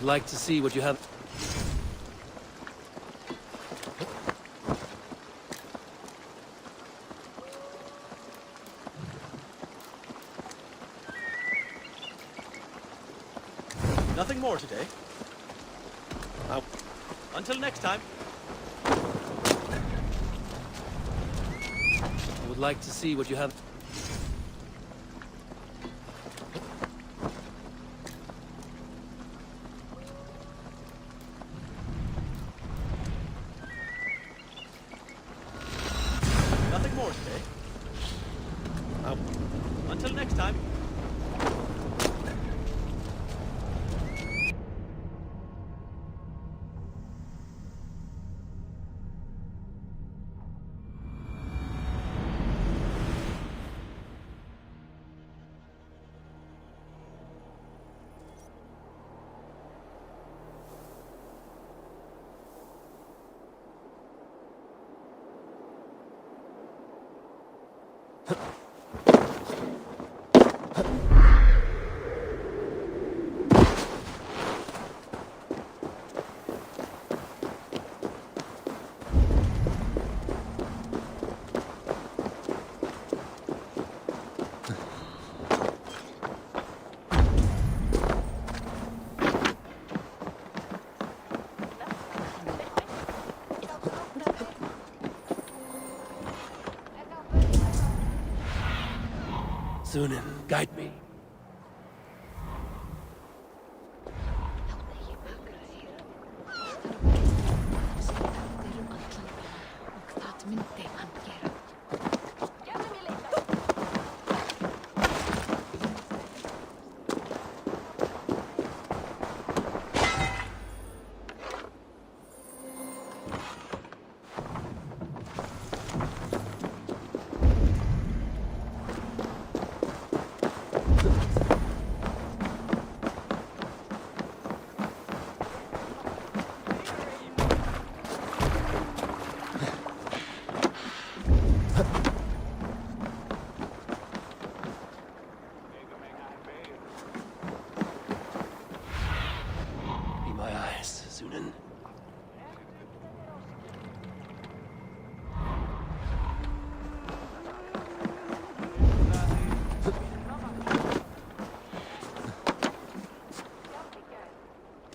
would like to see what you have. Nothing more today. Until next time. I would like to see what you have. Nothing more today. Until next time. Sunan, guide me.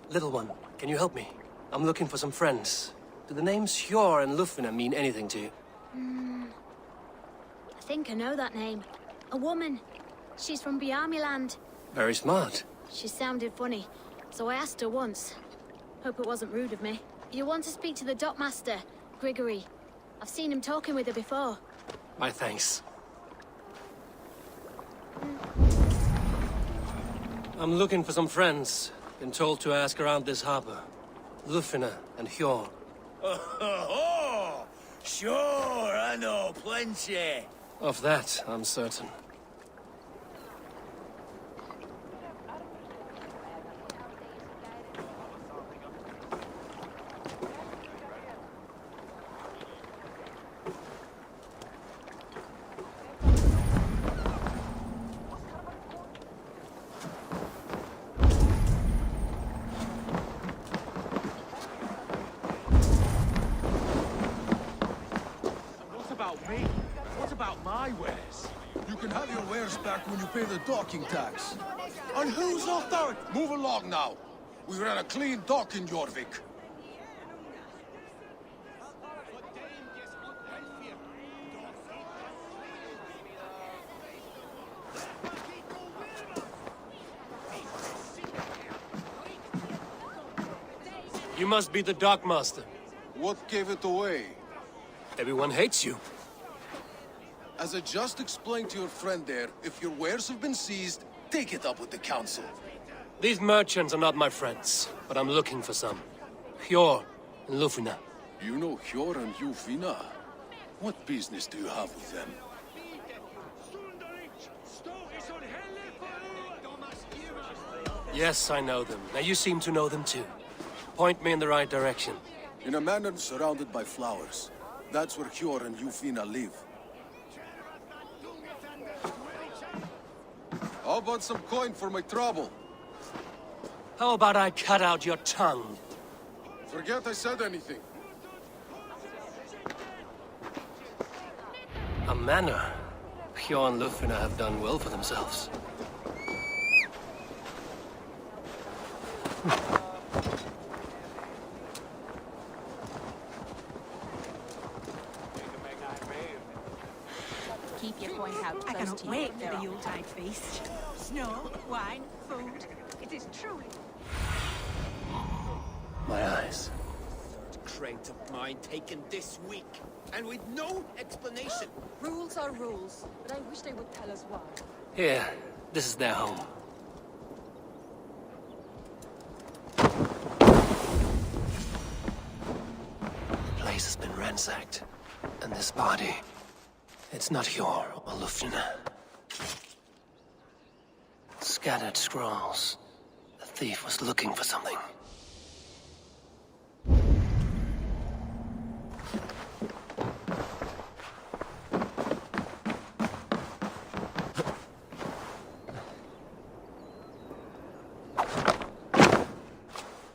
Little one, can you help me? I'm looking for some friends. Do the names Hjor and Lufina mean anything to you? I think I know that name. A woman. She's from Biamiland. Very smart. She sounded funny, so I asked her once. Hope it wasn't rude of me. You want to speak to the dockmaster, Grigory. I've seen him talking with her before. My thanks. I'm looking for some friends. Been told to ask around this harbor. Lufina and Hjor. Oh, sure, I know plenty. Of that, I'm certain. When you pay the docking tax. On whose authority? Move along now. We ran a clean dock in Jorvik. You must be the dockmaster. What gave it away? Everyone hates you. As I just explained to your friend there, if your wares have been seized, take it up with the council. These merchants are not my friends, but I'm looking for some. Hjor and Lufina. You know Hjor and Lufina? What business do you have with them? Yes, I know them. Now you seem to know them too. Point me in the right direction. In a manor surrounded by flowers. That's where Hjor and Lufina live. How about some coin for my trouble? How about I cut out your tongue? Forget I said anything. A manor. Pure and Lufina have done well for themselves. Keep your point out I close cannot to you. wait for the Yuletide feast. Snow, wine, food. It is truly... My eyes. Crate of mine taken this week, and with no explanation. Rules are rules, but I wish they would tell us why. Here, this is their home. The place has been ransacked. And this body, it's not Hjor or Lufina. Scattered scrolls. The thief was looking for something.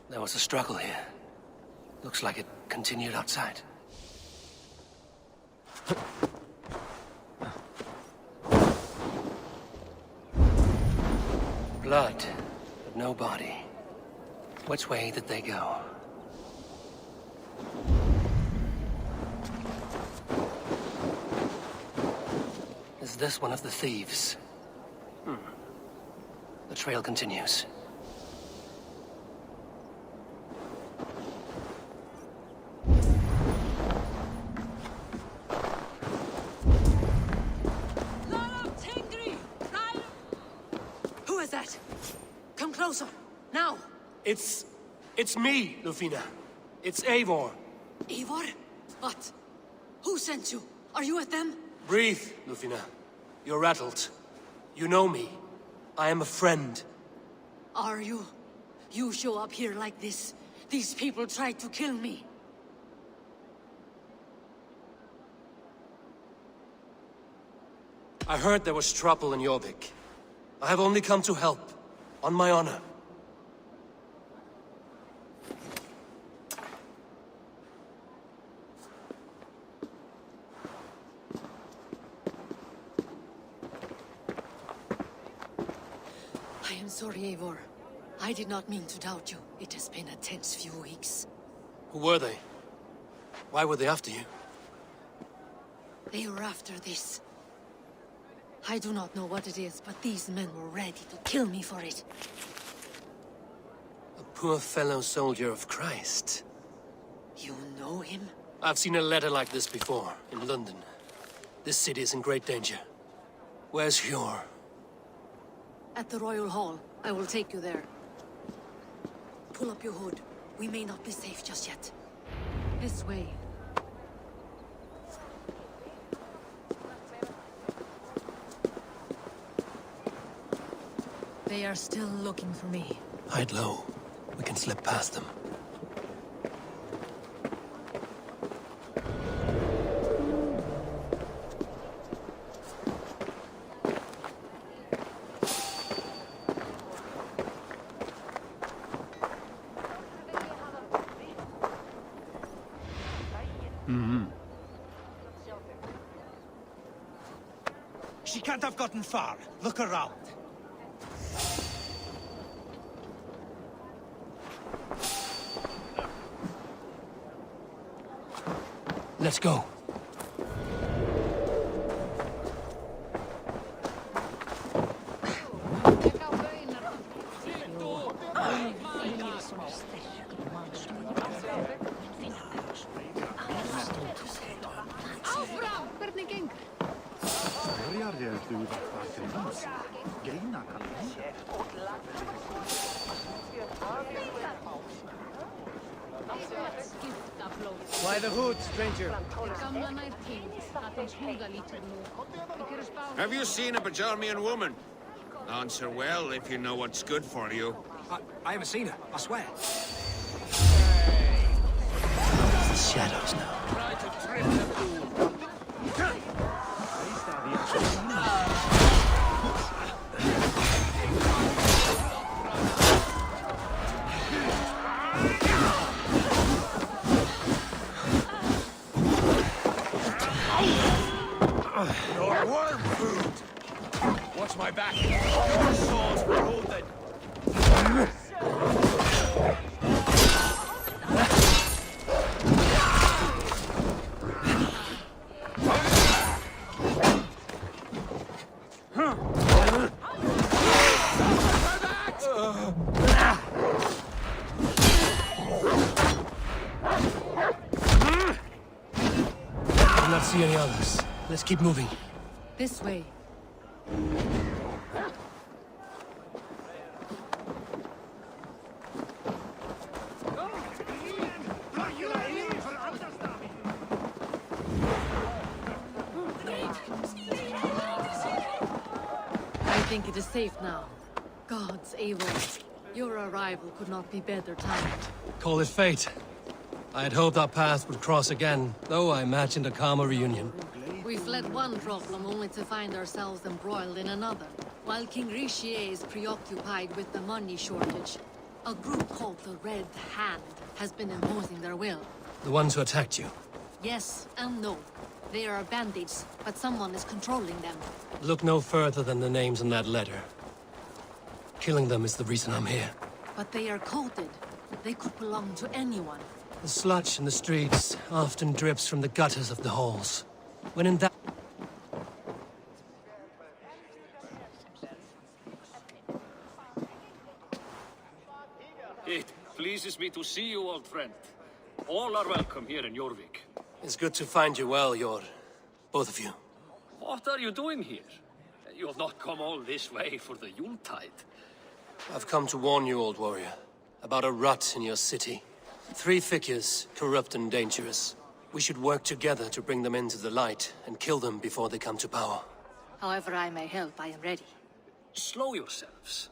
There was a struggle here. Looks like it continued outside. Blood, but no body. Which way did they go? Is this one of the thieves? The trail continues. Who is that? Come closer, now. It's me, Lufina. It's Eivor. Eivor? What? Who sent you? Are you with them? Breathe, Lufina. You're rattled. You know me. I am a friend. Are you? You show up here like this. These people tried to kill me. I heard there was trouble in Jorvik. I have only come to help. On my honor. I am sorry, Eivor. I did not mean to doubt you. It has been a tense few weeks. Who were they? Why were they after you? They were after this. I do not know what it is, but these men were ready to kill me for it. A poor fellow soldier of Christ. You know him? I've seen a letter like this before, in London. This city is in great danger. Where's Hjor? At the Royal Hall. I will take you there. Pull up your hood. We may not be safe just yet. This way. They are still looking for me. Hide low. We can slip past them. She can't have gotten far. Look around. Let's go. Why the hood, stranger? Have you seen a Bajarmian woman? Answer well if you know what's good for you. I haven't seen her, I swear. The shadows now. Your worm food! Watch my back. Your swords for Odin. I do not see any others. Let's keep moving. This way. I think it is safe now. Gods, Eivor. Your arrival could not be better timed. Call it fate. I had hoped our paths would cross again, though I imagined a calmer reunion. We fled one problem only to find ourselves embroiled in another. While King Richier is preoccupied with the money shortage, a group called the Red Hand has been imposing their will. The ones who attacked you. Yes and no. They are bandits, but someone is controlling them. Look no further than the names in that letter. Killing them is the reason I'm here. But they are coded. They could belong to anyone. The sludge in the streets often drips from the gutters of the halls. When in that... It pleases me to see you, old friend. All are welcome here in Jorvik. It's good to find you well, both of you. What are you doing here? You have not come all this way for the Yuletide. I've come to warn you, old warrior, about a rot in your city. 3 figures, corrupt and dangerous. We should work together to bring them into the light and kill them before they come to power. However I may help, I am ready. Slow yourselves.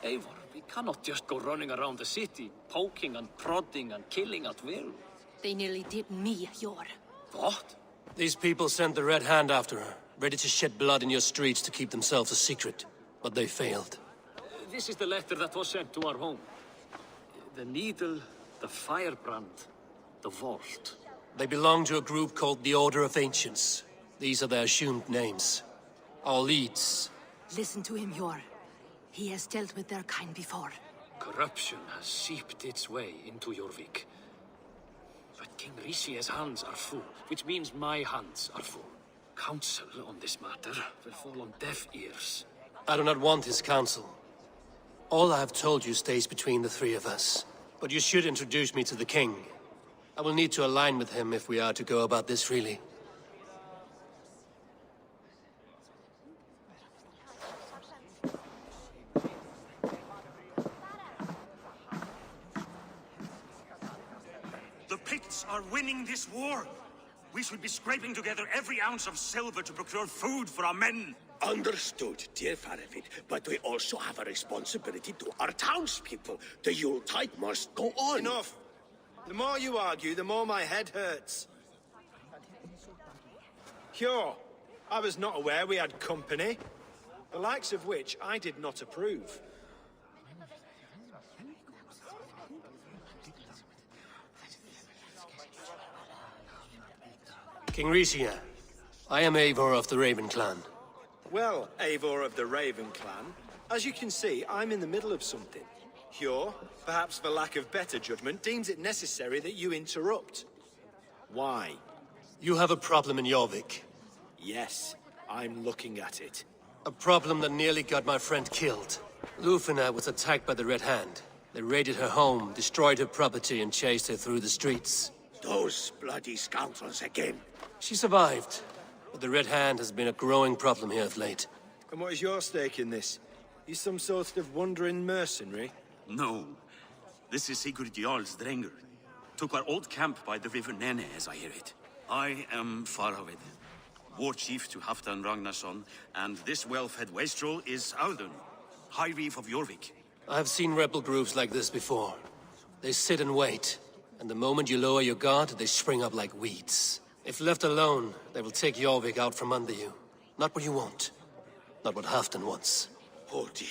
Eivor, we cannot just go running around the city, poking and prodding and killing at will. They nearly did me, Yor. What? These people sent the Red Hand after her, ready to shed blood in your streets to keep themselves a secret. But they failed. This is the letter that was sent to our home. The needle, the firebrand, the vault. They belong to a group called the Order of Ancients. These are their assumed names. Our leads. Listen to him, Yor. He has dealt with their kind before. Corruption has seeped its way into Jorvik. But King Richier's hands are full, which means my hands are full. Counsel on this matter will fall on deaf ears. I do not want his counsel. All I have told you stays between the 3 of us. But you should introduce me to the king. I will need to align with him if we are to go about this freely. The Picts are winning this war. We should be scraping together every ounce of silver to procure food for our men. Understood, dear Faravit, but we also have a responsibility to our townspeople. The Yuletide must go on. Enough. The more you argue, the more my head hurts. Cure, I was not aware we had company, the likes of which I did not approve. King Richier, I am Eivor of the Raven Clan. Well, Eivor of the Raven Clan, as you can see, I'm in the middle of something. Cure, perhaps for lack of better judgment, deems it necessary that you interrupt. Why? You have a problem in Jorvik. Yes, I'm looking at it. A problem that nearly got my friend killed. Lufina was attacked by the Red Hand. They raided her home, destroyed her property, and chased her through the streets. Those bloody scoundrels again. She survived, but the Red Hand has been a growing problem here of late. And what is your stake in this? You some sort of wandering mercenary? No. This is Sigurd Jarl's Drenger. Took our old camp by the river Nene, as I hear it. I am Faraved, war chief to Halfdan Ragnarsson, and this well-fed wastrel is Audun, High Reef of Jorvik. I have seen rebel groups like this before. They sit and wait, and the moment you lower your guard, they spring up like weeds. If left alone, they will take Jorvik out from under you. Not what you want. Not what Halfdan wants. Oh dear.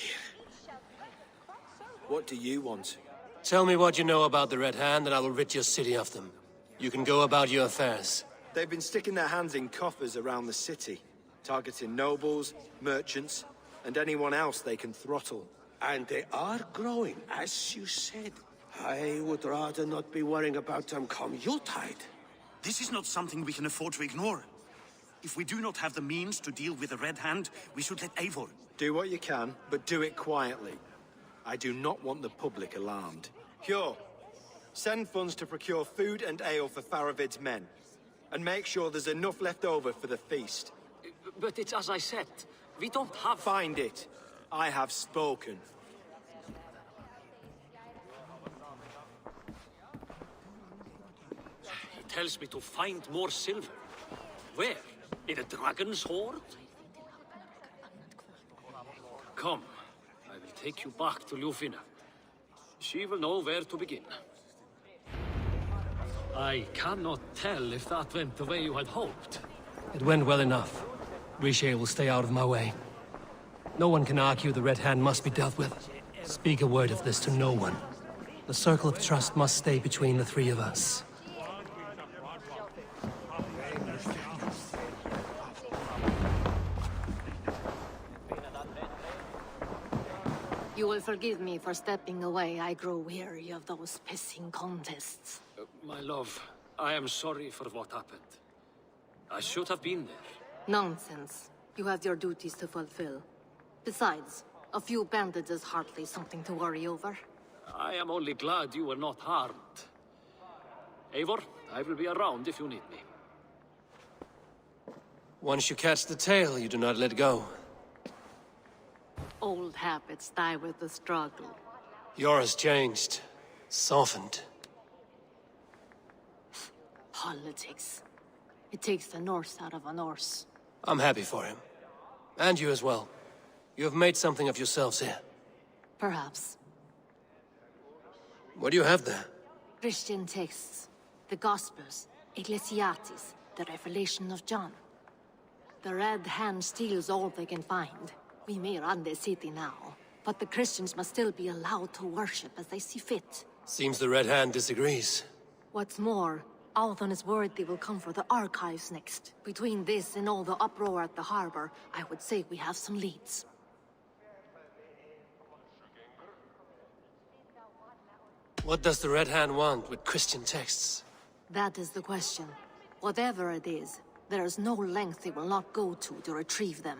What do you want? Tell me what you know about the Red Hand, and I will rid your city of them. You can go about your affairs. They've been sticking their hands in coffers around the city. targeting nobles, merchants, and anyone else they can throttle. And they are growing, as you said. I would rather not be worrying about them come Yuletide. This is not something we can afford to ignore. If we do not have the means to deal with the Red Hand, we should let Eivor. Do what you can, but do it quietly. I do not want the public alarmed. Hjor, send funds to procure food and ale for Faravid's men. And make sure there's enough left over for the feast. But it's as I said, we don't have... Find it. I have spoken. He tells me to find more silver. Where? In a dragon's hoard? Come, I will take you back to Ljufina. She will know where to begin. I cannot tell if that went the way you had hoped. It went well enough. Riche will stay out of my way. No one can argue the Red Hand must be dealt with. Speak a word of this to no one. The circle of trust must stay between the three of us. You will forgive me for stepping away. I grow weary of those pissing contests. My love, I am sorry for what happened. I should have been there. Nonsense. You have your duties to fulfill. Besides, a few bandits is hardly something to worry over. I am only glad you were not harmed. Eivor, I will be around if you need me. Once you catch the tail, you do not let go. Old habits die with the struggle. Yours changed. Softened. Politics. It takes the Norse out of a Norse. I'm happy for him. And you as well. You have made something of yourselves here. Perhaps. What do you have there? Christian texts. The Gospels. Ecclesiastes. The Revelation of John. The Red Hand steals all they can find. We may run the city now, but the Christians must still be allowed to worship as they see fit. Seems the Red Hand disagrees. What's more, Althon is worried they will come for the archives next. Between this and all the uproar at the harbor, I would say we have some leads. What does the Red Hand want with Christian texts? That is the question. Whatever it is, there is no length they will not go to retrieve them.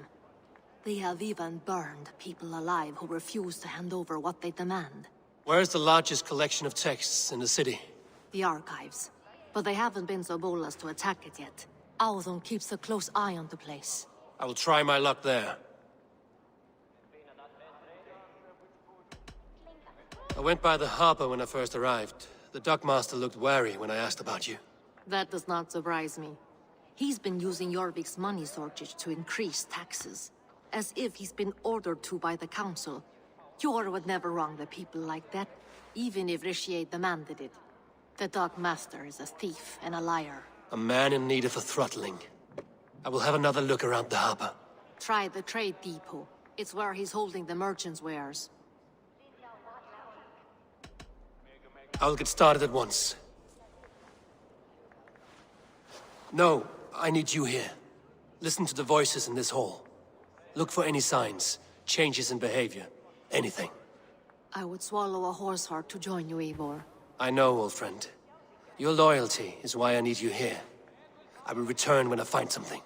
They have even burned people alive who refuse to hand over what they demand. Where is the largest collection of texts in the city? The archives. But they haven't been so bold as to attack it yet. Althon keeps a close eye on the place. I will try my luck there. I went by the harbor when I first arrived. The dockmaster looked wary when I asked about you. That does not surprise me. He's been using Jorvik's money shortage to increase taxes. As if he's been ordered to by the council. Hjor would never wrong the people like that, even if Richier demanded it. The dockmaster is a thief and a liar. A man in need of a throttling. I will have another look around the harbor. Try the trade depot. It's where he's holding the merchants' wares. I'll get started at once. No, I need you here. Listen to the voices in this hall. Look for any signs, changes in behavior, anything. I would swallow a horse heart to join you, Eivor. I know, old friend. Your loyalty is why I need you here. I will return when I find something.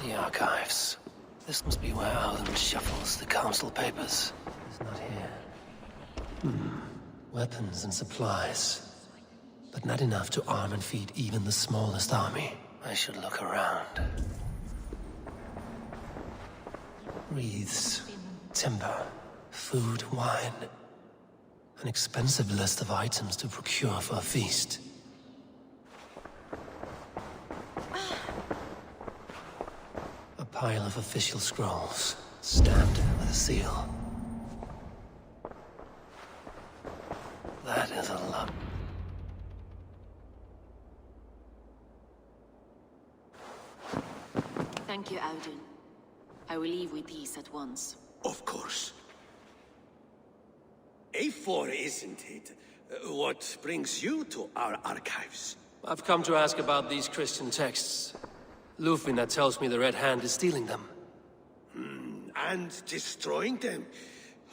The archives. This must be where Alden shuffles the council papers. It's not here. Weapons and supplies. But not enough to arm and feed even the smallest army. I should look around. wreaths, timber, food, wine. An expensive list of items to procure for a feast. A pile of official scrolls, stamped with a seal. That is a lot. Thank you, Audun. I will leave with these at once. Of course. A4, isn't it? What brings you to our archives? I've come to ask about these Christian texts. Lufina tells me the Red Hand is stealing them. And destroying them.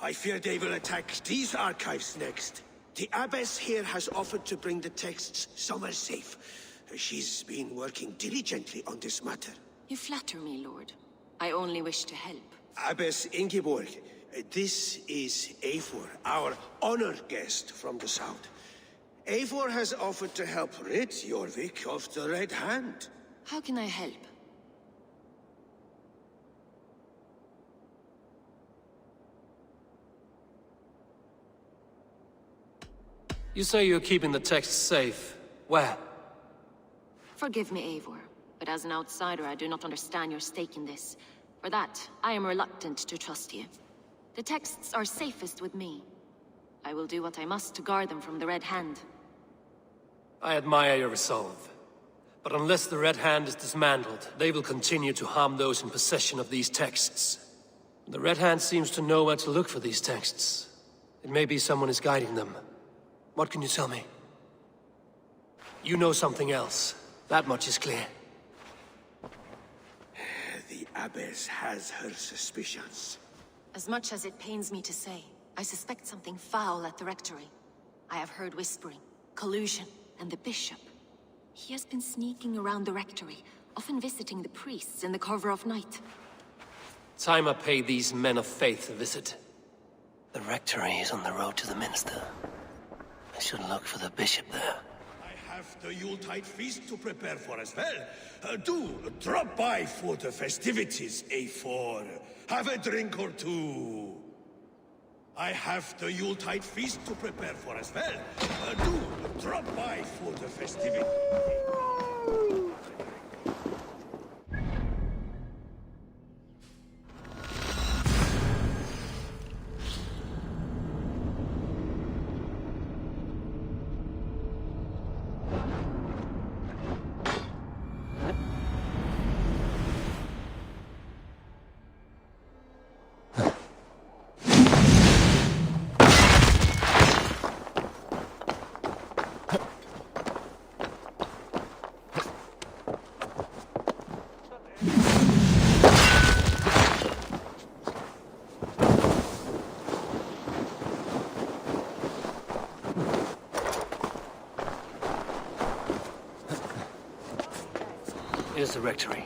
I fear they will attack these archives next. The Abbess here has offered to bring the texts somewhere safe. She's been working diligently on this matter. You flatter me, Lord. I only wish to help. Abbess Ingeborg, this is Eivor, our honored guest from the south. Eivor has offered to help rid Jorvik of the Red Hand. How can I help? You say you're keeping the texts safe. Where? Forgive me, Eivor, but as an outsider, I do not understand your stake in this. For that, I am reluctant to trust you. The texts are safest with me. I will do what I must to guard them from the Red Hand. I admire your resolve. But unless the Red Hand is dismantled, they will continue to harm those in possession of these texts. The Red Hand seems to know where to look for these texts. It may be someone is guiding them. What can you tell me? You know something else. That much is clear. The Abbess has her suspicions. As much as it pains me to say, I suspect something foul at the Rectory. I have heard whispering, collusion, and the Bishop. He has been sneaking around the Rectory, often visiting the priests in the cover of night. Time I pay these men of faith a visit. The Rectory is on the road to the Minster. I should look for the Bishop there. I have the Yuletide feast to prepare for as well. Do drop by for the festivities, A4. Have a drink or two. I have the Yuletide feast to prepare for as well. Do drop by for the festivities. Here's the Rectory.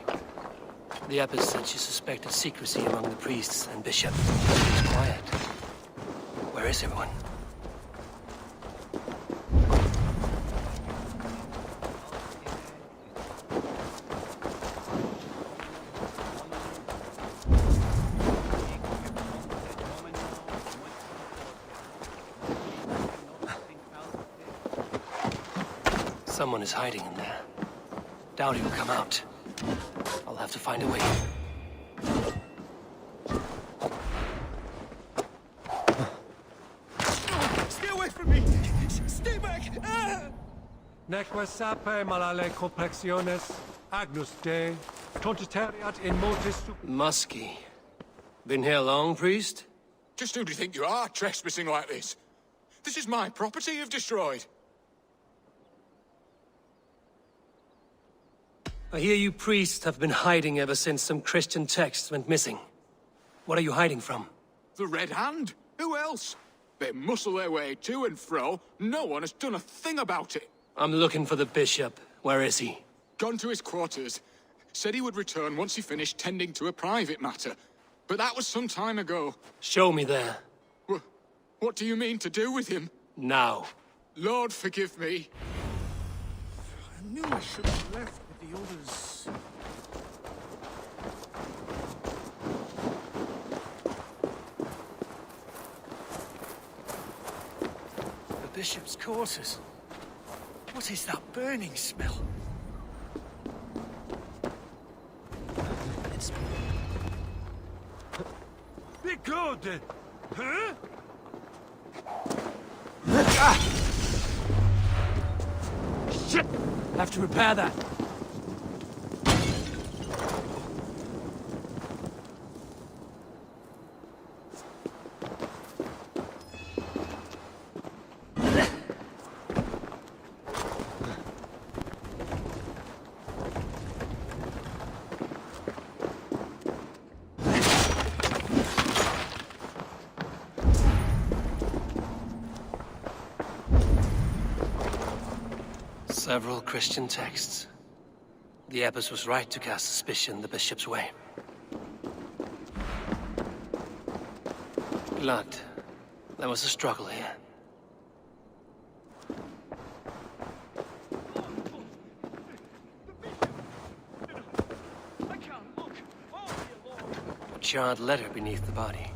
The Abbess said she suspected secrecy among the priests and Bishop. It's quiet. Where is everyone? Someone is hiding in there. Doubt he will come out. I'll have to find a way. Stay away from me! Stay back! Neque sape malale complexiones, Agnus Dei, tontiteriat in mortis... Musky. Been here long, priest? Just who do you think you are, trespassing like this? This is my property you've destroyed. I hear you priests have been hiding ever since some Christian texts went missing. What are you hiding from? The Red Hand? Who else? They muscle their way to and fro. No one has done a thing about it. I'm looking for the Bishop. Where is he? Gone to his quarters. Said he would return once he finished tending to a private matter. But that was some time ago. Show me there. What do you mean to do with him? Now. Lord, forgive me. I knew I should have left with the others. bishop's quarters. What is that burning smell? It's... Be good! Huh? Shit! Have to repair that. Several Christian texts. The abbess was right to cast suspicion the bishop's way. Blood. There was a struggle here. A charred letter beneath the body.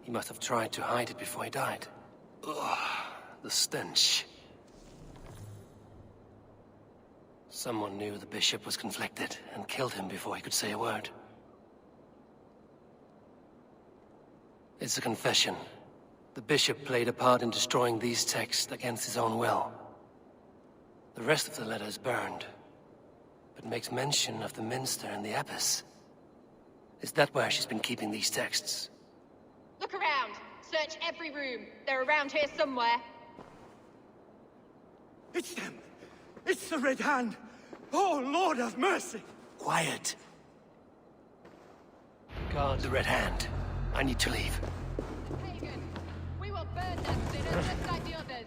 He must have tried to hide it before he died. Ugh, the stench. Someone knew the bishop was conflicted and killed him before he could say a word. It's a confession. The bishop played a part in destroying these texts against his own will. The rest of the letter is burned, but makes mention of the minster and the abbess. Is that where she's been keeping these texts? Look around. Search every room. They're around here somewhere. It's them! It's the Red Hand! Oh, Lord have mercy! Quiet. Guard the Red Hand. I need to leave. Pagan, we will burn that sinner just like the others.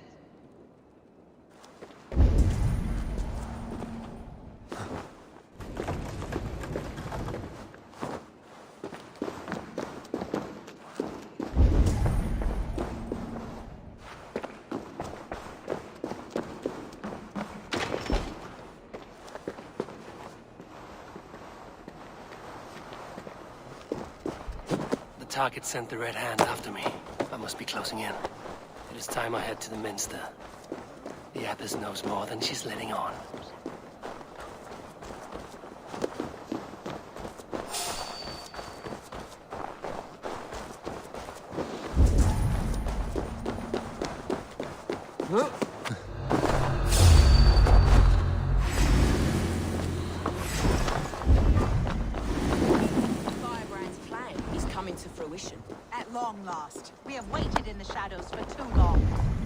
The target sent the Red Hand after me. I must be closing in. It is time I head to the minster. The abbess knows more than she's letting on. At long last. We have waited in the shadows for too long.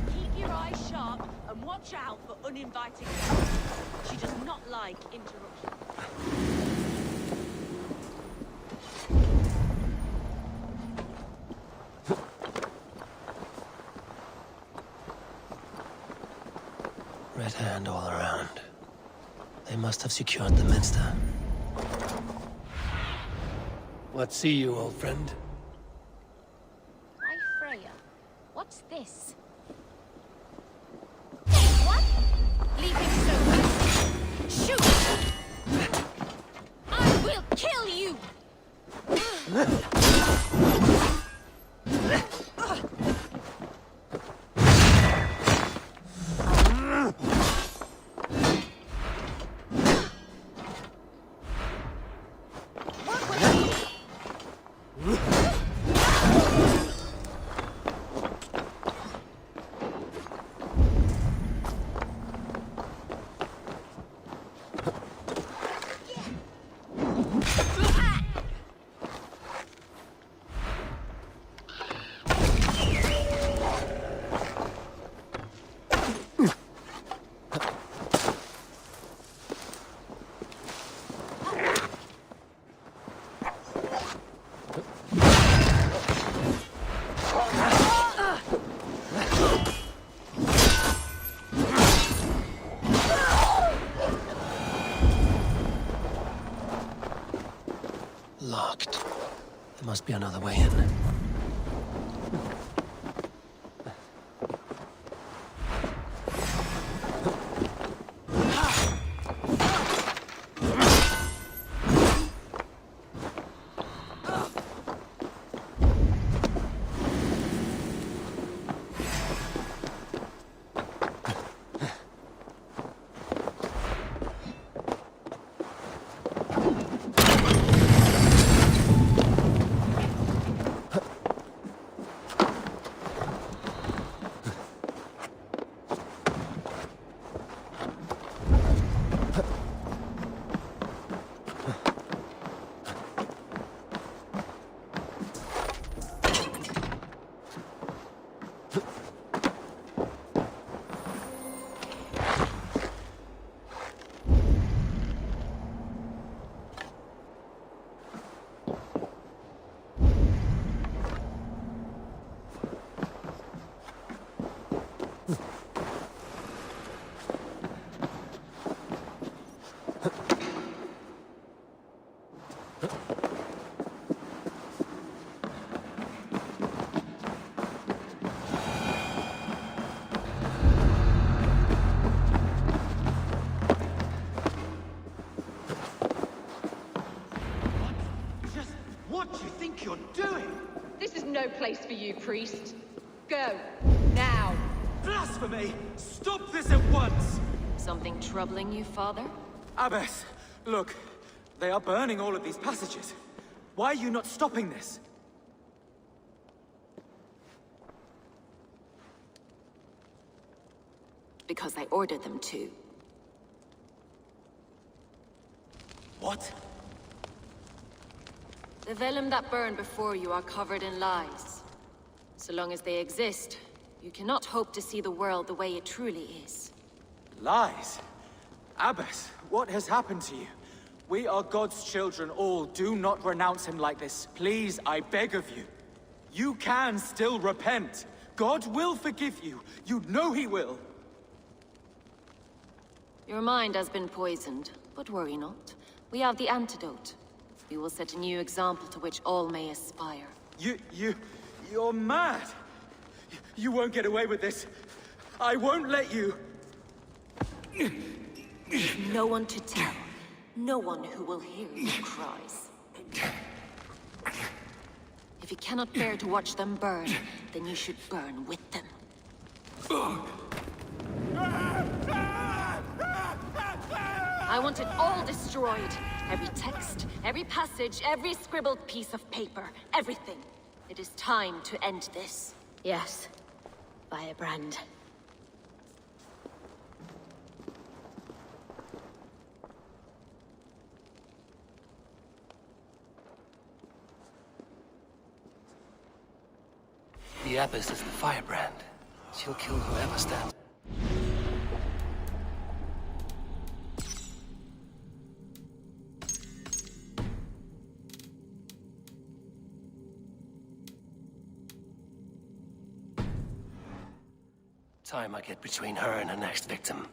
Keep your eyes sharp and watch out for uninvited company. She does not like interruption. Red Hand all around. They must have secured the minster. What see you, old friend? Hi, Freya. What's this? What? Leave him so fast. Shoot! I will kill you! Locked. There must be another way in. for you, priest. Go, now. Blasphemy! Stop this at once! Something troubling you, Father? Abbess, look. They are burning all of these passages. Why are you not stopping this? Because I ordered them to. What? The vellum that burn before you are covered in lies. So long as they exist, you cannot hope to see the world the way it truly is. Lies? Abbess, what has happened to you? We are God's children all. Do not renounce him like this. Please, I beg of you. You can still repent. God will forgive you. You know he will. Your mind has been poisoned, but worry not. We have the antidote. We will set a new example to which all may aspire. You're mad. You won't get away with this. I won't let you. No one to tell. No one who will hear your cries. If you cannot bear to watch them burn, then you should burn with them. I want it all destroyed. Every text, every passage, every scribbled piece of paper, everything. It is time to end this. Yes. Firebrand. The Abbess is the firebrand. She'll kill whoever stands. Time I get between her and her next victim.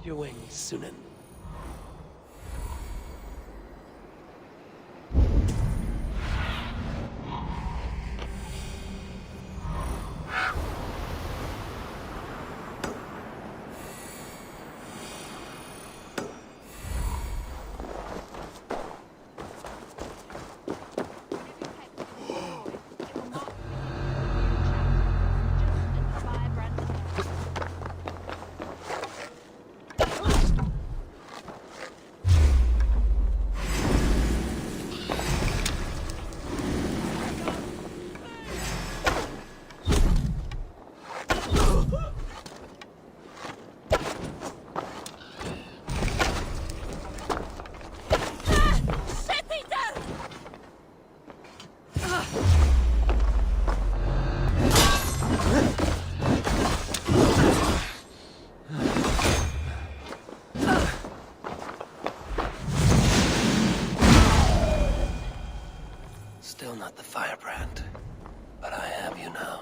Your wings, Sunan. Still not the firebrand, but I have you now.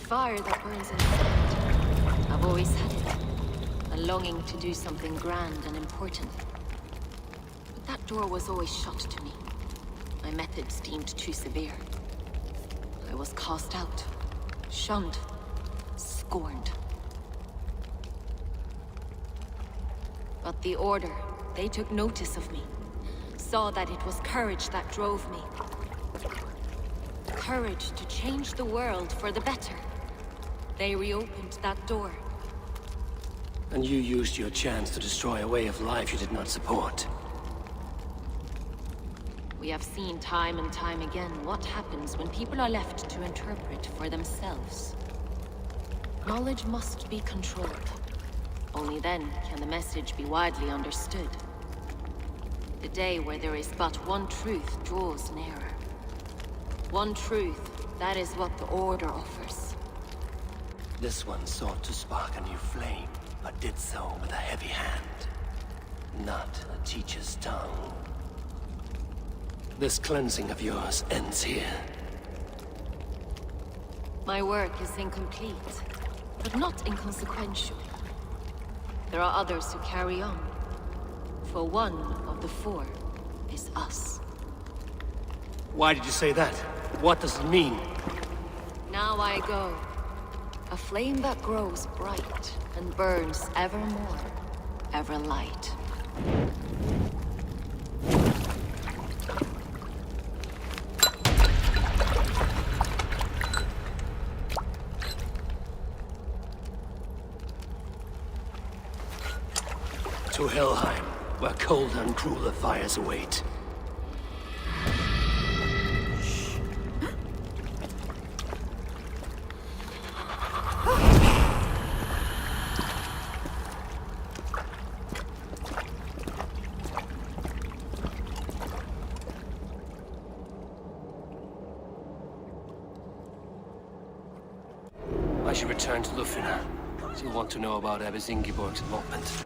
Fire that burns inside. I've always had it. A longing to do something grand and important. But that door was always shut to me. My methods deemed too severe. I was cast out, shunned, scorned. But the Order, they took notice of me. Saw that it was courage that drove me. Courage to change the world for the better. They reopened that door. And you used your chance to destroy a way of life you did not support. We have seen time and time again what happens when people are left to interpret for themselves. Knowledge must be controlled. Only then can the message be widely understood. The day where there is but one truth draws nearer. One truth, that is what the Order offers. This one sought to spark a new flame, but did so with a heavy hand, not a teacher's tongue. This cleansing of yours ends here. My work is incomplete, but not inconsequential. There are others who carry on. For one of the four is us. Why did you say that? What does it mean? Now I go. A flame that grows bright and burns ever more, ever light. To Helheim, where cold and crueler fires await. I should return to Lufina. She'll want to know about Abbess Ingeborg's involvement.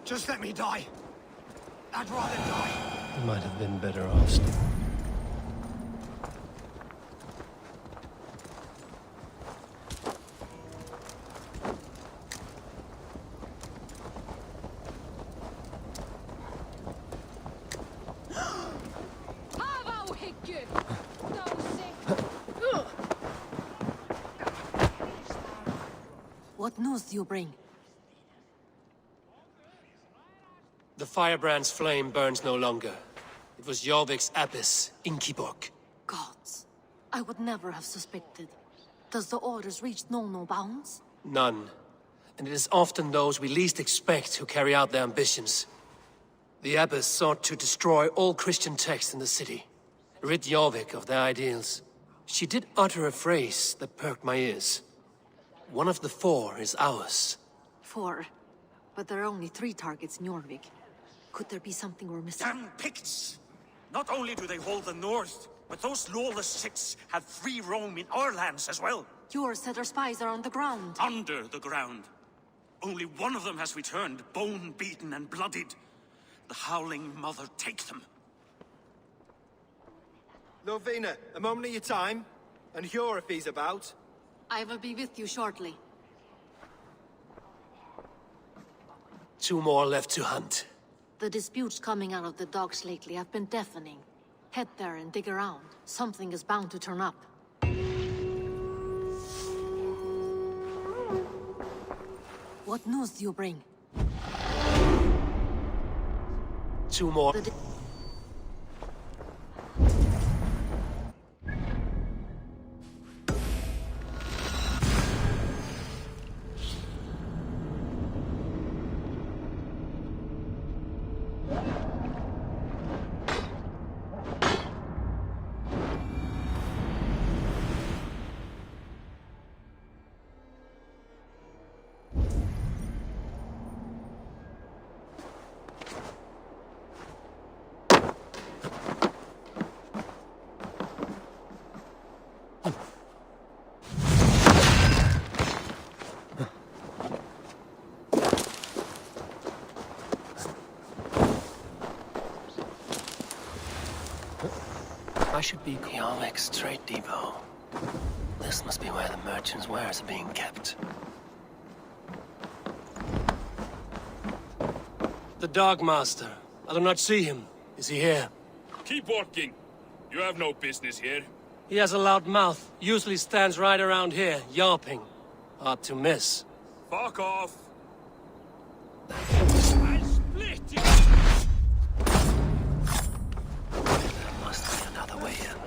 Just let me die. I'd rather die. You might have been better off still. What news do you bring? The firebrand's flame burns no longer. It was Jorvik's abbess, Ingeborg. Gods, I would never have suspected. Does the orders reach no bounds? None. And it is often those we least expect who carry out their ambitions. The abbess sought to destroy all Christian texts in the city, rid Jorvik of their ideals. She did utter a phrase that perked my ears. One of the 4 is ours. 4. But there are only 3 targets in Jorvik. Could there be something we're missing? Damn Picts! Not only do they hold the north, but those lawless Siths have free roam in our lands as well. Yours said our spies are on the ground. Under the ground. Only one of them has returned, bone-beaten and bloodied. The Howling Mother take them. Lovina, a moment of your time. And Hjor if he's about. I will be with you shortly. 2 more left to hunt. The disputes coming out of the docks lately have been deafening. Head there and dig around. Something is bound to turn up. What news do you bring? 2 more. I should be the Alex Trade Depot. This must be where the merchants' wares are being kept. The Dog Master. I do not see him. Is he here? Keep working. You have no business here. He has a loud mouth. Usually stands right around here, yelping. Hard to miss. Fuck off. I'll split you. There must be another way in.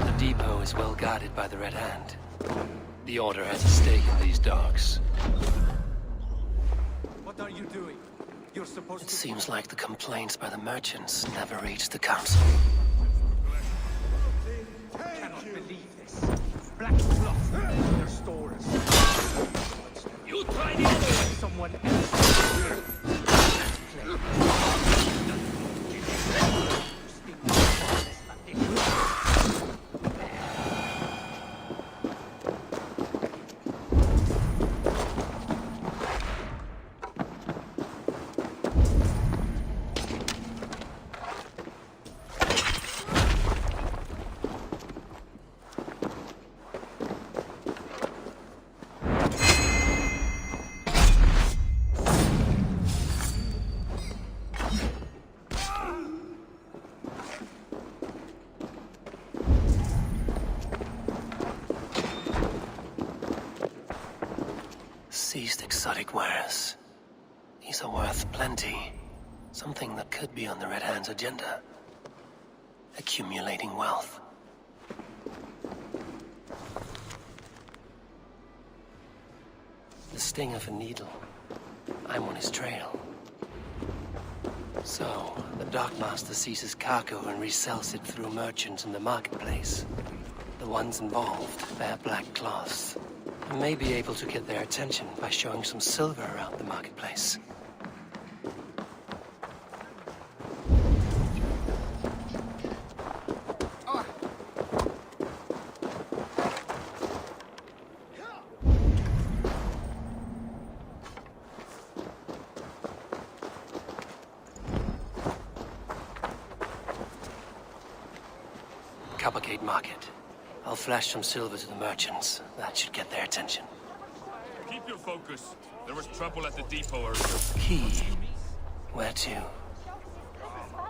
The depot is well guarded by the Red Hand. The Order has a stake in these docks. What are you doing? You're supposed It to... seems like the complaints by the merchants never reached the council. I cannot believe this. Black cloth in their stores. You try the other way. Someone else. Seized exotic wares. These are worth plenty. Something that could be on the Red Hand's agenda. Accumulating wealth. The sting of a needle. I'm on his trail. So, the Dockmaster seizes cargo and resells it through merchants in the marketplace. The ones involved bear black cloths. I may be able to get their attention by showing some silver around the marketplace. Coppergate Market. I'll flash some silver to the merchants. That should get their attention. Keep your focus. There was trouble at the depot earlier. Key. Where to?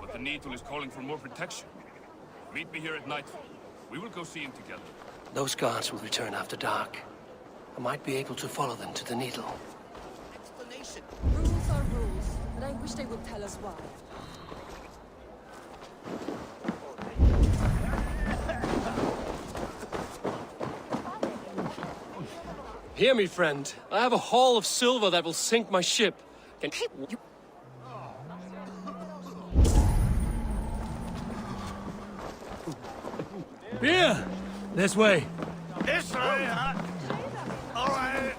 But the Needle is calling for more protection. Meet me here at nightfall. We will go see him together. Those guards will return after dark. I might be able to follow them to the Needle. Explanation. Rules are rules, but I wish they would tell us why. Hear me, friend. I have a haul of silver that will sink my ship. Can... Beer! This way. This way, huh? All right.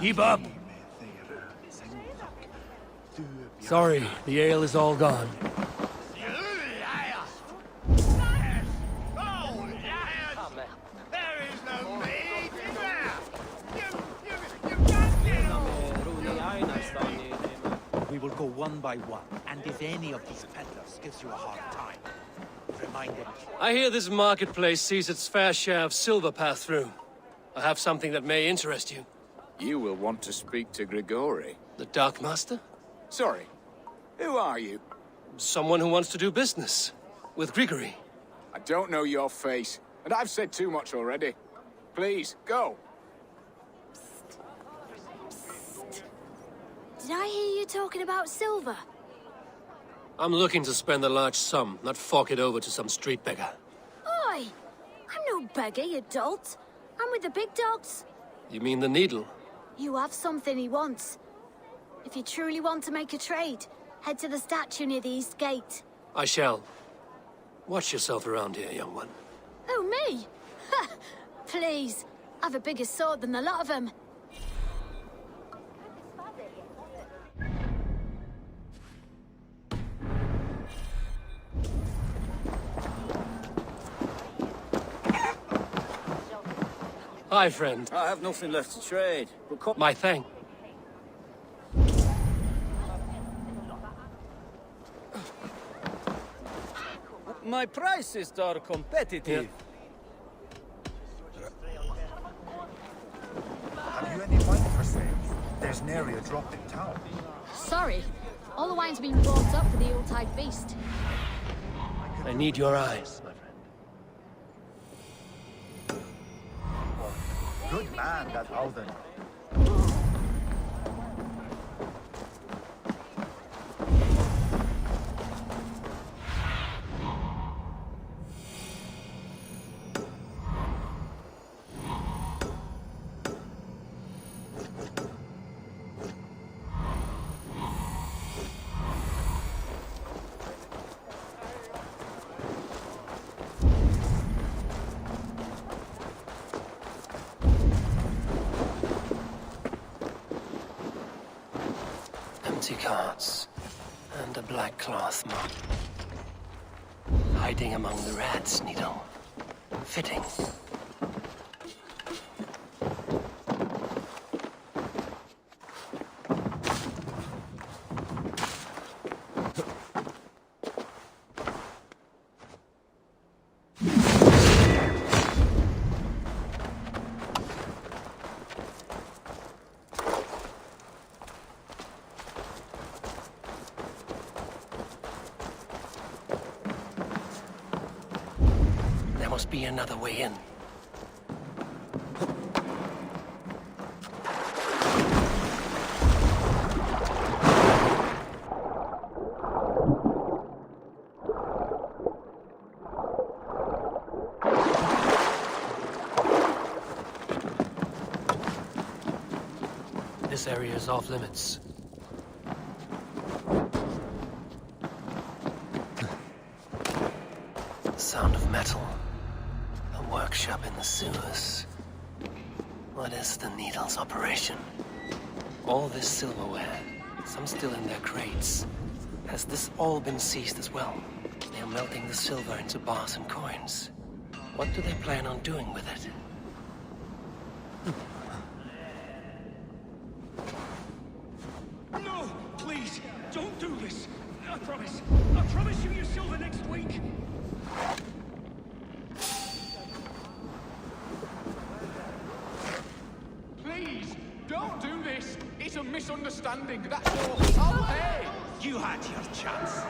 Keep up. Sorry, the ale is all gone. We will go one by one, and if any of these peddlers gives you a hard time, remind them. I hear this marketplace sees its fair share of silver pass through. I have something that may interest you. You will want to speak to Grigori. The Dark Master? Sorry. Who are you? Someone who wants to do business. With Grigori. I don't know your face, and I've said too much already. Please, go. Did I hear you talking about silver? I'm looking to spend a large sum, not fork it over to some street beggar. Oi! I'm no beggar, you dolt. I'm with the big dogs. You mean the needle? You have something he wants. If you truly want to make a trade, head to the statue near the east gate. I shall. Watch yourself around here, young one. Oh, me? Ha! Please. I've a bigger sword than the lot of them. Hi, friend. I have nothing left to trade. My thing. My prices are competitive. Have you any wine for sale? There's nary a drop in town. Sorry. All the wine's been bought up for the Yuletide feast. I need your eyes, my friend. Good man, that Alden. Empty carts and a black cloth mop. Hiding among the rat's needle. Fitting. There must be another way in. This area is off limits. The sound of metal. A workshop in the sewers. What is the needle's operation? All this silverware, some still in their crates. Has this all been seized as well? They are melting the silver into bars and coins. What do they plan on doing with it? No, please, don't do this. I promise you your silver next week. Please, don't do this. It's a misunderstanding, that's all. Oh, hey! You had your chance.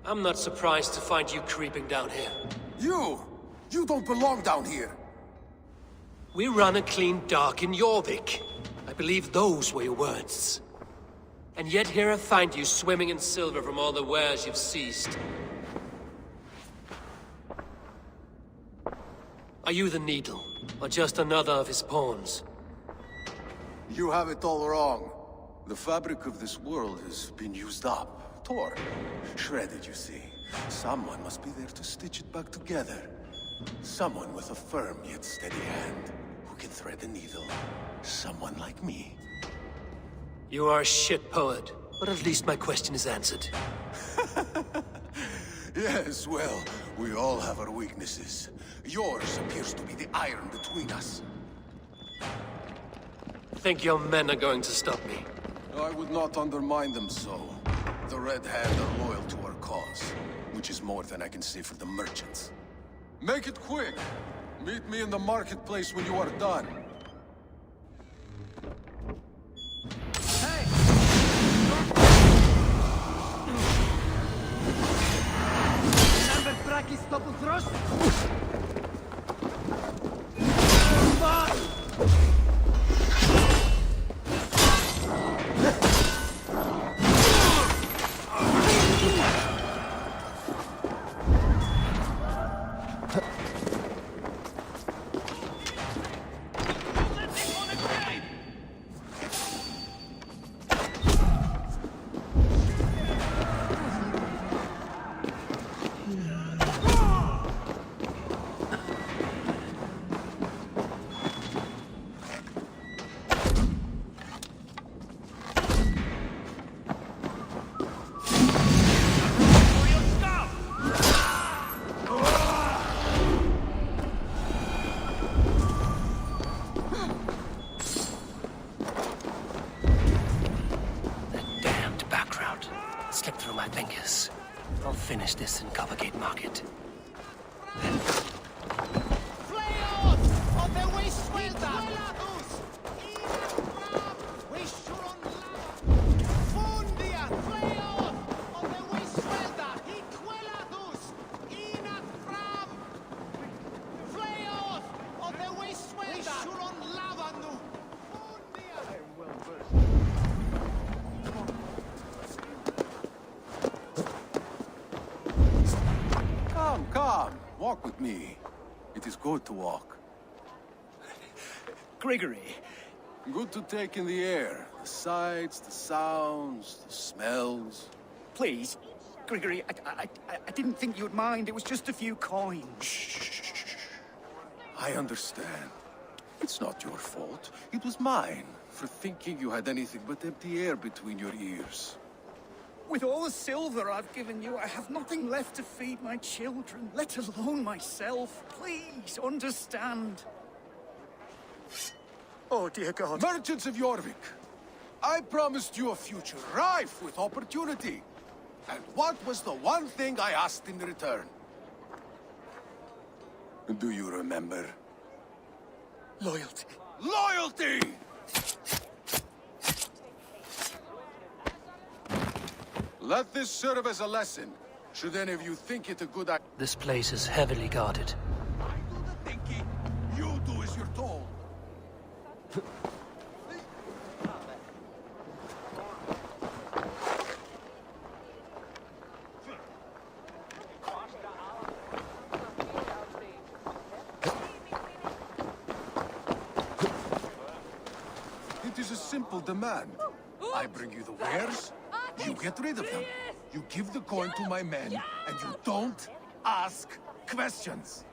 I'm not surprised to find you creeping down here. You don't belong down here. We run a clean dock in Jorvik. I believe those were your words. And yet here I find you swimming in silver from all the wares you've seized. Are you the Needle, or just another of his pawns? You have it all wrong. The fabric of this world has been used up, torn, shredded, you see. Someone must be there to stitch it back together. Someone with a firm yet steady hand, who can thread the needle. Someone like me. You are a shit poet, but at least my question is answered. Yes, well, we all have our weaknesses. Yours appears to be the iron between us. Think your men are going to stop me? I would not undermine them so. The Red Hand are loyal to our cause, which is more than I can say for the merchants. Make it quick! Meet me in the marketplace when you are done. Remember Braki's double thrust? Finish this in Coppergate Market. Come, walk with me. It is good to walk. Gregory. Good to take in the air. The sights, the sounds, the smells. Please, Gregory, I didn't think you'd mind. It was just a few coins. Shh. I understand. It's not your fault. It was mine, for thinking you had anything but empty air between your ears. With all the silver I've given you, I have nothing left to feed my children, let alone myself. Please, understand. Oh, dear God. Merchants of Jorvik, I promised you a future rife with opportunity. And what was the one thing I asked in return? Do you remember? Loyalty. Loyalty! Let this serve as a lesson. Should any of you think it a good idea? This place is heavily guarded. I do the thinking. You do as you're told. It is a simple demand. I bring you the wares. You get rid of them. You give the coin to my men, and you don't ask questions.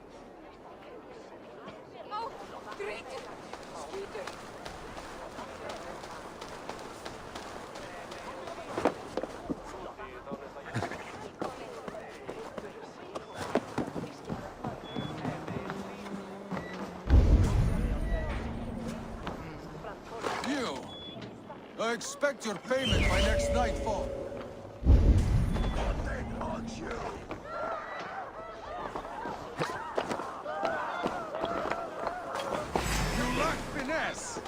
You. I expect your payment by next nightfall. You lack finesse.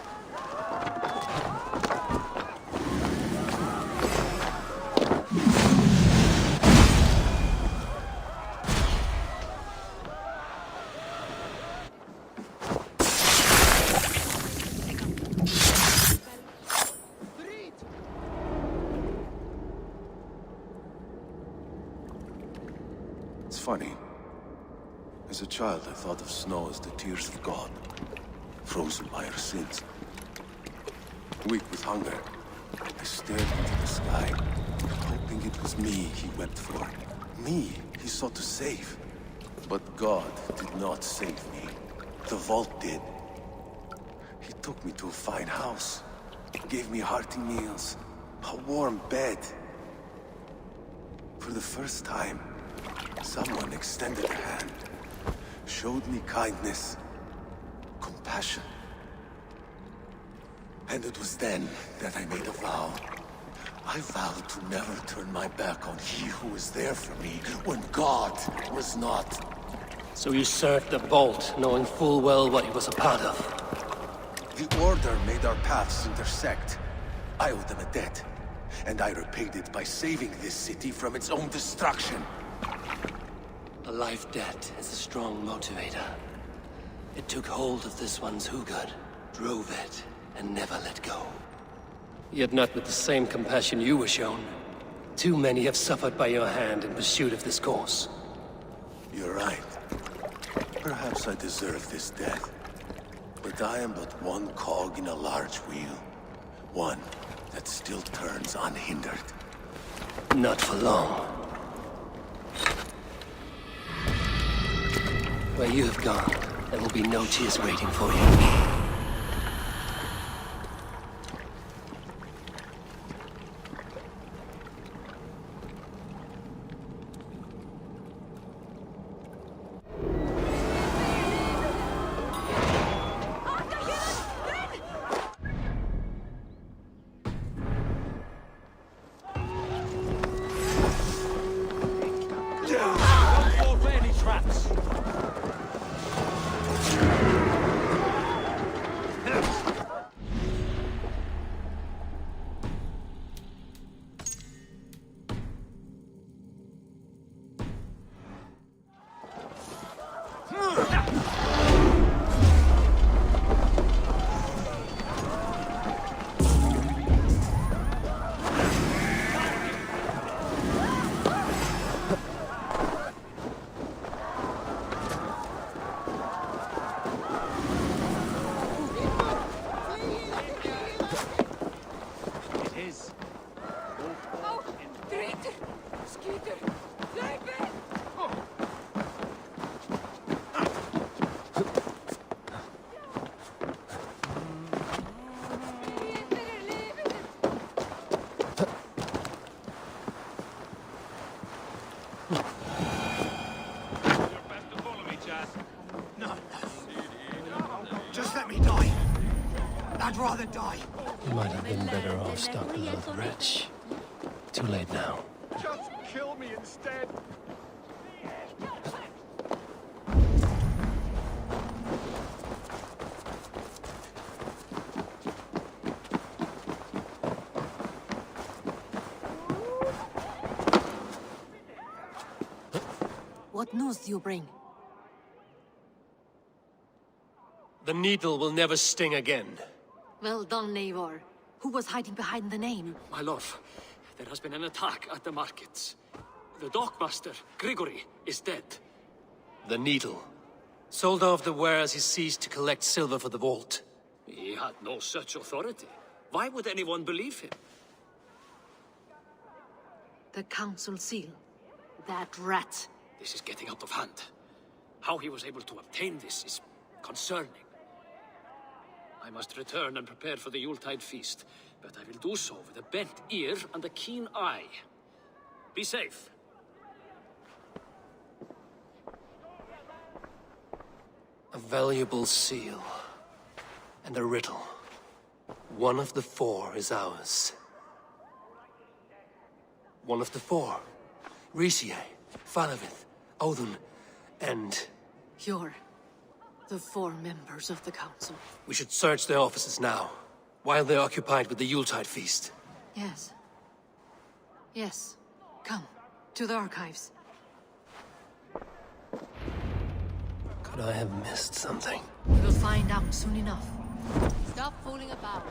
It's funny. As a child, I thought of snow as the tears of God, frozen by our sins. Weak with hunger, I stared into the sky, hoping it was me he wept for. Me he sought to save. But God did not save me. The vault did. He took me to a fine house, gave me hearty meals, a warm bed. For the first time, someone extended a hand, showed me kindness, compassion. And it was then that I made a vow. I vowed to never turn my back on he who was there for me when God was not. So you served the Vault, knowing full well what he was a part of. The Order made our paths intersect. I owed them a debt, and I repaid it by saving this city from its own destruction. A life debt is a strong motivator. It took hold of this one's Hugad, drove it, and never let go. Yet not with the same compassion you were shown. Too many have suffered by your hand in pursuit of this course. You're right. Perhaps I deserve this death. But I am but one cog in a large wheel. One that still turns unhindered. Not for long. Where you have gone, there will be no tears waiting for you. I'd rather die. You might have been better off stuck with that wretch. Too late now. Just kill me instead. What news do you bring? The needle will never sting again. Well done, Eivor. Who was hiding behind the name? My lord, there has been an attack at the markets. The dockmaster, Grigory, is dead. The needle. Sold off the wares he seized to collect silver for the vault. He had no such authority. Why would anyone believe him? The council seal. That rat. This is getting out of hand. How he was able to obtain this is concerning. I must return and prepare for the Yuletide feast, but I will do so with a bent ear and a keen eye. Be safe. A valuable seal. And a riddle. One of the four is ours. One of the four. Ricie, Falavith, Odin, and... You're the four members of the council. We should search their offices now, while they're occupied with the Yuletide feast. Yes. Yes. Come, to the archives. Could I have missed something? We'll find out soon enough. Stop fooling about.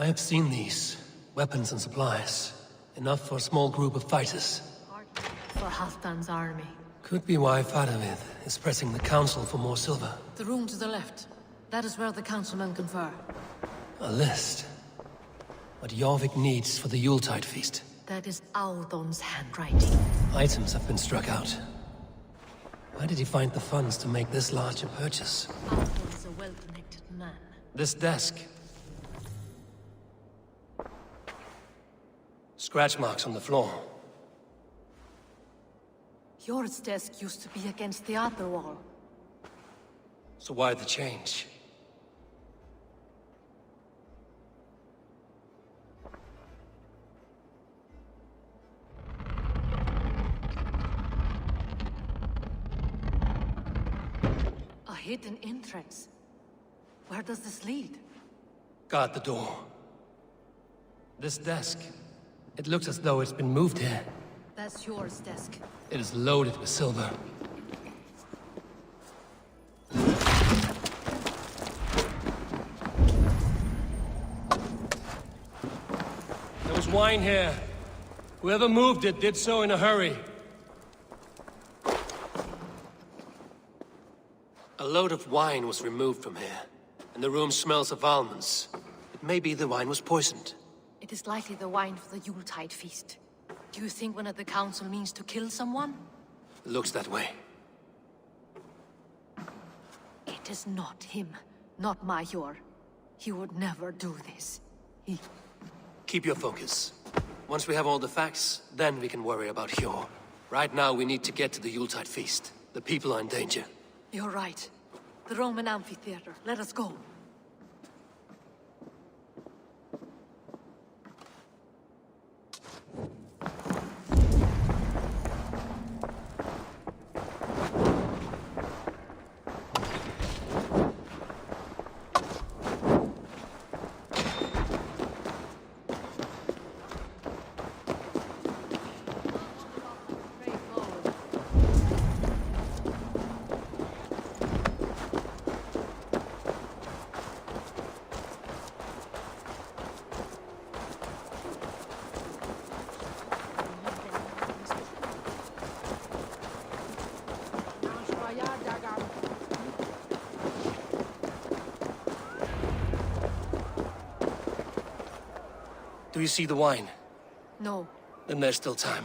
I have seen these. Weapons and supplies. Enough for a small group of fighters. For Halfdan's army. Could be why Fadavid is pressing the council for more silver. The room to the left. That is where the councilmen confer. A list. What Jorvik needs for the Yuletide feast. That is Audon's handwriting. Items have been struck out. Where did he find the funds to make this large a purchase? Audon is a well-connected man. This desk. Scratch marks on the floor. Yours desk used to be against the other wall. So why the change? A hidden entrance. Where does this lead? Guard the door. This desk. It looks as though it's been moved here. That's yours desk. It is loaded with silver. There was wine here. Whoever moved it did so in a hurry. A load of wine was removed from here, and the room smells of almonds. It may be the wine was poisoned. It is likely the wine for the Yuletide feast. Do you think one of the council means to kill someone? Looks that way. It is not him, not Major. He would never do this. He... Keep your focus. Once we have all the facts, then we can worry about Hjor. Right now, we need to get to the Yuletide feast. The people are in danger. You're right. The Roman amphitheater. Let us go. Do you see the wine? No. Then there's still time.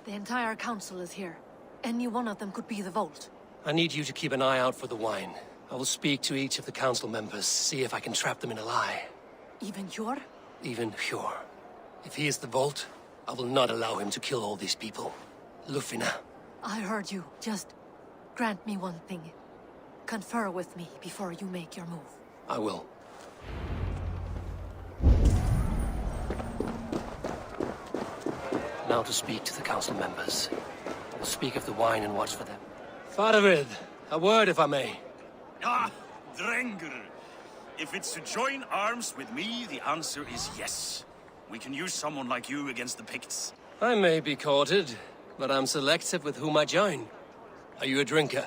The entire council is here. Any one of them could be the vault. I need you to keep an eye out for the wine. I will speak to each of the council members, see if I can trap them in a lie. Even Hjor? Even Hjor. If he is the vault, I will not allow him to kill all these people. Lufina. I heard you. Just grant me one thing. Confer with me before you make your move. I will. Now to speak to the council members. I will speak of the wine and watch for them. Fadavid, a word if I may. Ah, Drenger. If it's to join arms with me, the answer is yes. We can use someone like you against the Picts. I may be courted, but I'm selective with whom I join. Are you a drinker?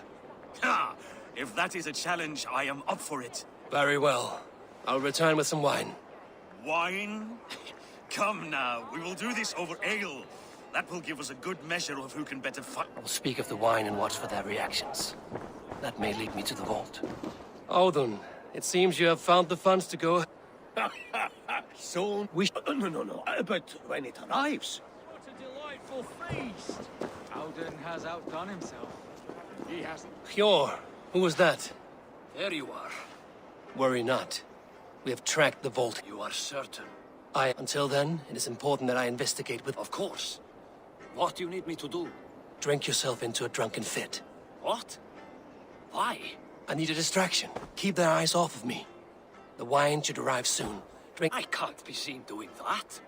Ha! If that is a challenge, I am up for it. Very well. I'll return with some wine. Wine? Come now, we will do this over ale. That will give us a good measure of who can better fight. I will speak of the wine and watch for their reactions. That may lead me to the vault. Odin, it seems you have found the funds to go... So... No. But when it arrives... What a delightful feast! Odin has outdone himself. He hasn't. Hjor, who was that? There you are. Worry not. We have tracked the vault. You are certain? Until then, it is important that I investigate with... Of course. What do you need me to do? Drink yourself into a drunken fit. What? Why? I need a distraction. Keep their eyes off of me. The wine should arrive soon. Drink... I can't be seen doing that.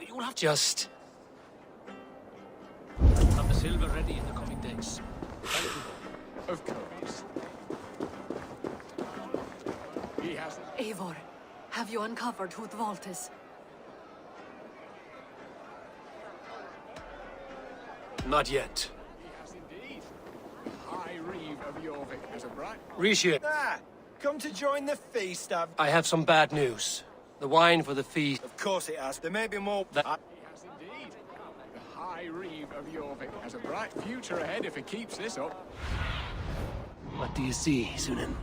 You'll have to... Just... have the silver ready in the coming days. Of course. He hasn't. Eivor, have you uncovered who the vault is? Not yet. He has indeed. The High Reeve of Jorvik has a bright... Rishi, Ah, come to join the feast, I have some bad news. The wine for the feast... Of course it has. There may be more... He has indeed. The High Reeve of Jorvik has a bright future ahead if it keeps this up. What do you see, Sunan?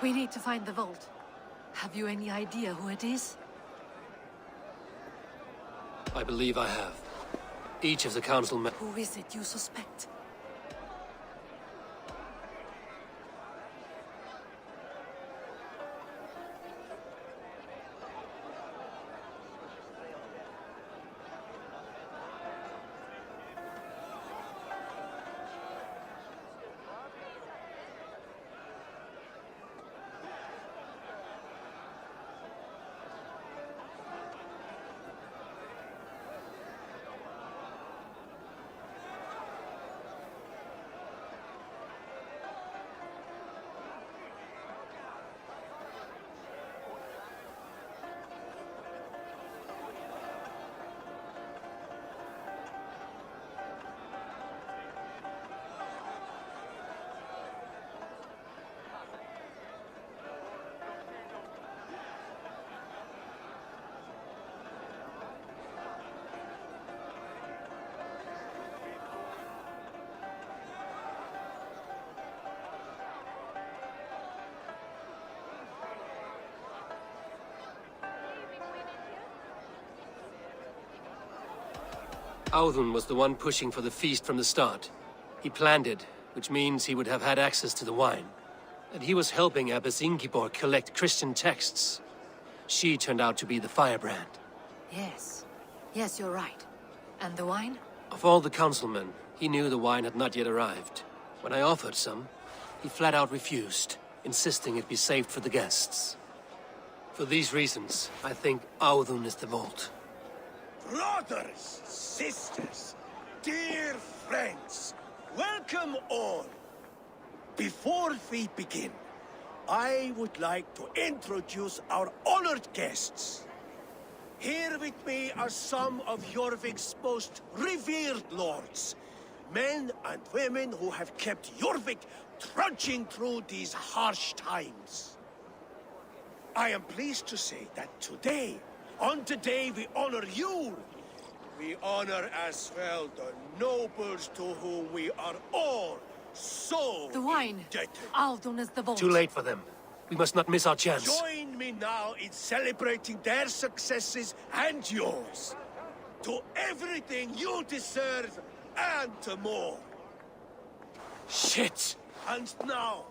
We need to find the vault. Have you any idea who it is? I believe I have. Each of the council Who is it you suspect? Audun was the one pushing for the feast from the start. He planned it, which means he would have had access to the wine. And he was helping Abbess Ingeborg collect Christian texts. She turned out to be the firebrand. Yes. Yes, you're right. And the wine? Of all the councilmen, he knew the wine had not yet arrived. When I offered some, he flat out refused, insisting it be saved for the guests. For these reasons, I think Audun is the vault. Brothers, sisters, dear friends, welcome all. Before we begin, I would like to introduce our honored guests. Here with me are some of Jorvik's most revered lords, men and women who have kept Jorvik trudging through these harsh times. I am pleased to say that today, on the day we honor you, we honor as well the nobles to whom we are all so The wine. indebted. Audun is the vault. Too late for them. We must not miss our chance. Join me now in celebrating their successes and yours. To everything you deserve and to more. Shit! And now,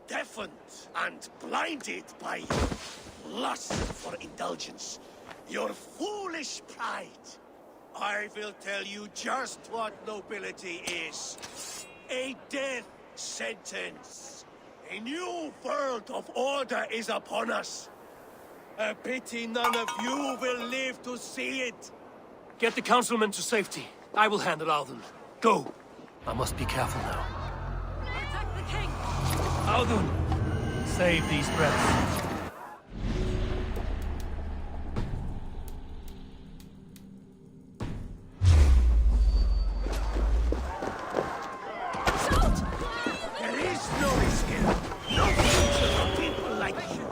deafened and blinded by your lust for indulgence, your foolish pride, I will tell you just what nobility is. A death sentence. A new world of order is upon us. A pity none of you will live to see it. Get the councilmen to safety. I will handle Audun. Go! I must be careful now. Attack the king! Audun! Save these breaths. There is no escape. No future for people like you.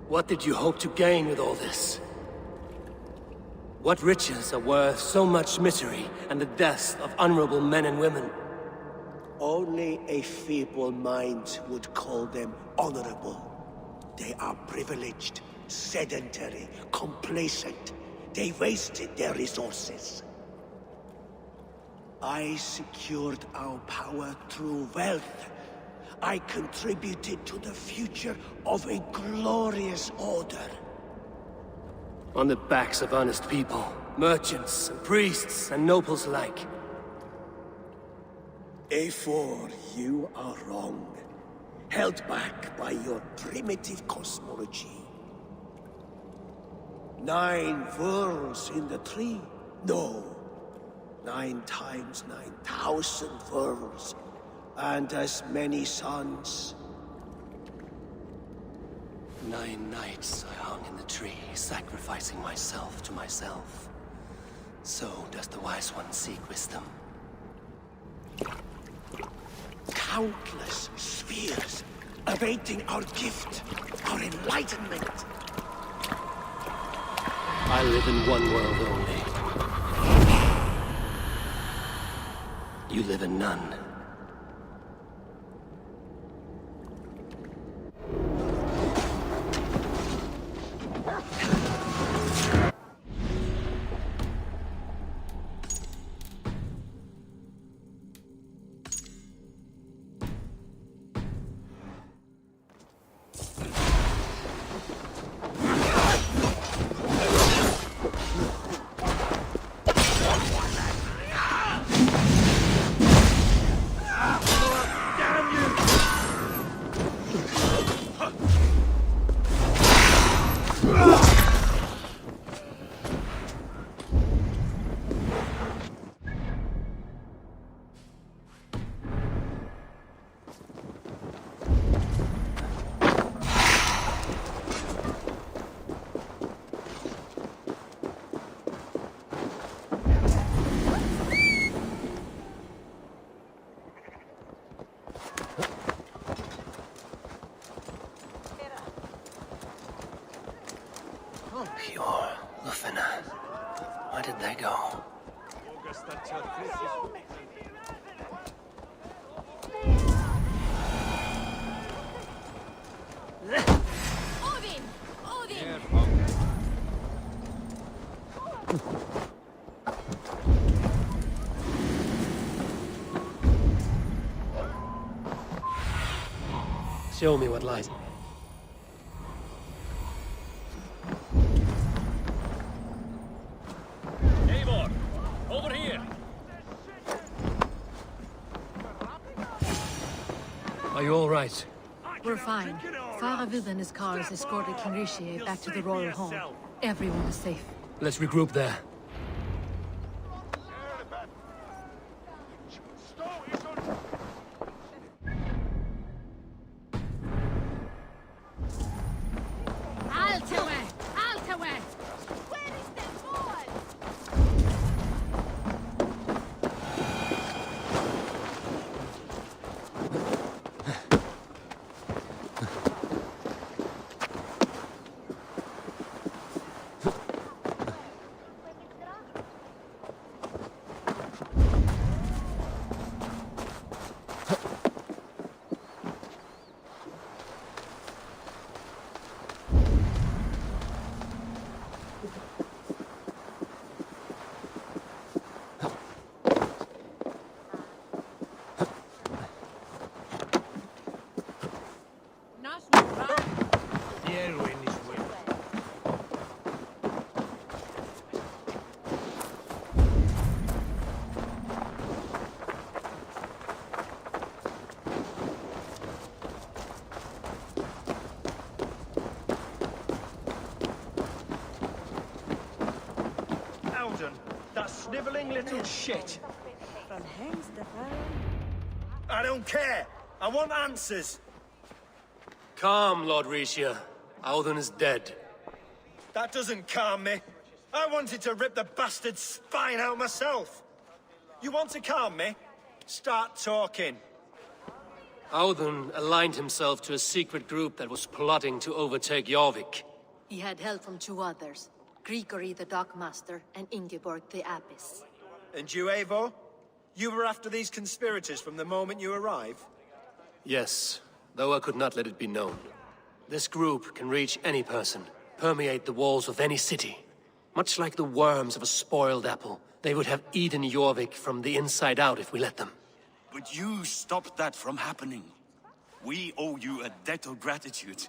What did you hope to gain with all this? What riches are worth so much misery and the deaths of honorable men and women? Only a feeble mind would call them honorable. They are privileged, sedentary, complacent. They wasted their resources. I secured our power through wealth. I contributed to the future of a glorious order. On the backs of honest people, merchants and priests and nobles alike. A4, you are wrong. Held back by your primitive cosmology. 9 worlds in the tree? No. 9 times 9,000 worlds. And as many suns. 9 nights I hung in the tree, sacrificing myself to myself. So does the wise one seek wisdom. Countless spheres awaiting our gift, our enlightenment. I live in one world only. You live in none. Pure Lufina. Where did they go? Odin! Odin! Show me what lies. Eivor, over here. Are you all right? We're fine. Faravid and his cars escorted King Rishi back to the royal home. Everyone is safe. Let's regroup there. Altawe! Altawe! Where is the boy? That sniveling little shit. I don't care. I want answers. Calm, Lord Rishia. Alden is dead. That doesn't calm me. I wanted to rip the bastard's spine out myself. You want to calm me? Start talking. Audun aligned himself to a secret group that was plotting to overtake Jorvik. He had help from two others, Grigory the Dockmaster and Ingeborg the Abbess. And you, Eivor? You were after these conspirators from the moment you arrived? Yes, though I could not let it be known. This group can reach any person, permeate the walls of any city. Much like the worms of a spoiled apple, they would have eaten Jorvik from the inside out if we let them. But you stopped that from happening. We owe you a debt of gratitude.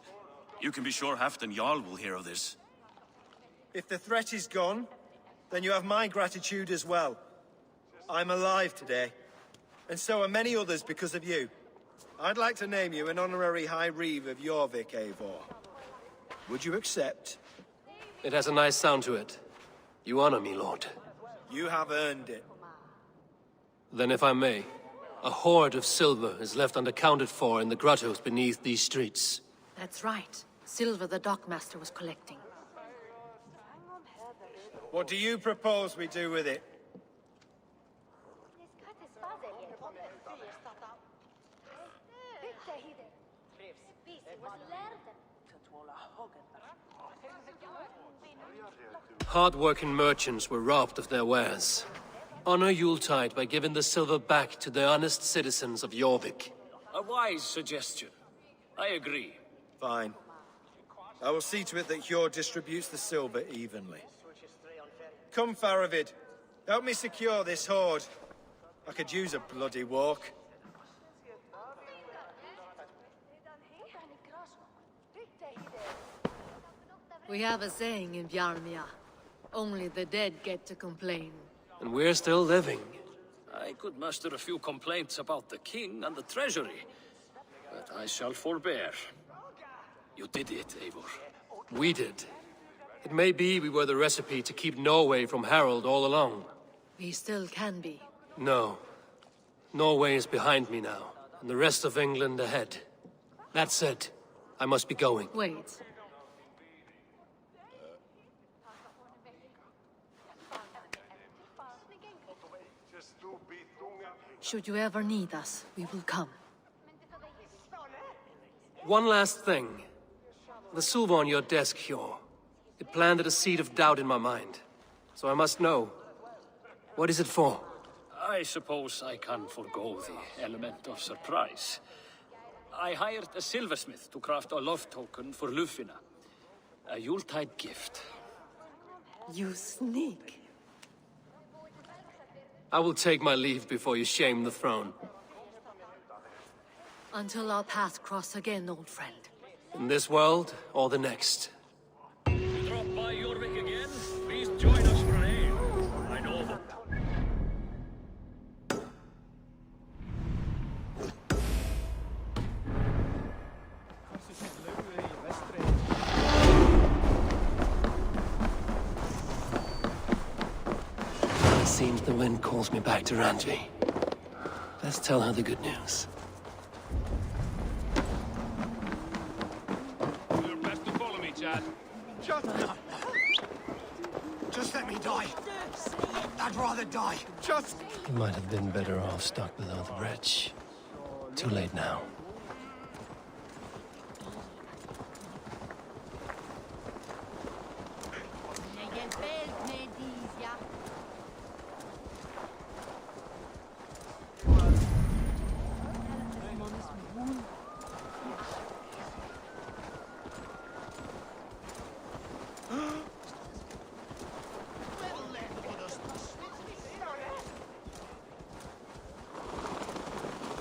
You can be sure Halfdan Jarl will hear of this. If the threat is gone, then you have my gratitude as well. I'm alive today, and so are many others because of you. I'd like to name you an honorary High Reeve of Jorvik, Eivor. Would you accept? It has a nice sound to it. You honor me, Lord. You have earned it. Then if I may, a hoard of silver is left unaccounted for in the grottos beneath these streets. That's right. Silver the Dockmaster was collecting. What do you propose we do with it? Hard-working merchants were robbed of their wares. Honor Yuletide by giving the silver back to the honest citizens of Jorvik. A wise suggestion. I agree. Fine. I will see to it that Hjord distributes the silver evenly. Come, Faravid. Help me secure this hoard. I could use a bloody walk. We have a saying in Bjarmia. Only the dead get to complain. And we're still living. I could muster a few complaints about the king and the treasury, but I shall forbear. You did it, Eivor. We did. It may be we were the recipe to keep Norway from Harald all along. We still can be. No. Norway is behind me now, and the rest of England ahead. That said, I must be going. Wait. Should you ever need us, we will come. One last thing. The silver on your desk, Hjor. It planted a seed of doubt in my mind. So I must know. What is it for? I suppose I can forego the element of surprise. I hired a silversmith to craft a love token for Lufina. A Yuletide gift. You sneak. I will take my leave before you shame the throne. Until our paths cross again, old friend. In this world, or the next. You drop by Jorvik again? Please join us for an ale. I know them. It seems the wind calls me back to Randvi. Let's tell her the good news. Do your best to follow me, Chad. Just let me die. I'd rather die. Just... You might have been better off stuck below the bridge. Too late now.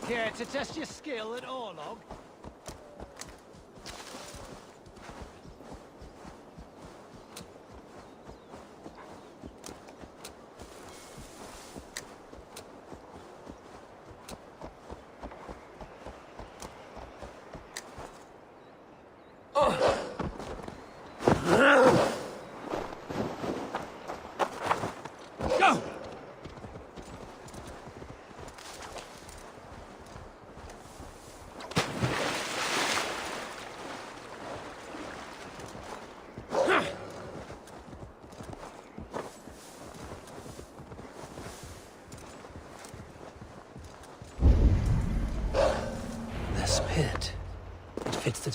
Care to test your skill at Orlog? Go!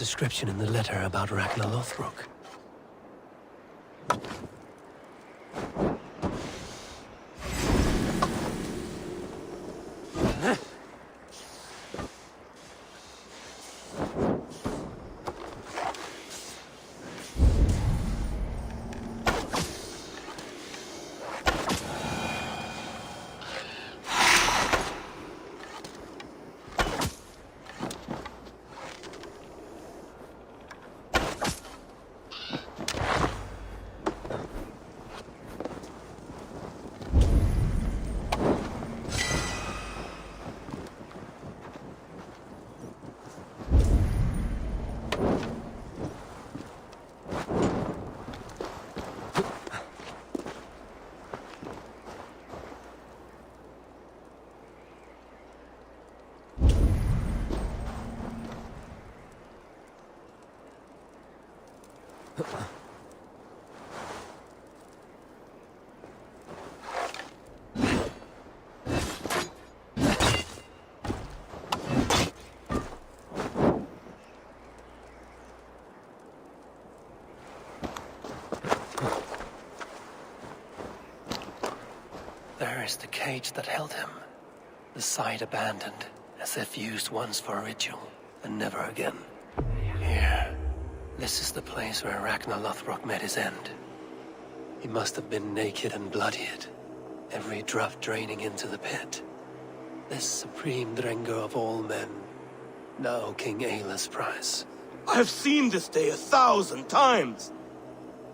description in the letter about Ragnar Lothbrok. There is the cage that held him. The site abandoned, as if used once for a ritual, and never again. Here. This is the place where Ragnar Lothbrok met his end. He must have been naked and bloodied, every drop draining into the pit. This supreme Drengr of all men, now King Ayla's prize. I have seen this day 1,000 times.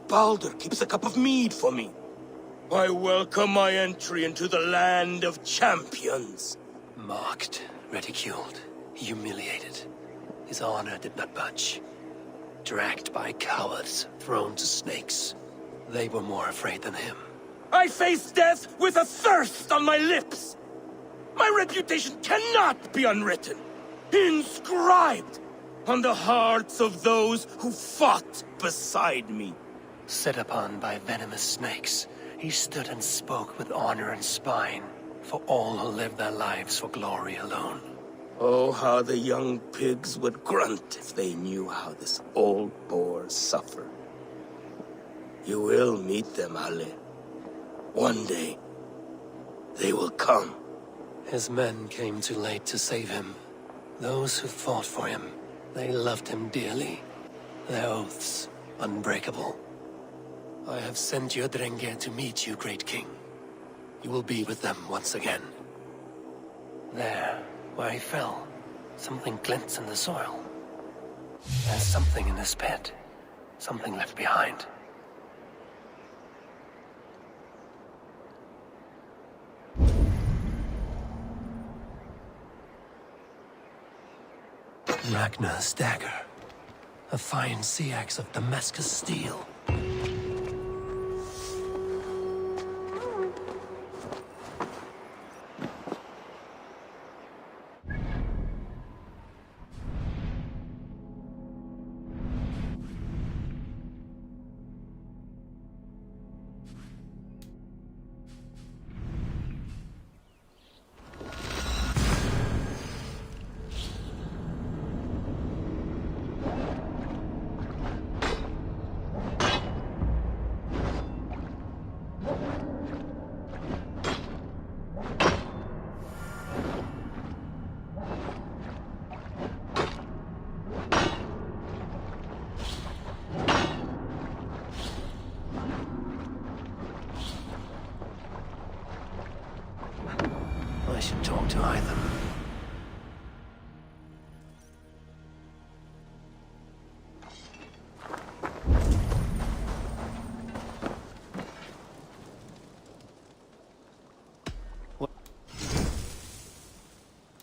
Baldur keeps a cup of mead for me. I welcome my entry into the land of champions. Mocked, ridiculed, humiliated. His honor did not budge. Dragged by cowards, thrown to snakes. They were more afraid than him. I face death with a thirst on my lips. My reputation cannot be unwritten, inscribed on the hearts of those who fought beside me. Set upon by venomous snakes, he stood and spoke with honor and spine for all who lived their lives for glory alone. Oh, how the young pigs would grunt if they knew how this old boar suffered. You will meet them, Ale. One day, they will come. His men came too late to save him. Those who fought for him, they loved him dearly. Their oaths, unbreakable. I have sent your Drengr to meet you, great king. You will be with them once again. There, where he fell, something glints in the soil. There's something in this pit. Something left behind. Ragnar's dagger. A fine sea axe of Damascus steel. I should talk to either.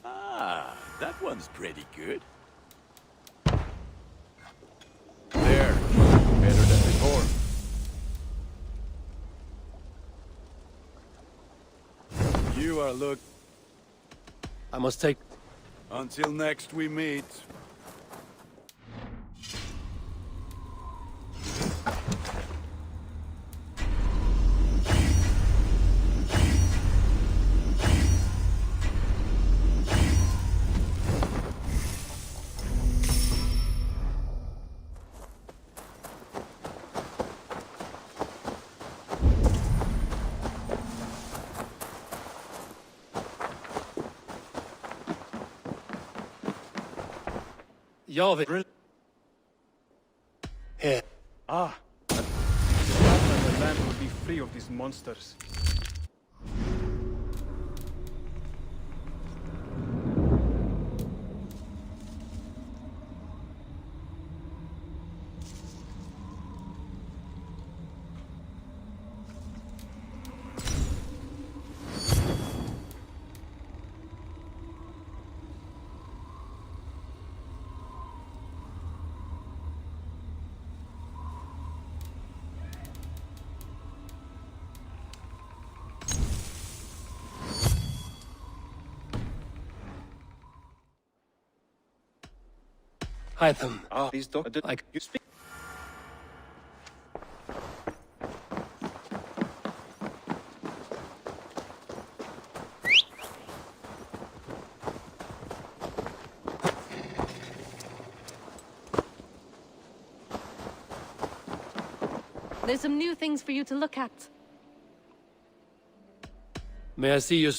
Ah, that one's pretty good. There, better than before. You are look. I must take... Until next we meet. Yarvik. Here. Ah. The land will be free of these monsters. Hide them. Ah, please don't. Like you speak. There's some new things for you to look at. May I see your...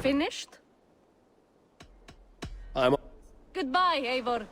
Finished? I'm... Goodbye, Eivor.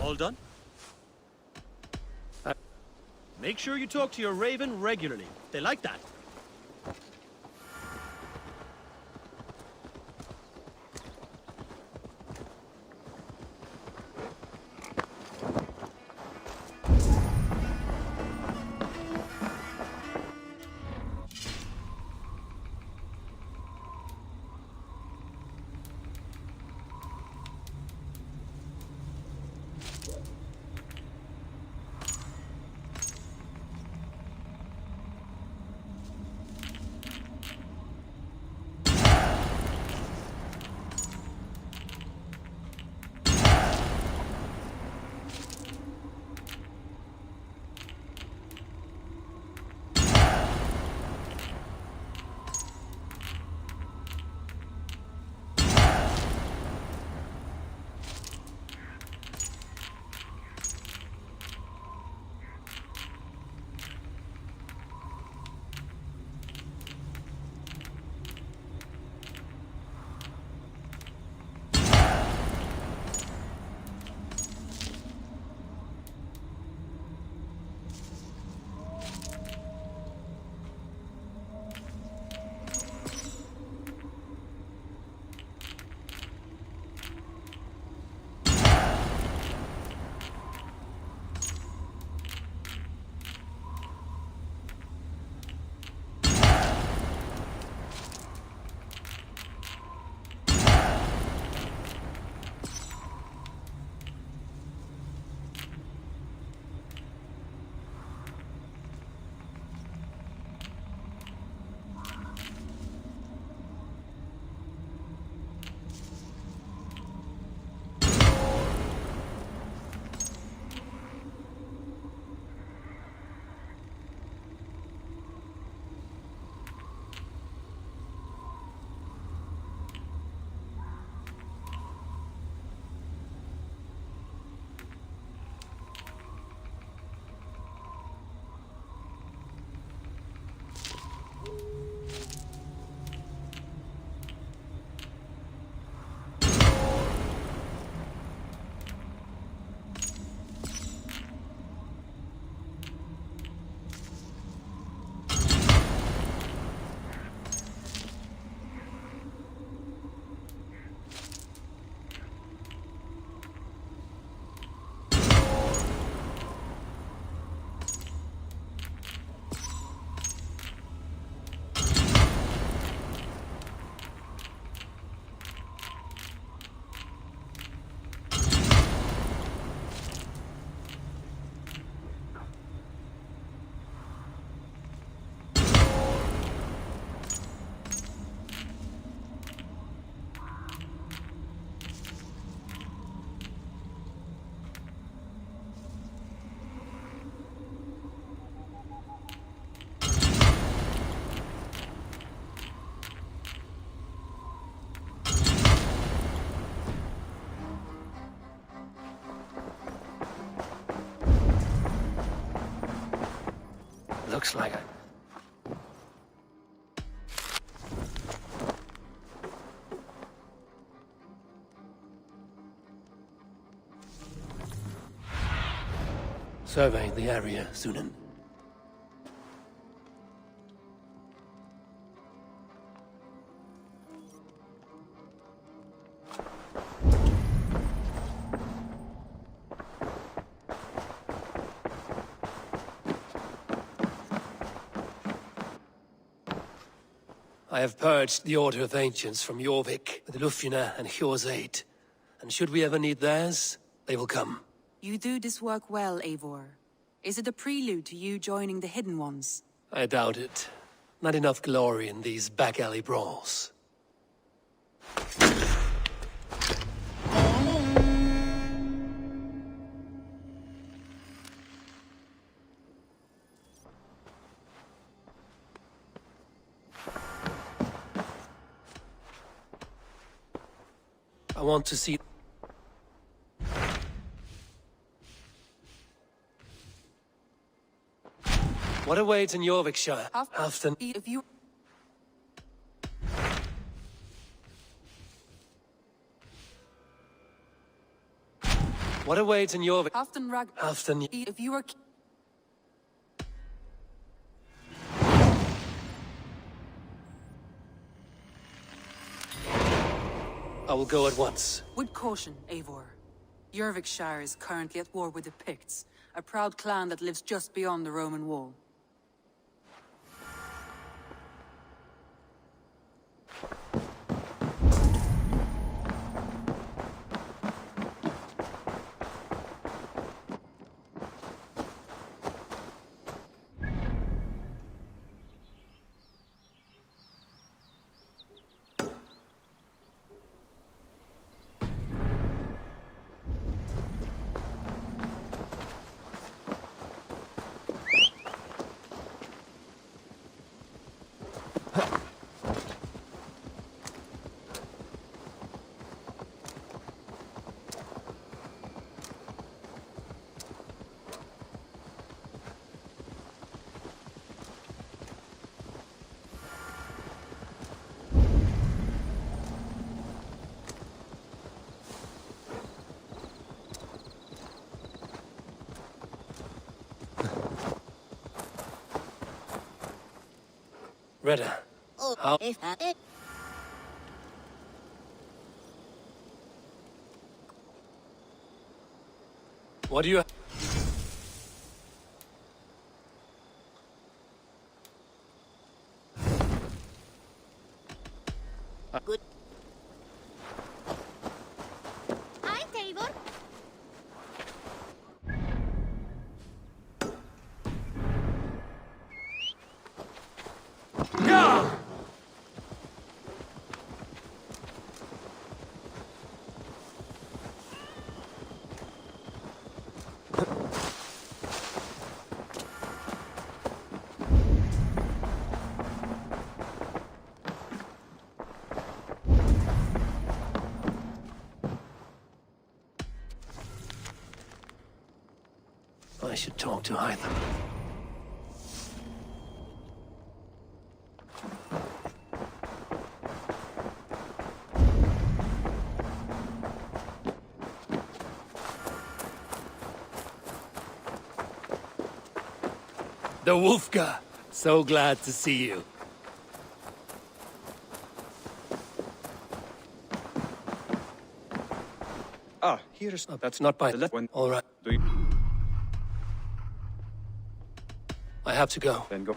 All done? Make sure you talk to your raven regularly. They like that. Looks like it. Survey the area, Sunan. I have purged the Order of Ancients from Jorvik with Lufina and Hjor's aid. And should we ever need theirs, they will come. You do this work well, Eivor. Is it a prelude to you joining the Hidden Ones? I doubt it. Not enough glory in these back alley brawls. I want to see... What awaits in Yorkshire? After... If you... What awaits in York... Afton Rag... Afton... If you were... I will go at once. With caution, Eivor. Yorkshire is currently at war with the Picts, a proud clan that lives just beyond the Roman wall. Retta. How? What do you... Good. Hi, Eivor. I should talk to either. The Wolfka! So glad to see you. Ah, here's... That's not by the left one. All right. Do you... I have to go. Then go.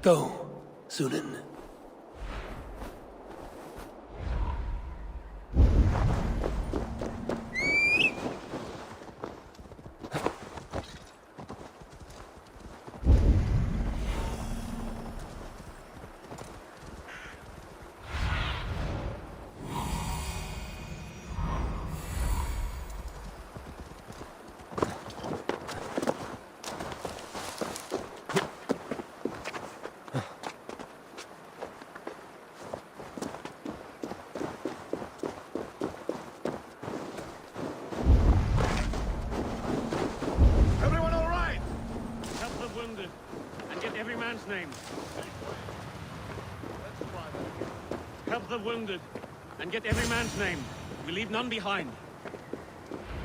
Go, Sunan. Help the wounded, and get every man's name. We leave none behind.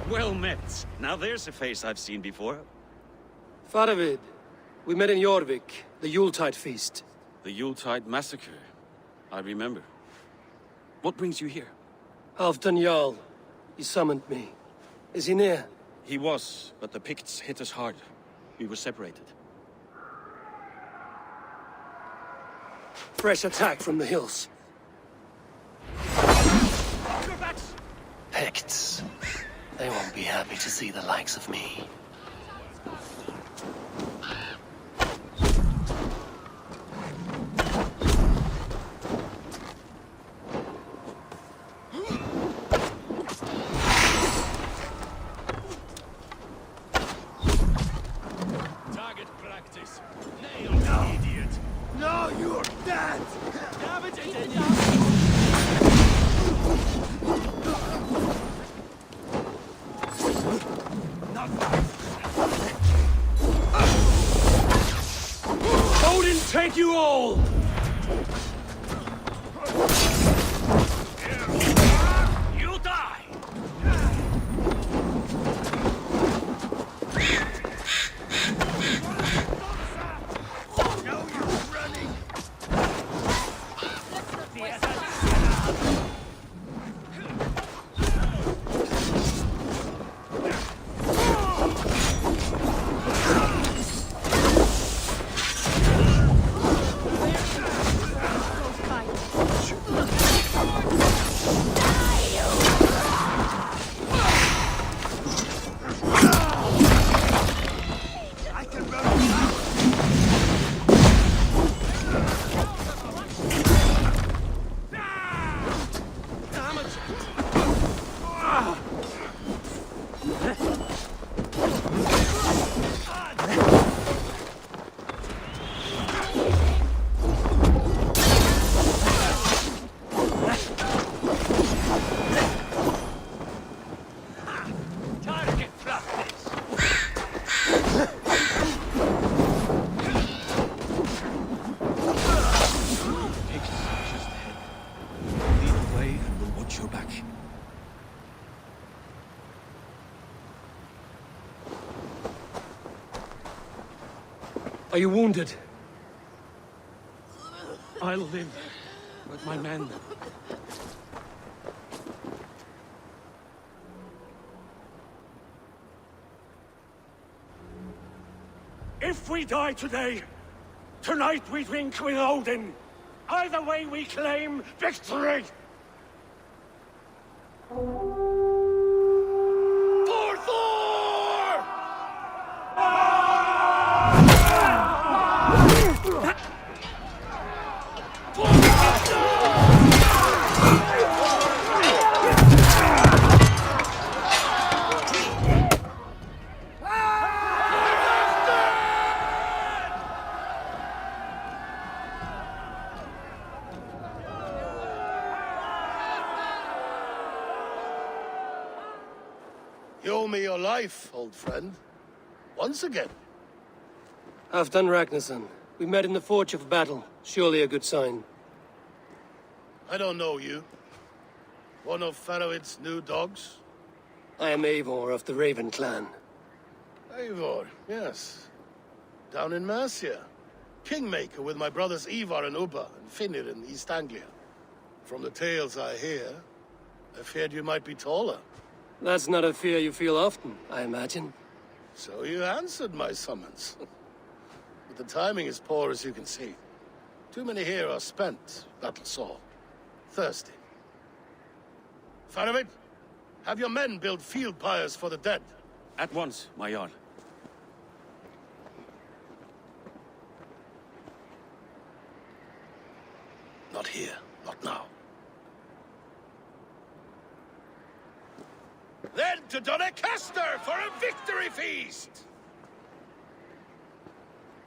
Well met. Now there's a face I've seen before. Faravid, we met in Jorvik, the Yuletide feast. The Yuletide massacre. I remember. What brings you here? Halfdan Jarl. He summoned me. Is he near? He was, but the Picts hit us hard. We were separated. Fresh attack from the hills. Picts. They won't be happy to see the likes of me. Target practice. Nail, no. Idiot. No, you're dead! Odin, take you all! You die! Now you're running! Are you wounded? I'll live with my men. If we die today, tonight we drink with Odin. Either way we claim victory! For Thor! You owe me your life, old friend. Once again. Halfdan Ragnarsson. We met in the Forge of Battle. Surely a good sign. I don't know you. One of Faroid's new dogs? I am Eivor of the Raven clan. Eivor, yes. Down in Mercia. Kingmaker with my brothers Ivar and Ubba and Finnir in East Anglia. From the tales I hear, I feared you might be taller. That's not a fear you feel often, I imagine. So you answered my summons. But the timing is poor, as you can see. Too many here are spent, battle-sore. Thirsty. Faravid, have your men build field pyres for the dead. At once, my Jarl. Not here, not now. Then to Doncaster for a victory feast!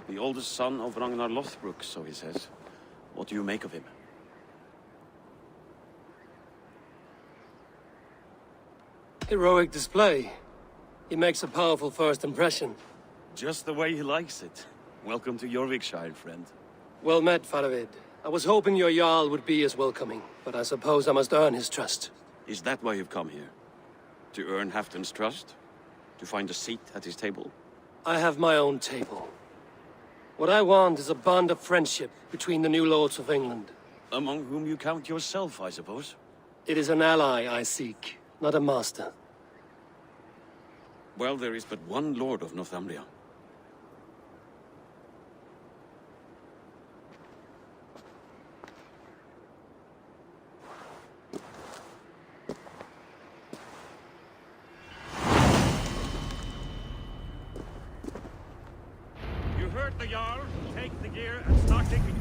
The oldest son of Ragnar Lothbrok, so he says. What do you make of him? Heroic display. He makes a powerful first impression. Just the way he likes it. Welcome to Jorvikshire, friend. Well met, Faravid. I was hoping your Jarl would be as welcoming, but I suppose I must earn his trust. Is that why you've come here? To earn Halfdan's trust? To find a seat at his table? I have my own table. What I want is a bond of friendship between the new lords of England. Among whom you count yourself, I suppose? It is an ally I seek, not a master. Well, there is but one lord of Northumbria. You heard the Jarl. Take the gear and start digging.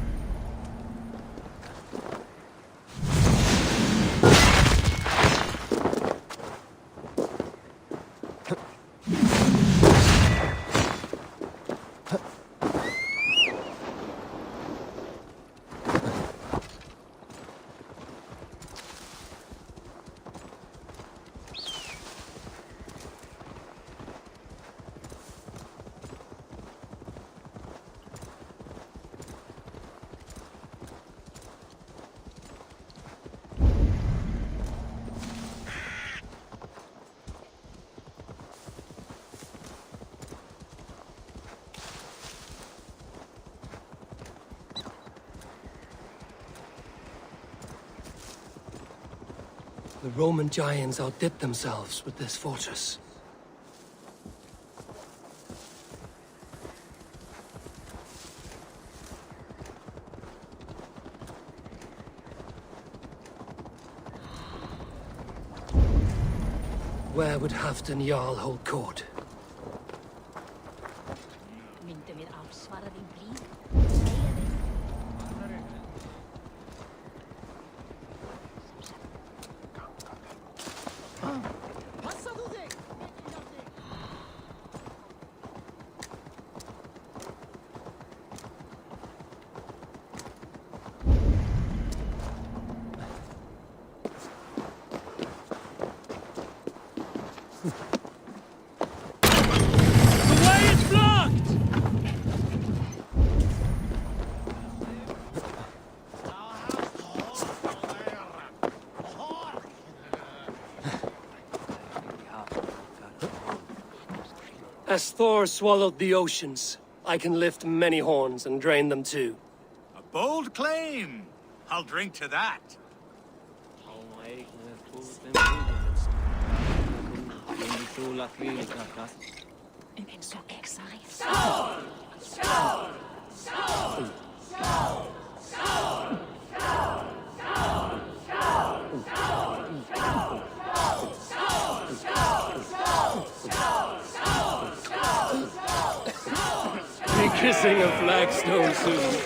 The Roman giants outdid themselves with this fortress. Where would Halfdan Jarl hold court? As Thor swallowed the oceans, I can lift many horns and drain them too. A bold claim. I'll drink to that. Be kissing a flagstone soon.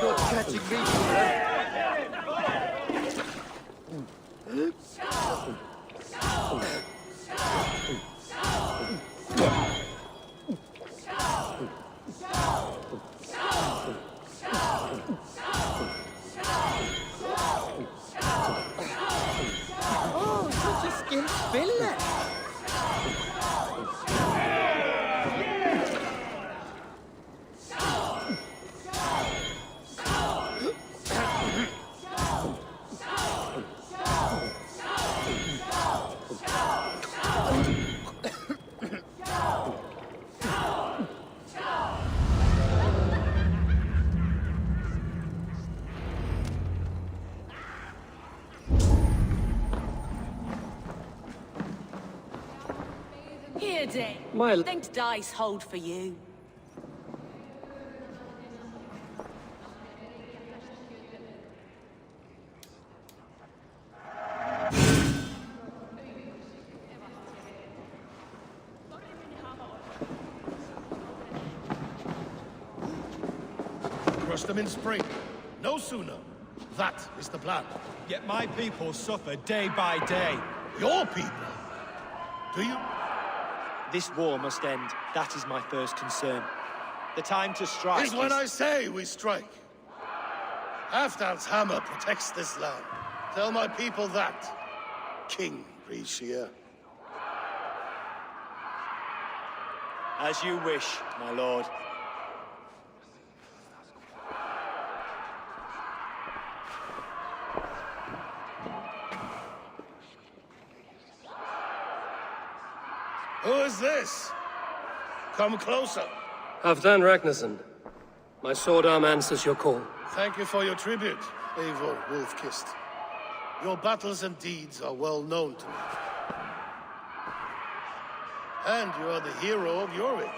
Not catching me, Oh, such a skilled spiller! day. My... Think dice hold for you. Crush them in spring. No sooner. That is the plan. Yet my people suffer day by day. Your people? Do you? This war must end. That is my first concern. The time to strike is when I say we strike. Halfdan's hammer protects this land. Tell my people that. King Rishia. As you wish, my lord. Who is this? Come closer. Halfdan Ragnarsson. My sword arm answers your call. Thank you for your tribute, Eivor Wolf-Kissed. Your battles and deeds are well known to me. And you are the hero of Jorvik.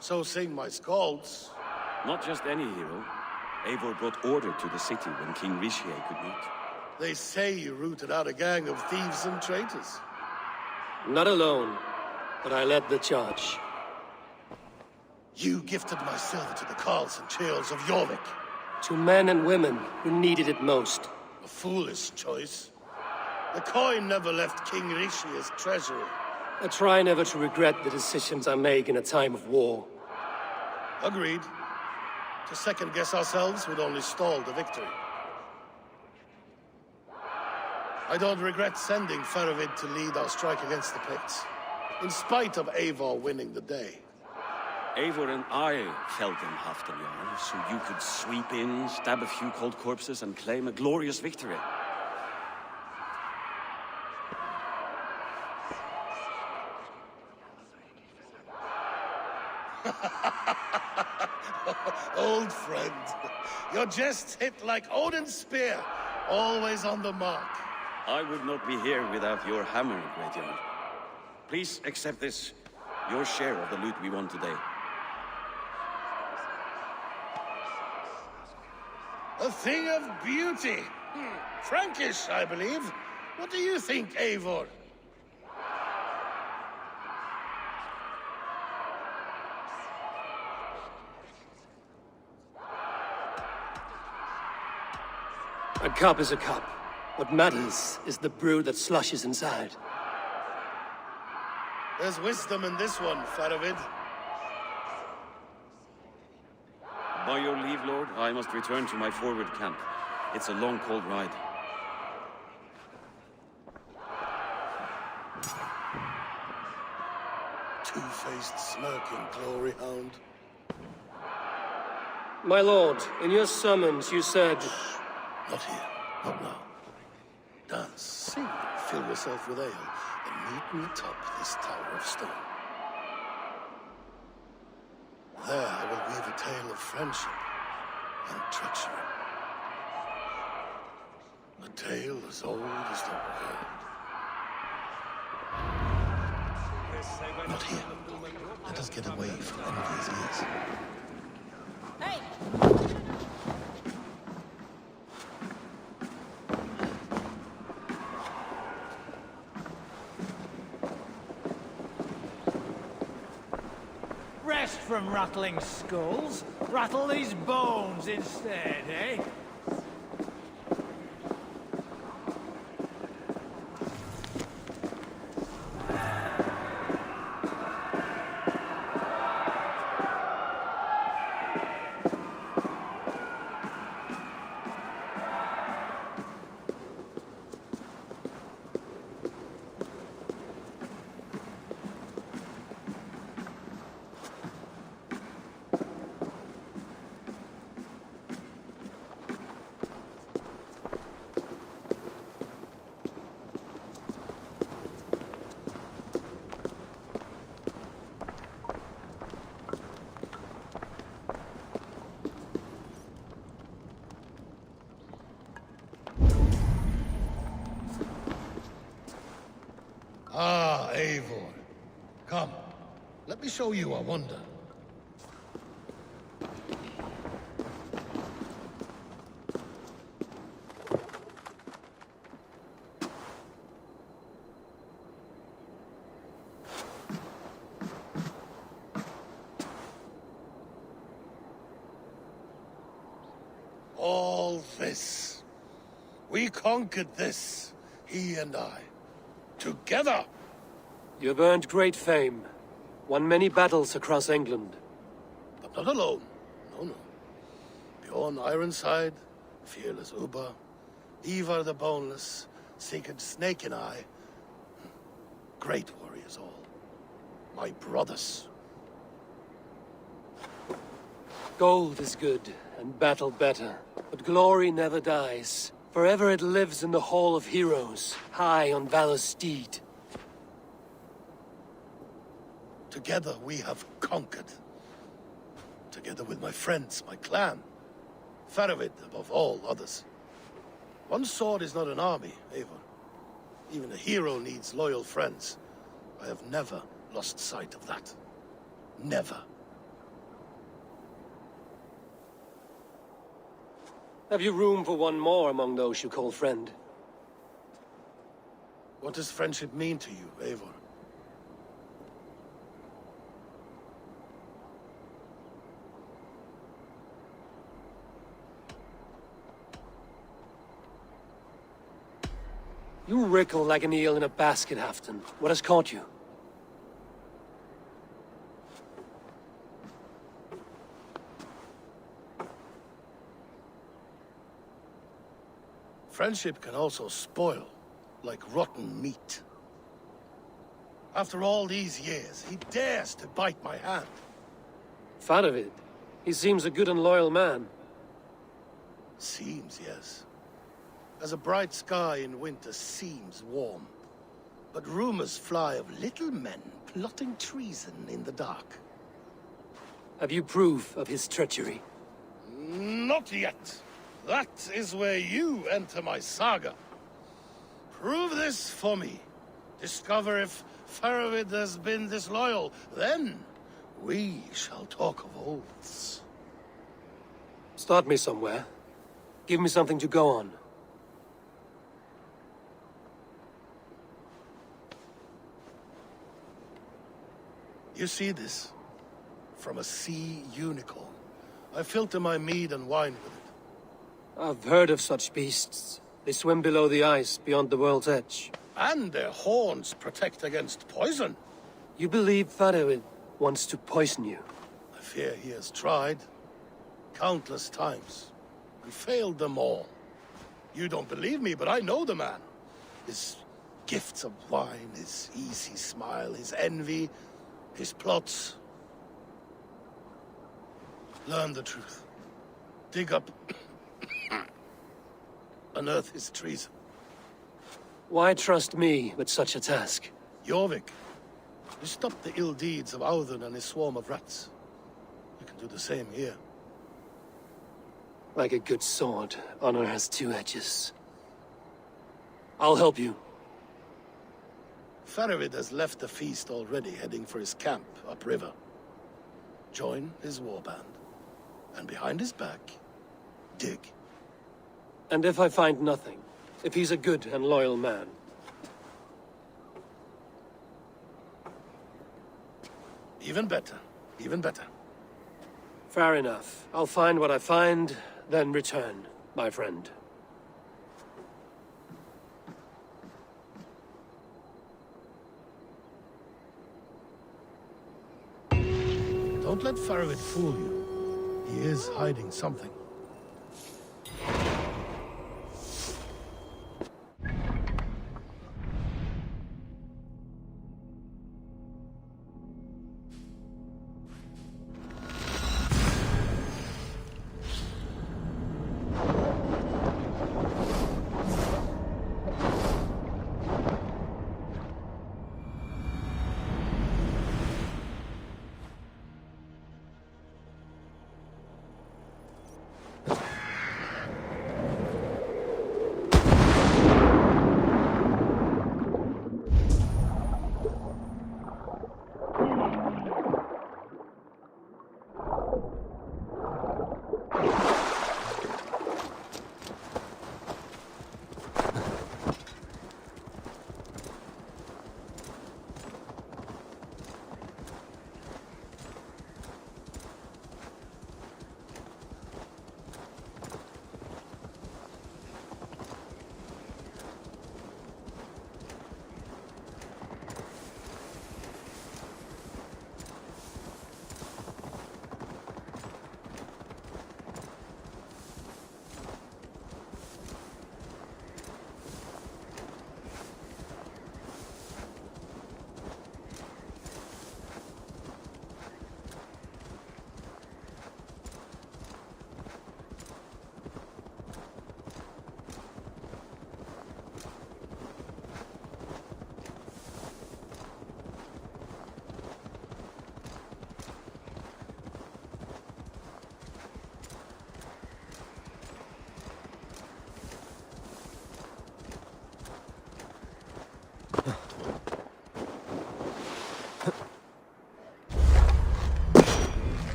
So sing my skalds. Not just any hero. Eivor brought order to the city when King Rishie could not. They say you rooted out a gang of thieves and traitors. Not alone, but I led the charge. You gifted my silver to the carls and churls of Jorvik. To men and women who needed it most. A foolish choice. The coin never left King Rishie's treasury. I try never to regret the decisions I make in a time of war. Agreed. To second-guess ourselves would only stall the victory. I don't regret sending Faravid to lead our strike against the Picts, in spite of Eivor winning the day. Eivor and I felled them Halfdan, so you could sweep in, stab a few cold corpses, and claim a glorious victory. Old friend, your jest hit like Odin's spear, always on the mark. I would not be here without your hammer, Great Jarl. Please accept this, your share of the loot we won today. A thing of beauty. Frankish, I believe. What do you think, Eivor? A cup is a cup. What matters is the brew that slushes inside. There's wisdom in this one, Faravid. By your leave, Lord, I must return to my forward camp. It's a long, cold ride. Two-faced smirking glory hound. My lord, in your summons you said... Not here. Not now. Dance, sing, fill yourself with ale, and meet me atop this tower of stone. There I will weave a tale of friendship and treachery. A tale as old as the world. Not here. Let us get away from envious ears. Hey! Rest from rattling skulls. Rattle these bones instead, eh? Ah, Eivor. Come. Let me show you a wonder. All this. We conquered this, he and I. Together! You have earned great fame. Won many battles across England. But not alone. No. Bjorn Ironside, fearless Uber, Ivar the Boneless, Sigurd Snake and I. Great warriors all. My brothers. Gold is good, and battle better. But glory never dies. Forever it lives in the Hall of Heroes, high on Valor's steed. Together we have conquered. Together with my friends, my clan. Faravid above all others. One sword is not an army, Eivor. Even a hero needs loyal friends. I have never lost sight of that. Never. Have you room for one more among those you call friend? What does friendship mean to you, Eivor? You wrinkle like an eel in a basket, Halfton. What has caught you? Friendship can also spoil, like rotten meat. After all these years, he dares to bite my hand. Faravid. He seems a good and loyal man. Seems, yes. As a bright sky in winter seems warm. But rumors fly of little men plotting treason in the dark. Have you proof of his treachery? Not yet. That is where you enter my saga. Prove this for me. Discover if Faravid has been disloyal. Then we shall talk of oaths. Start me somewhere. Give me something to go on. You see this? From a sea unicorn. I filter my mead and wine with it. I've heard of such beasts. They swim below the ice, beyond the world's edge. And their horns protect against poison. You believe Faravid wants to poison you? I fear he has tried. Countless times. And failed them all. You don't believe me, but I know the man. His gifts of wine, his easy smile, his envy, his plots. Learn the truth. Dig up... unearth his treason. Why trust me with such a task? Jorvik, you stopped the ill deeds of Audun and his swarm of rats. You can do the same here. Like a good sword, honor has two edges. I'll help you. Faravid has left the feast already, heading for his camp upriver. Join his warband. And behind his back, dig. And if I find nothing? If he's a good and loyal man? Even better. Even better. Fair enough. I'll find what I find, then return, my friend. Don't let Faravid fool you. He is hiding something.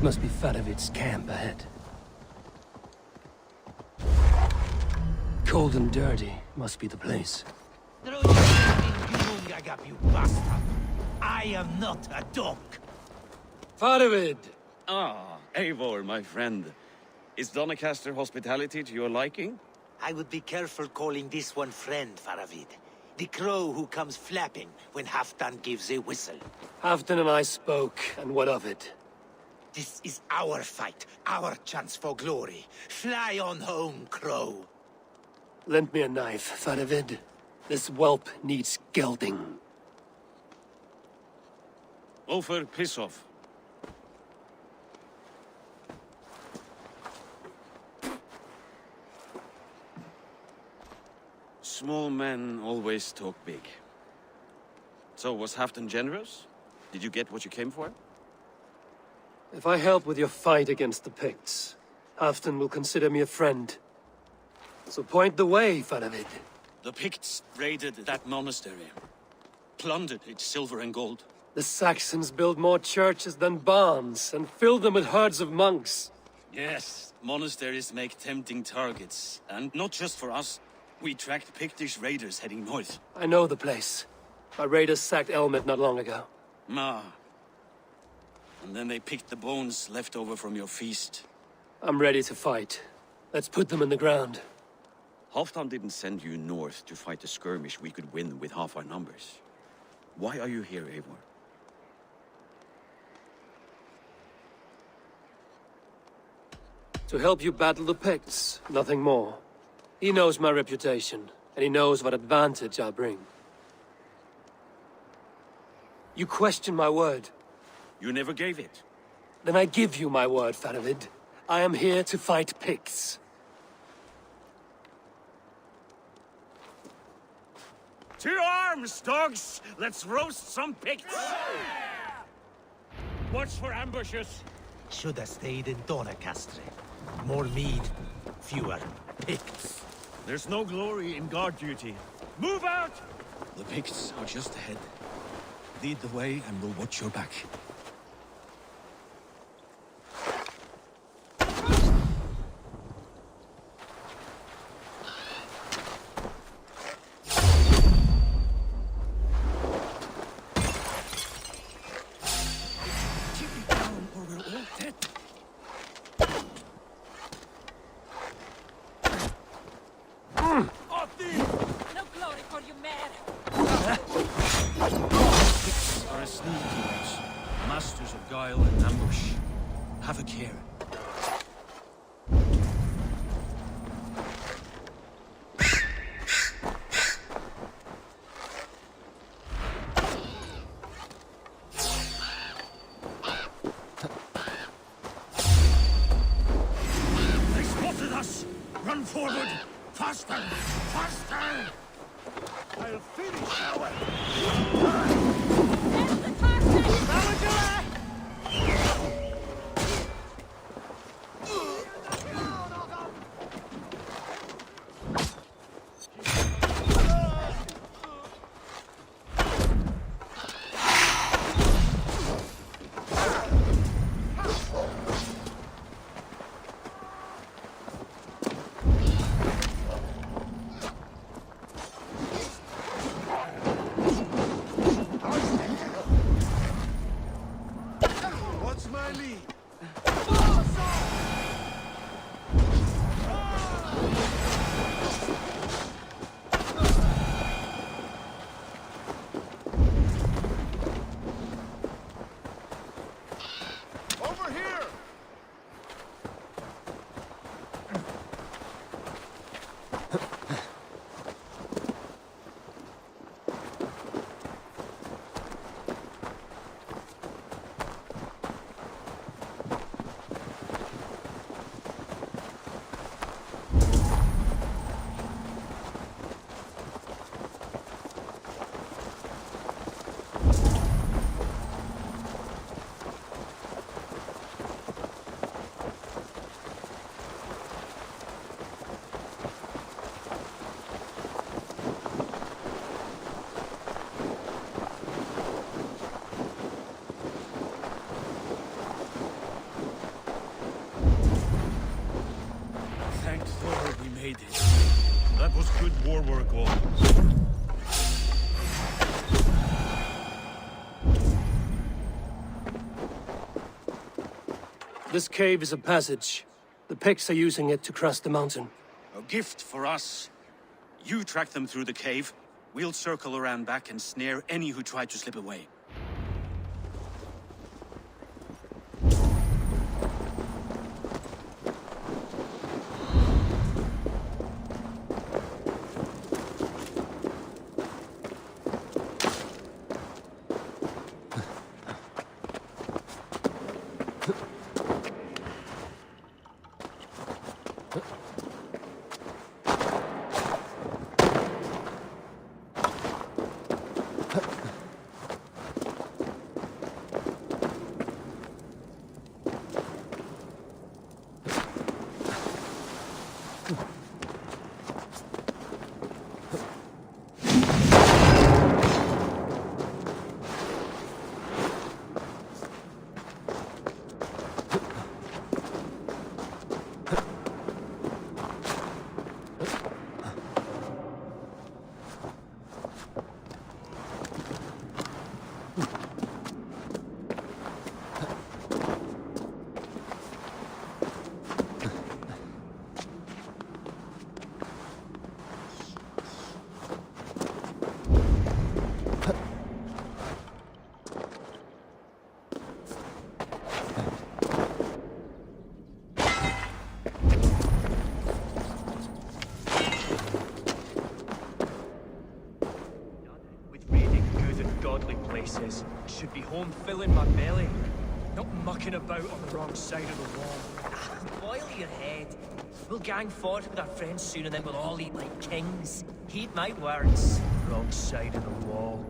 That must be Fadavid's camp ahead. Cold and dirty must be the place. You bastard! I am not a dog! Fadavid! Ah, Eivor, my friend. Is Doncaster hospitality to your liking? I would be careful calling this one friend, Faravid. The crow who comes flapping when Halfdan gives a whistle. Halfdan and I spoke, and what of it? This is our fight, our chance for glory. Fly on home, crow. Lend me a knife, Fadavid. This whelp needs gelding. Ofer, piss off. Small men always talk big. So, was Halfdan generous? Did you get what you came for? If I help with your fight against the Picts, Halfdan will consider me a friend. So point the way, Fadavid. The Picts raided that monastery. Plundered its silver and gold. The Saxons built more churches than barns, and filled them with herds of monks. Yes, monasteries make tempting targets. And not just for us. We tracked Pictish raiders heading north. I know the place. My raiders sacked Elmet not long ago. Ma. And then they picked the bones left over from your feast. I'm ready to fight. Let's put them in the ground. Halfdan didn't send you north to fight a skirmish we could win with half our numbers. Why are you here, Eivor? To help you battle the Picts, nothing more. He knows my reputation, and he knows what advantage I bring. You question my word. You never gave it. Then I give you my word, Fadavid. I am here to fight Picts. To arms, dogs! Let's roast some Picts! Watch for ambushes. Should have stayed in Doncaster. More mead, fewer Picts. There's no glory in guard duty. Move out! The Picts are just ahead. Lead the way and we'll watch your back. Run forward! Faster! Faster! I'll finish our... before we're gone. This cave is a passage. The Picts are using it to cross the mountain. A gift for us. You track them through the cave. We'll circle around back and snare any who try to slip away. Places. Should be home filling my belly, not mucking about on the wrong side of the wall. Boil your head. We'll gang forth with our friends soon and then we'll all eat like kings. Heed my words. Wrong side of the wall.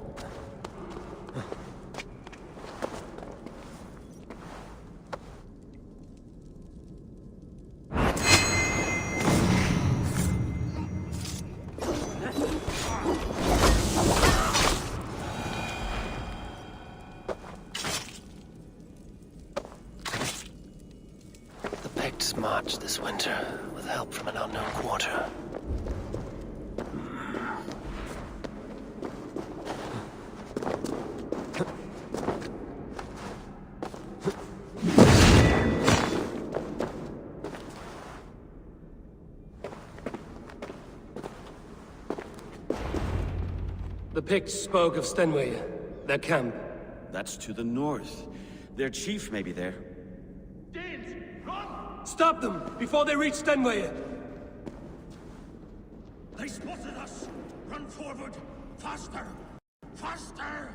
March this winter with help from an unknown quarter. The Picts spoke of Stenway, their camp. That's to the north. Their chief may be there. Stop them before they reach Stenway! They spotted us! Run forward! Faster! Faster!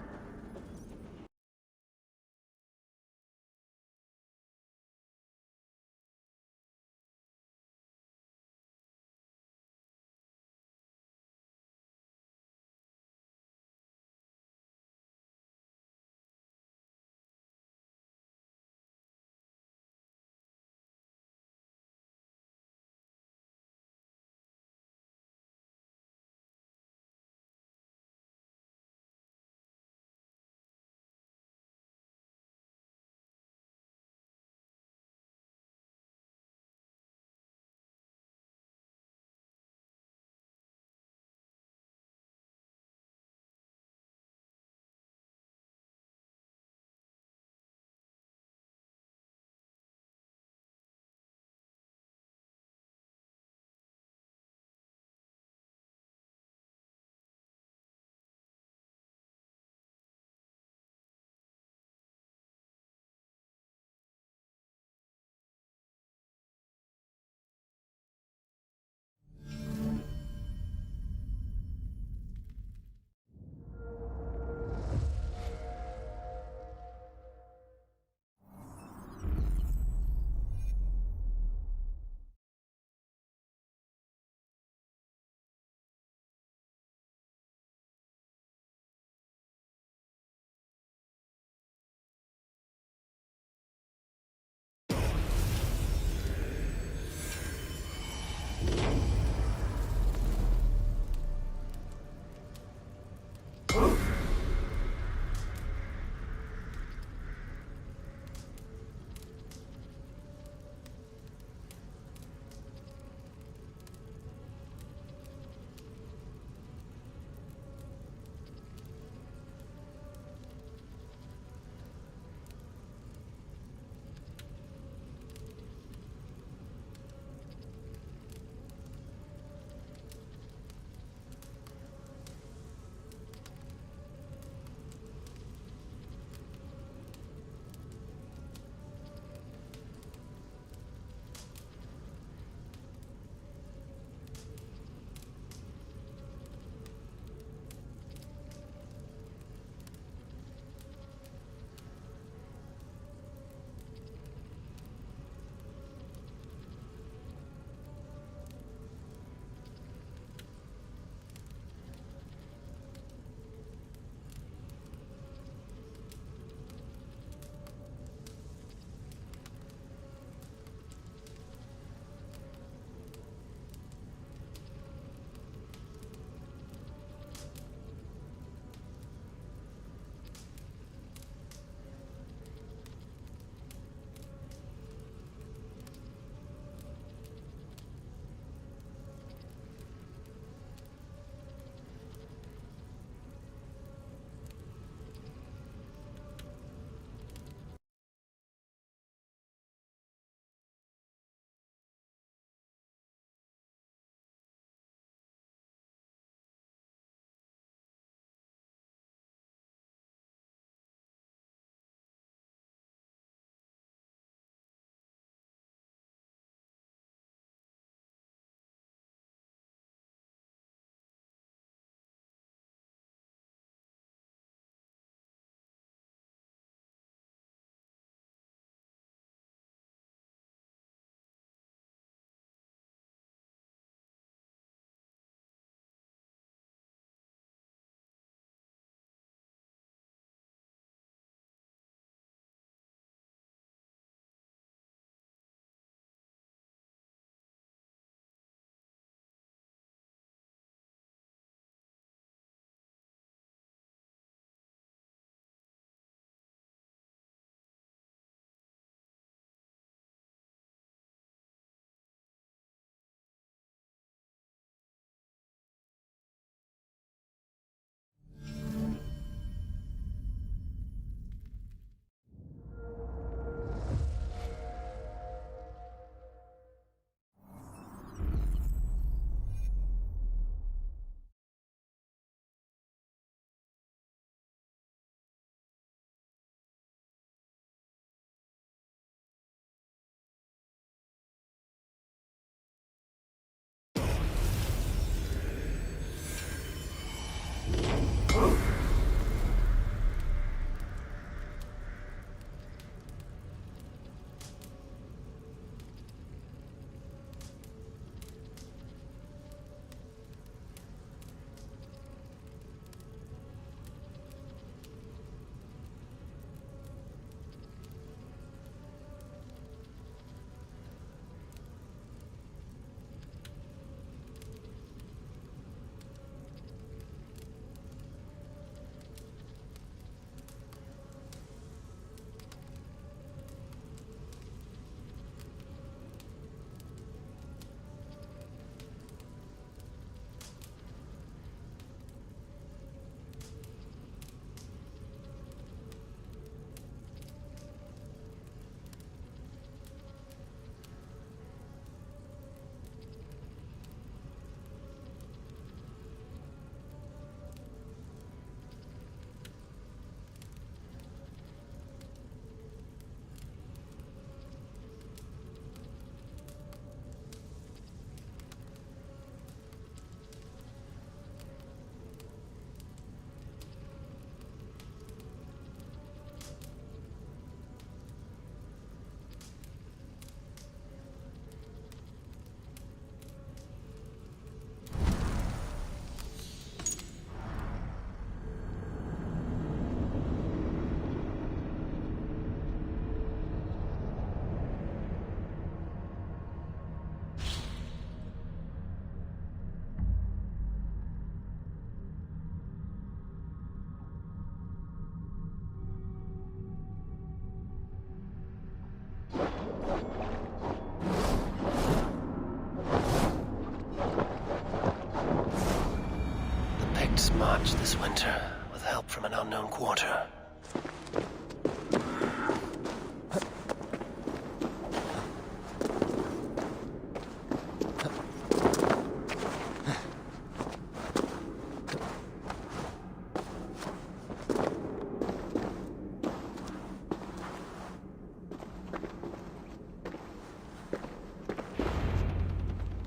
March this winter with help from an unknown quarter.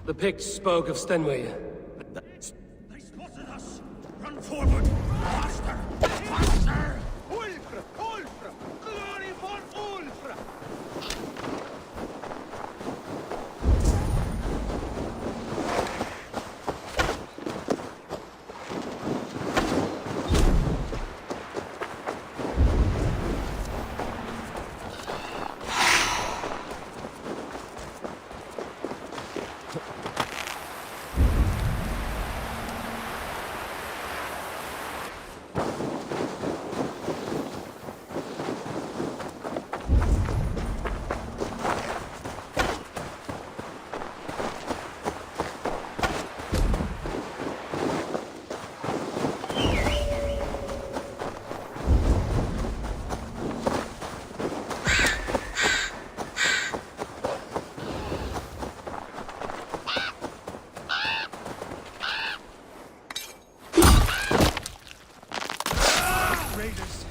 The Picts spoke of Stenway. They spotted us! Run forward! Faster! Faster! Ulfra! Ulfra! Glory for Ulfra!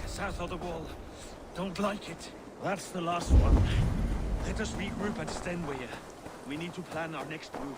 South of the wall. Don't like it. That's the last one. Let us regroup at Stenway. We need to plan our next move.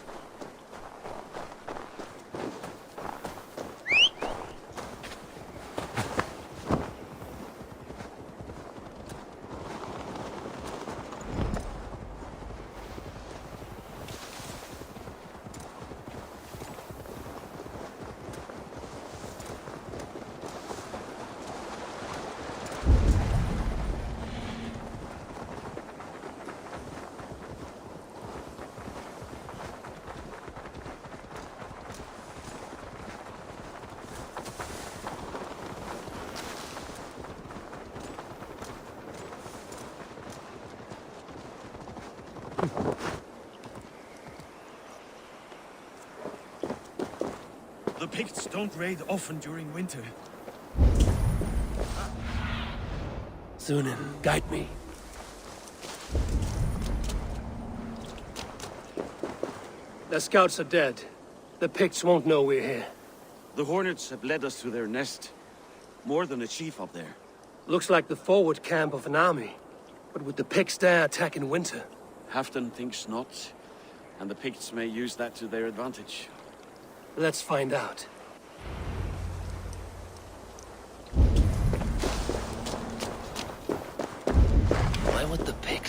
The Picts don't raid often during winter. Sunan, guide me. The scouts are dead. The Picts won't know we're here. The Hornets have led us to their nest. More than a chief up there. Looks like the forward camp of an army. But would the Picts dare attack in winter? Halfdan thinks not. And the Picts may use that to their advantage. Let's find out.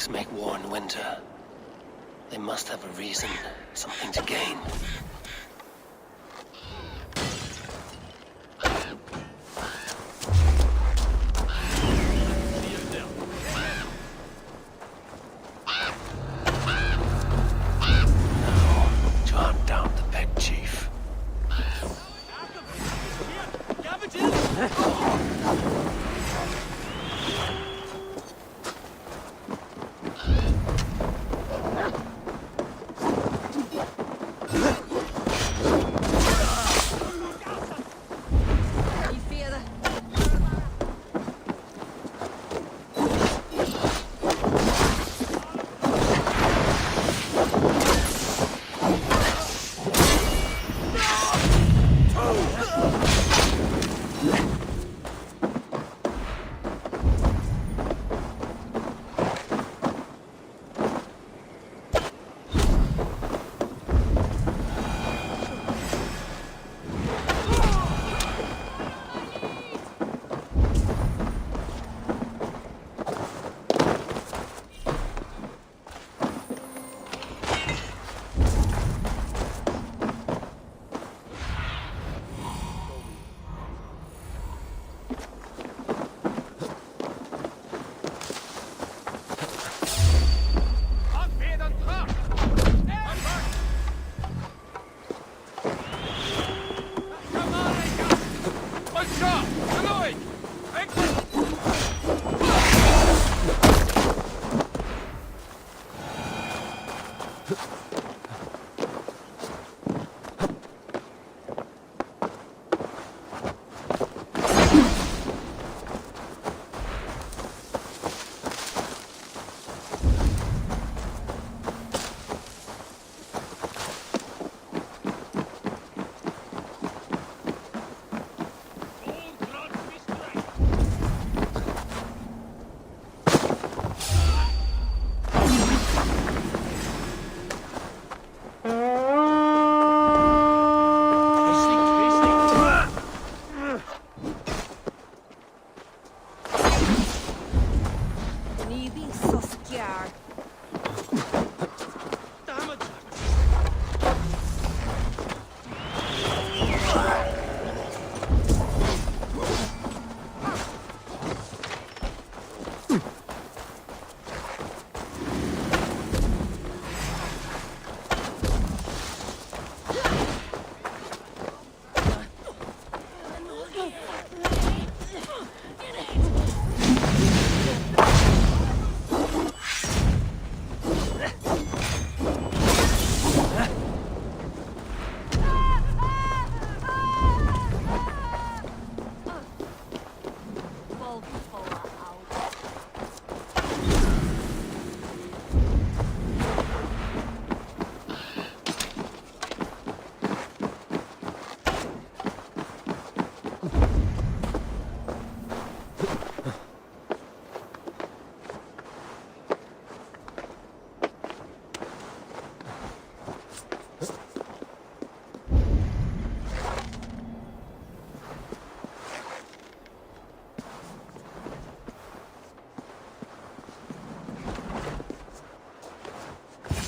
Greeks make war in winter, they must have a reason, something to gain.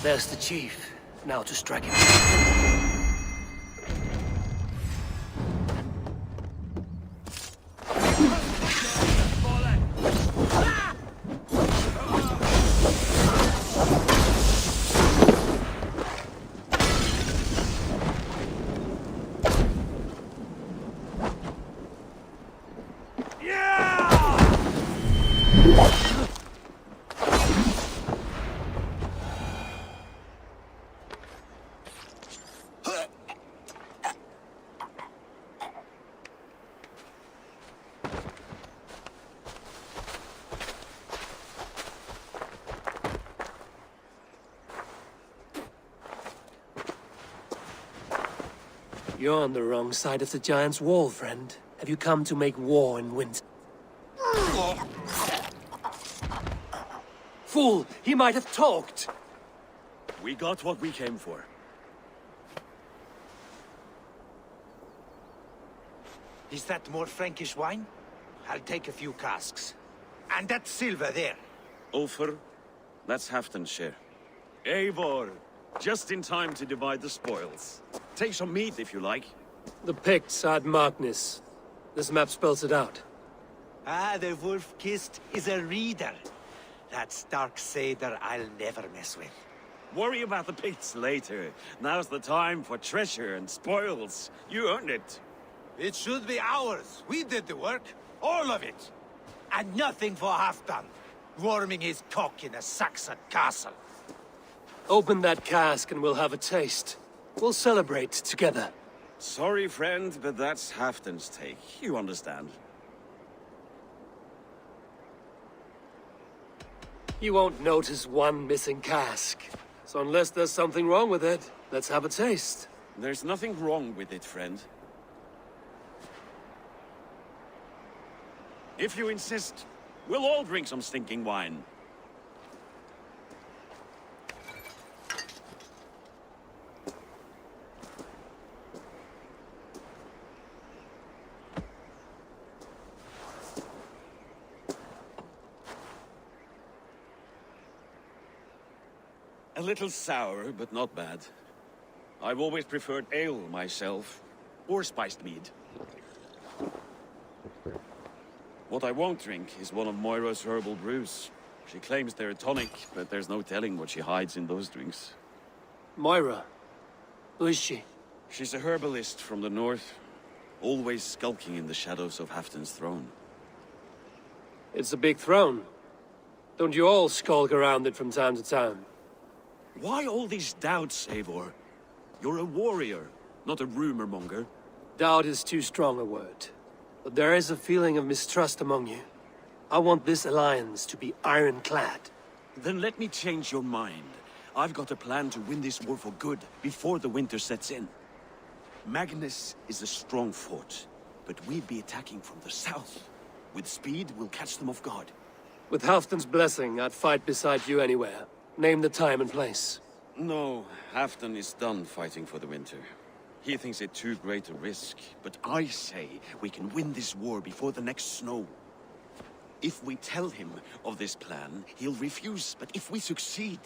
There's the chief. Now to strike him. You're on the wrong side of the giant's wall, friend. Have you come to make war in winter? Fool! He might have talked! We got what we came for. Is that more Frankish wine? I'll take a few casks. And that silver there. Offer, That's Hafton's share. Eivor, just in time to divide the spoils. Take some meat if you like. The Picts had Magnus. This map spells it out. Ah, the wolf-kissed is a reader. That stark satyr I'll never mess with. Worry about the Picts later. Now's the time for treasure and spoils. You earned it. It should be ours. We did the work. All of it. And nothing for Halfdan, warming his cock in a Saxon castle. Open that cask and we'll have a taste. We'll celebrate together. Sorry, friend, but that's Hafton's take. You understand. You won't notice one missing cask. So unless there's something wrong with it, let's have a taste. There's nothing wrong with it, friend. If you insist, we'll all drink some stinking wine. A little sour, but not bad. I've always preferred ale myself, or spiced mead. What I won't drink is one of Moira's herbal brews. She claims they're a tonic, but there's no telling what she hides in those drinks. Moira? Who is she? She's a herbalist from the north, always skulking in the shadows of Hafton's throne. It's a big throne. Don't you all skulk around it from time to time? Why all these doubts, Eivor? You're a warrior, not a rumor monger. Doubt is too strong a word. But there is a feeling of mistrust among you. I want this alliance to be ironclad. Then let me change your mind. I've got a plan to win this war for good, before the winter sets in. Magnus is a strong fort, but we'd be attacking from the south. With speed, we'll catch them off guard. With Halfton's blessing, I'd fight beside you anywhere. Name the time and place. No, Halfton is done fighting for the winter. He thinks it too great a risk, but I say we can win this war before the next snow. If we tell him of this plan, he'll refuse, but if we succeed,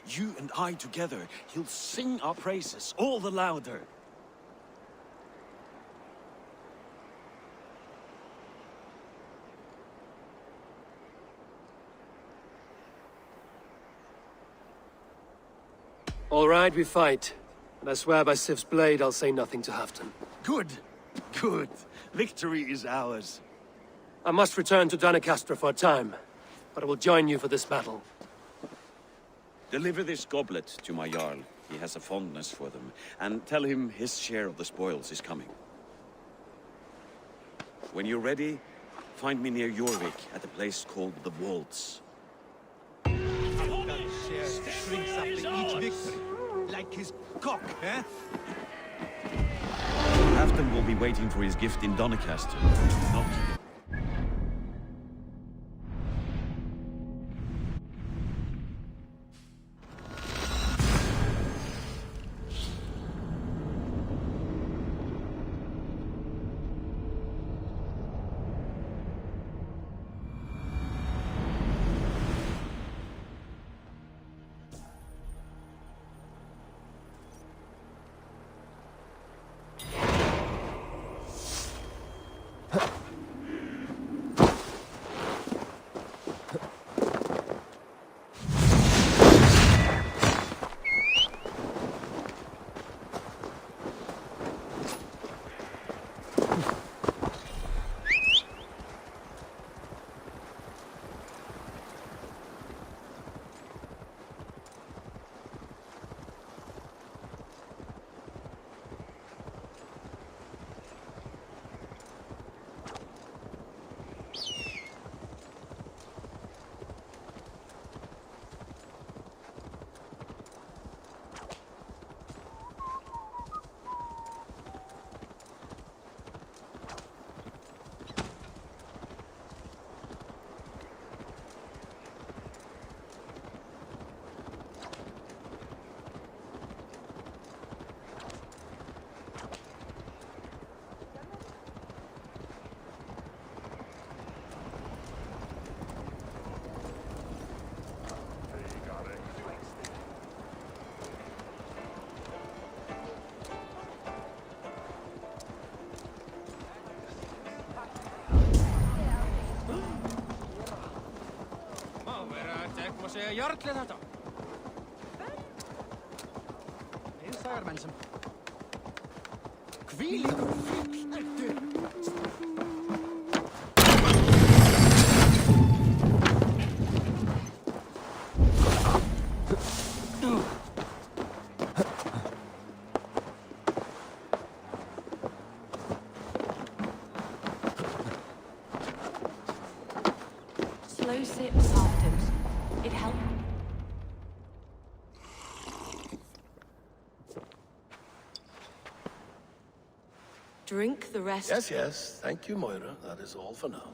you and I together, he'll sing our praises all the louder. All right, we fight. And I swear by Sif's blade, I'll say nothing to Halfton. Good. Good. Victory is ours. I must return to Doncaster for a time, but I will join you for this battle. Deliver this goblet to my Jarl. He has a fondness for them. And tell him his share of the spoils is coming. When you're ready, find me near Jorvik at a place called the Waltz. Shrinks up to each victory, like his cock, eh? Halfton will be waiting for his gift in Doncaster. Not hjärtligt detta. Det säger man som. Kvilig Slow sips afterwards. It helped. Drink the rest. Yes, yes. Thank you, Moira. That is all for now.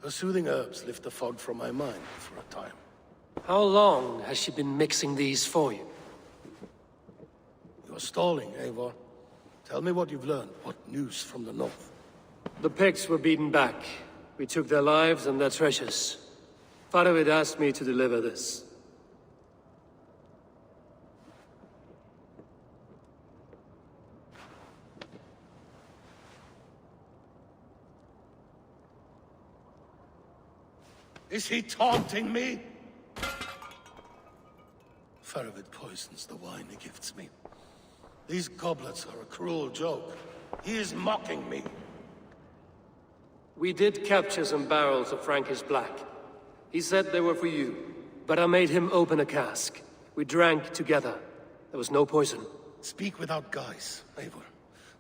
The soothing herbs lift the fog from my mind for a time. How long has she been mixing these for you? You're stalling, Eivor. Tell me what you've learned. What news from the north? The Picts were beaten back. We took their lives and their treasures. Faravid asked me to deliver this. Is he taunting me? Faravid poisons the wine he gifts me. These goblets are a cruel joke. He is mocking me. We did capture some barrels of Frankish Black. He said they were for you, but I made him open a cask. We drank together. There was no poison. Speak without guise, Eivor.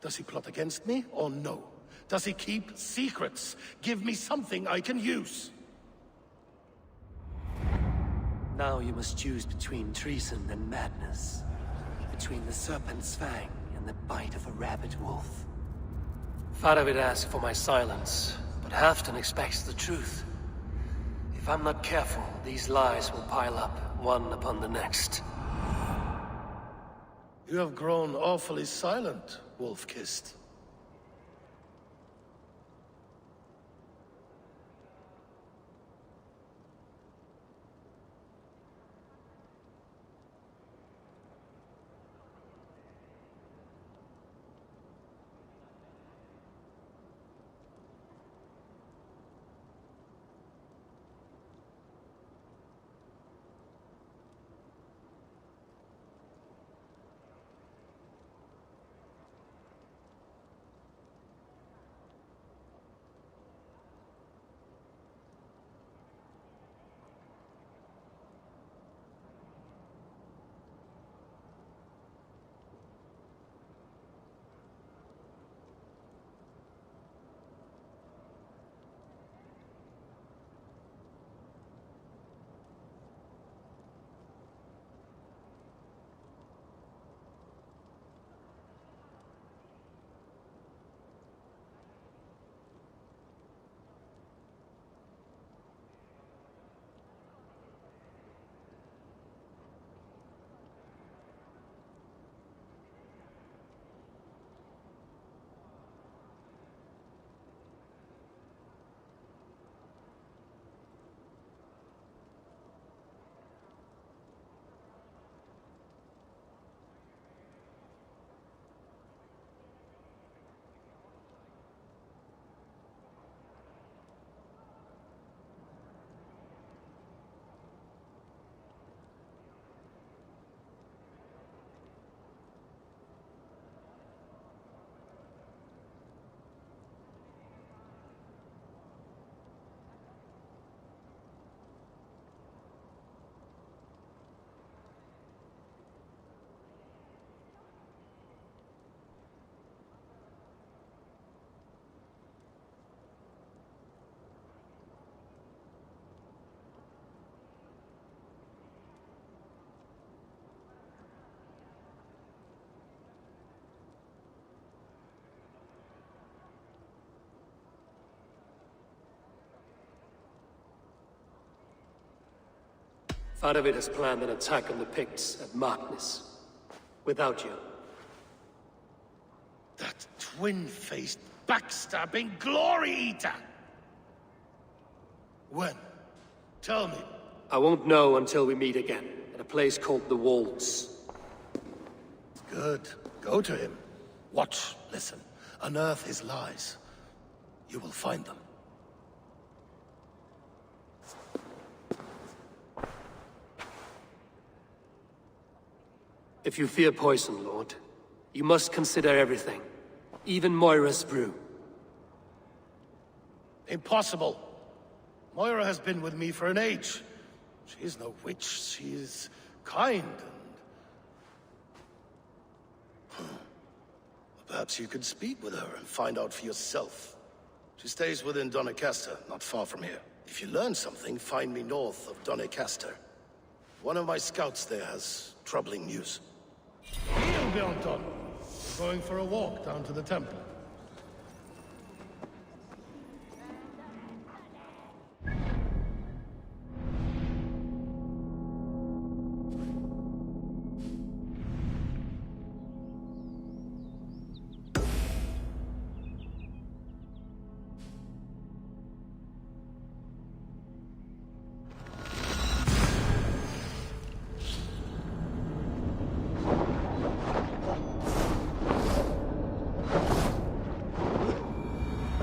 Does he plot against me or no? Does he keep secrets? Give me something I can use. Now you must choose between treason and madness. Between the serpent's fang and the bite of a rabid wolf. Faravid asked for my silence, but Halfdan expects the truth. If I'm not careful, these lies will pile up, one upon the next. You have grown awfully silent, Wolf-Kissed. Faravid has planned an attack on the Picts at Markness. Without you. That twin-faced, backstabbing glory eater! When? Tell me. I won't know until we meet again, at a place called the Walls. Good. Go to him. Watch, listen. Unearth his lies. You will find them. If you fear poison, Lord, you must consider everything. Even Moira's brew. Impossible. Moira has been with me for an age. She is no witch. She is kind and... Perhaps you could speak with her and find out for yourself. She stays within Doncaster, not far from here. If you learn something, find me north of Doncaster. One of my scouts there has troubling news. He'll be on top. We're going for a walk down to the temple.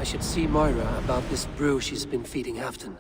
I should see Moira about this brew she's been feeding Hafton.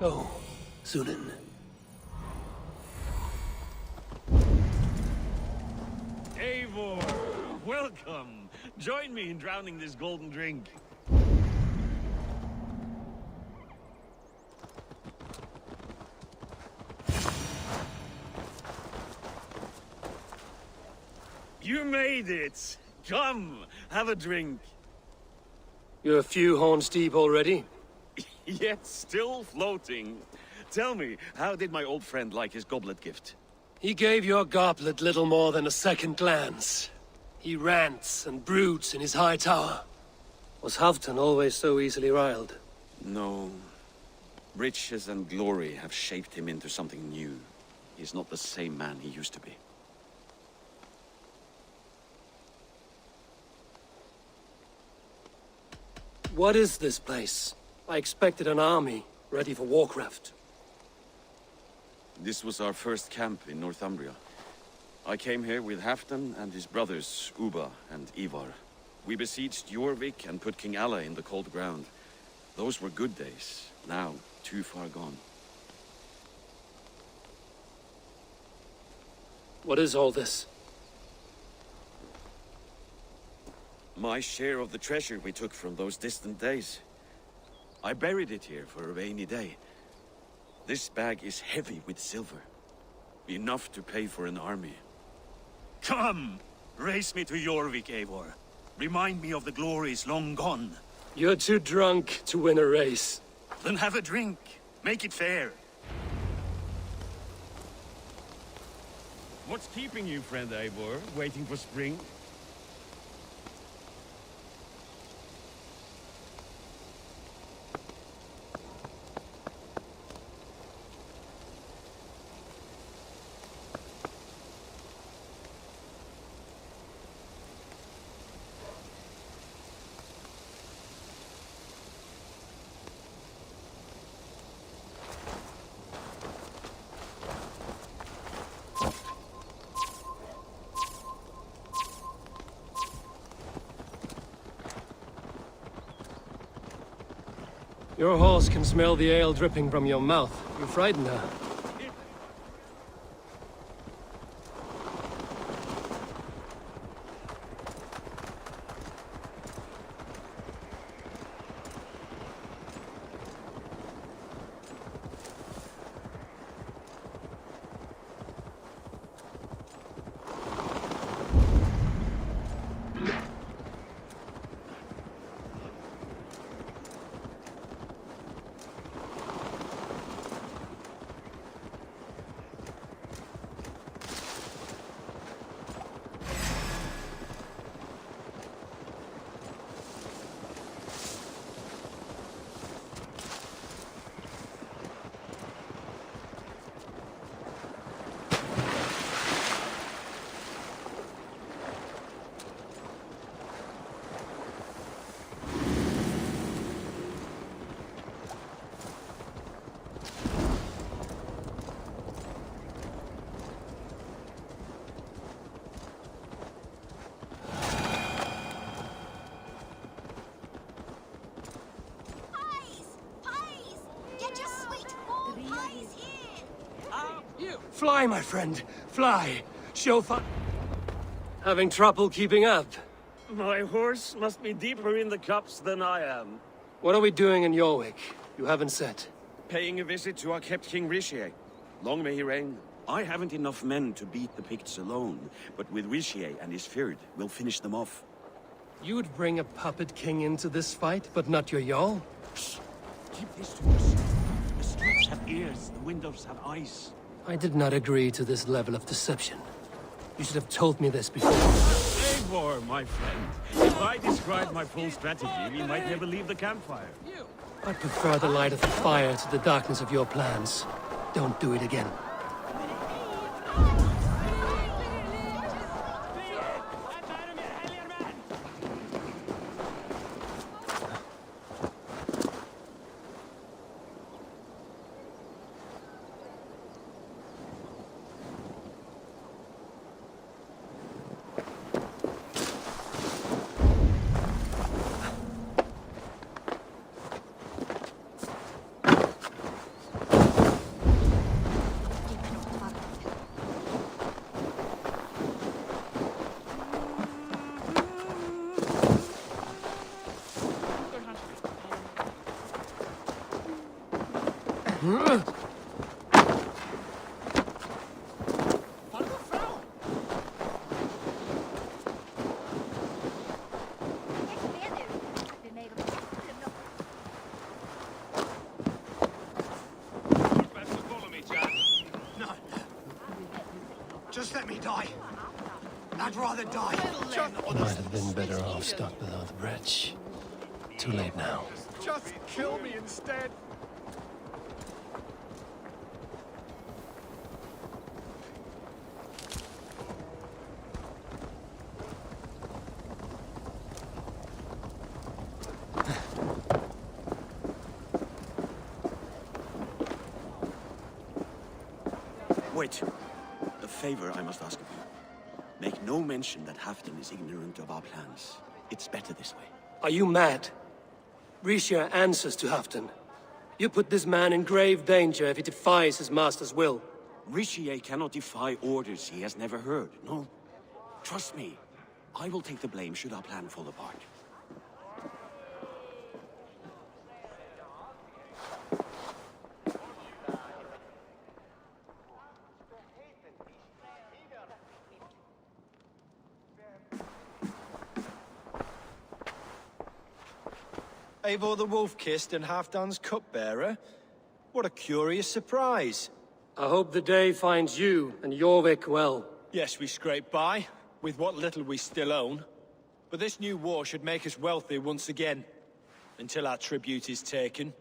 Oh, Zunin. Eivor, welcome. Join me in drowning this golden drink. You made it. Come, have a drink. You're a few horns deep already? Yet still floating. Tell me, how did my old friend like his goblet gift? He gave your goblet little more than a second glance. He rants and broods in his high tower. Was Hafton always so easily riled? No. Riches and glory have shaped him into something new. He's not the same man he used to be. What is this place? I expected an army, ready for Warcraft. This was our first camp in Northumbria. I came here with Hafton and his brothers, Uba and Ivar. We besieged Jorvik and put King Alla in the cold ground. Those were good days, now too far gone. What is all this? My share of the treasure we took from those distant days. I buried it here for a rainy day. This bag is heavy with silver. Enough to pay for an army. Come! Race me to Jorvik, Eivor. Remind me of the glories long gone. You're too drunk to win a race. Then have a drink. Make it fair. What's keeping you, friend Eivor? Waiting for spring? Your horse can smell the ale dripping from your mouth. You frighten her. Fly, my friend. Fly. Show fun. Having trouble keeping up? My horse must be deeper in the cups than I am. What are we doing in Yorwick? You haven't said. Paying a visit to our kept King Richier. Long may he reign. I haven't enough men to beat the Picts alone, but with Richier and his Fyrd, we'll finish them off. You would bring a puppet king into this fight, but not your Jarl? Keep this to us. The streets have ears, the windows have eyes. I did not agree to this level of deception. You should have told me this before. Eivor, my friend. If I described my full strategy, we might never leave the campfire. I prefer the light of the fire to the darkness of your plans. Don't do it again. Just let me die. I'd rather die. Might have been better off stuck below the bridge. Too late now. Just kill me instead. Wait. A favor I must ask of you. Make no mention that Halfdan is ignorant of our plans. It's better this way. Are you mad? Richier answers to Halfdan. You put this man in grave danger if he defies his master's will. Richier cannot defy orders he has never heard, no. Trust me, I will take the blame should our plan fall apart. Eivor the Wolf-Kissed and Halfdan's cupbearer? What a curious surprise. I hope the day finds you and Jorvik well. Yes, we scrape by, with what little we still own. But this new war should make us wealthy once again, until our tribute is taken.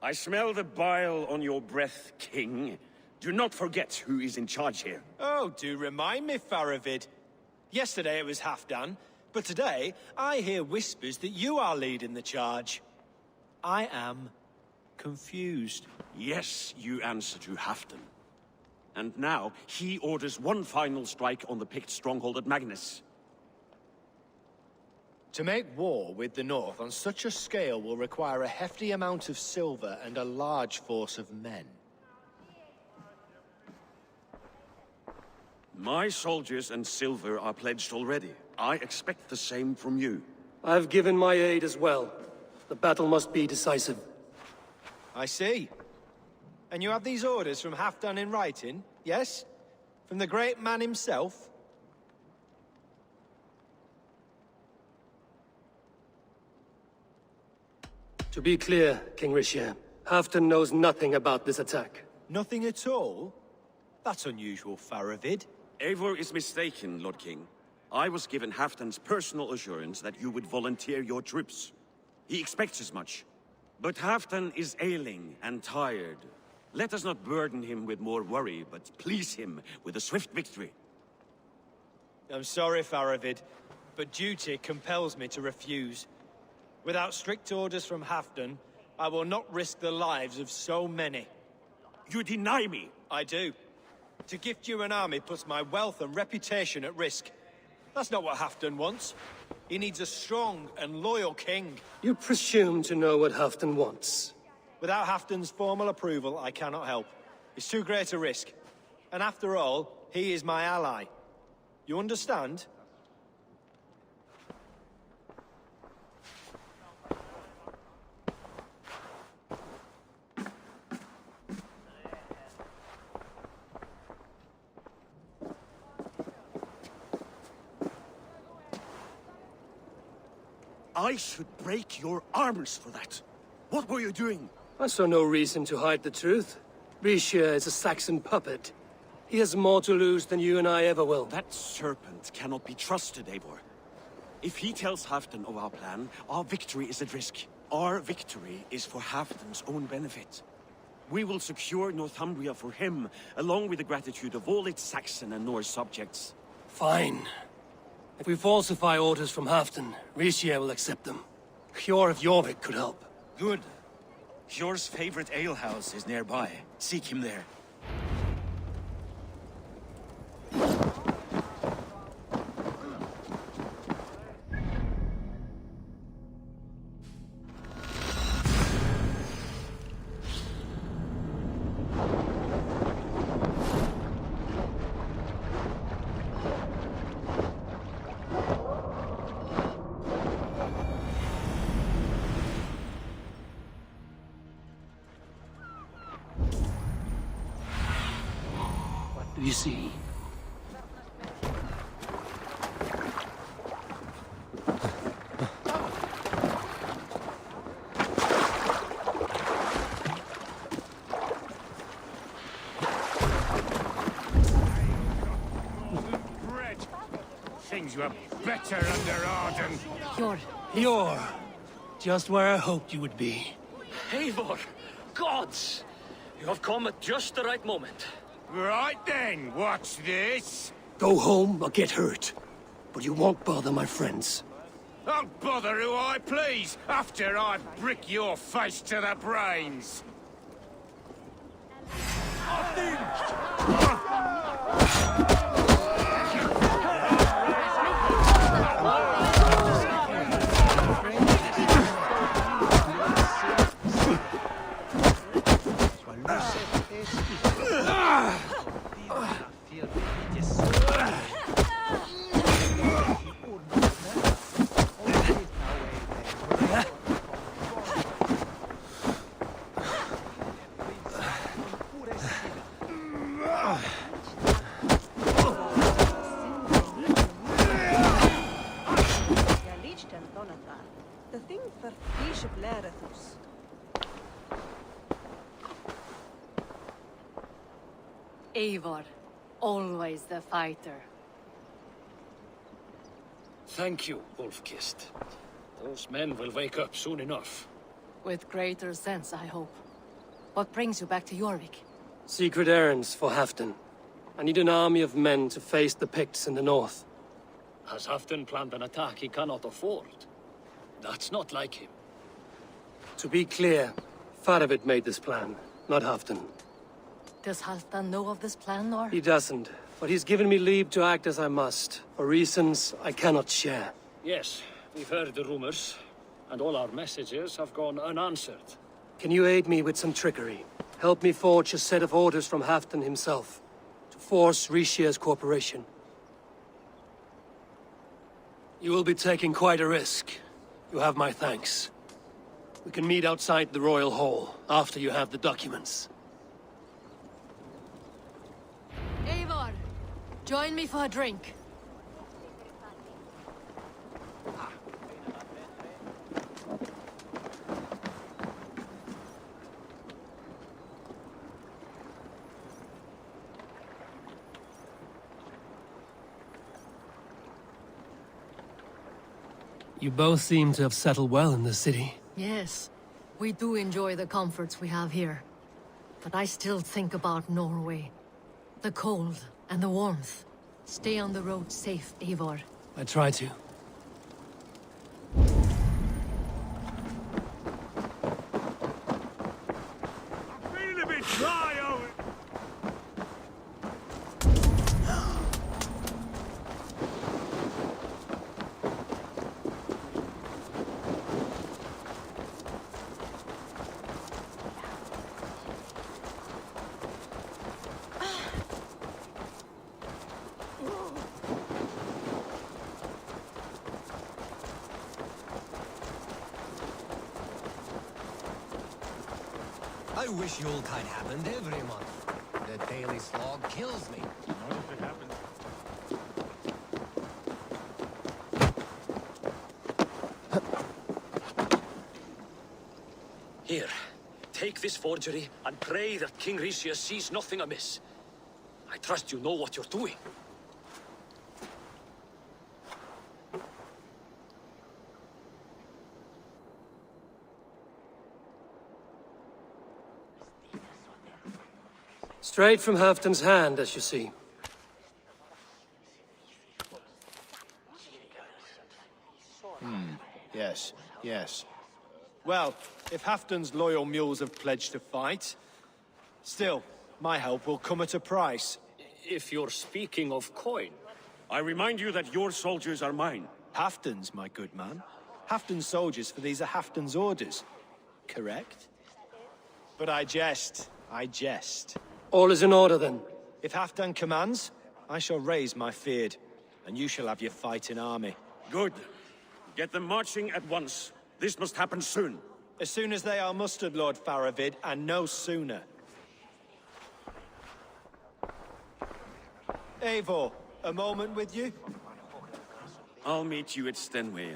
I smell the bile on your breath, King. Do not forget who is in charge here. Oh, do remind me, Faravid. Yesterday it was Halfdan, but today I hear whispers that you are leading the charge. I am confused. Yes, you answer to Halfdan. And now, he orders one final strike on the Pict stronghold at Magnus. To make war with the North on such a scale will require a hefty amount of silver and a large force of men. My soldiers and silver are pledged already. I expect the same from you. I've given my aid as well. The battle must be decisive. I see. And you have these orders from Halfdan in writing, yes? From the great man himself? To be clear, King Richier, Halfdan knows nothing about this attack. Nothing at all? That's unusual, Faravid. Eivor is mistaken, Lord King. I was given Halfdan's personal assurance that you would volunteer your troops. He expects as much. But Halfdan is ailing and tired. Let us not burden him with more worry, but please him with a swift victory. I'm sorry, Faravid, but duty compels me to refuse. Without strict orders from Halfdan, I will not risk the lives of so many. You deny me? I do. To gift you an army puts my wealth and reputation at risk. That's not what Halfdan wants. He needs a strong and loyal king. You presume to know what Halfdan wants. Without Halfdan's formal approval, I cannot help. It's too great a risk. And after all, he is my ally. You understand? I should break your arms for that. What were you doing? I saw no reason to hide the truth. Richelieu is a Saxon puppet. He has more to lose than you and I ever will. That serpent cannot be trusted, Eivor. If he tells Halfdan of our plan, our victory is at risk. Our victory is for Halfdan's own benefit. We will secure Northumbria for him, along with the gratitude of all its Saxon and Norse subjects. Fine. If we falsify orders from Halfdan, Richelieu will accept them. Hjor of Jorvik could help. Good. Hjor's favorite alehouse is nearby. Seek him there. You see. Things were better under Arden. Hjor. Just where I hoped you would be. Eivor! Gods! You have come at just the right moment. Right then, watch this. Go home or get hurt. But you won't bother my friends. I'll bother who I please after I brick your face to the brains. Eivor, always the fighter. Thank you, Wolf-Kissed. Those men will wake up soon enough. With greater sense, I hope. What brings you back to Jorvik? Secret errands for Halfdan. I need an army of men to face the Picts in the north. Has Halfdan planned an attack he cannot afford? That's not like him. To be clear, Faravid made this plan, not Halfdan. Does Halfdan know of this plan, or...? He doesn't, but he's given me leave to act as I must, for reasons I cannot share. Yes, we've heard the rumors, and all our messages have gone unanswered. Can you aid me with some trickery? Help me forge a set of orders from Halfdan himself, to force Richelieu's cooperation. You will be taking quite a risk. You have my thanks. We can meet outside the Royal Hall, after you have the documents. Eivor, join me for a drink. You both seem to have settled well in the city. Yes, we do enjoy the comforts we have here. But I still think about Norway. The cold and the warmth. Stay on the road safe, Eivor. I try to. I'm feeling a bit dry over... I wish Yuletide happened every month. The daily slog kills me. Not if it happens. Here, take this forgery and pray that King Ricius sees nothing amiss. I trust you know what you're doing. Straight from Halfton's hand, as you see. Yes. Well, if Halfton's loyal mules have pledged to fight, still, my help will come at a price. If you're speaking of coin. I remind you that your soldiers are mine. Halfton's, my good man. Halfton's soldiers, for these are Halfton's orders. Correct? But I jest. All is in order, then. If Halfdan commands, I shall raise my feared, and you shall have your fighting army. Good. Get them marching at once. This must happen soon. As soon as they are mustered, Lord Faravid, and no sooner. Eivor, a moment with you? I'll meet you at Stenway.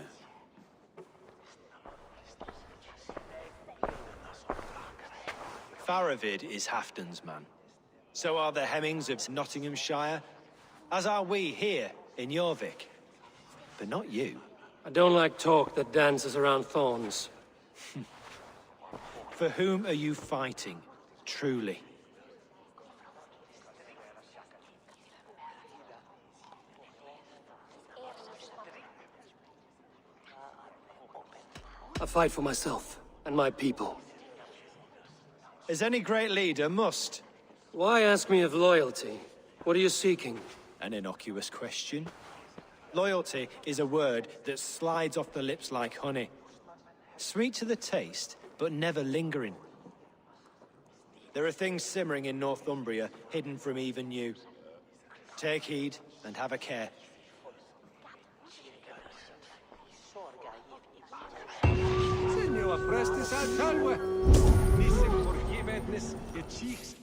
Faravid is Halfton's man. So are the Hemmings of Nottinghamshire, as are we here in Jorvik. But not you. I don't like talk that dances around thorns. For whom are you fighting, truly? I fight for myself and my people. As any great leader must. Why ask me of loyalty? What are you seeking? An innocuous question. Loyalty is a word that slides off the lips like honey. Sweet to the taste, but never lingering. There are things simmering in Northumbria, hidden from even you. Take heed and have a care. Senor Prestes al salve. Nissim forgiveness, your cheeks.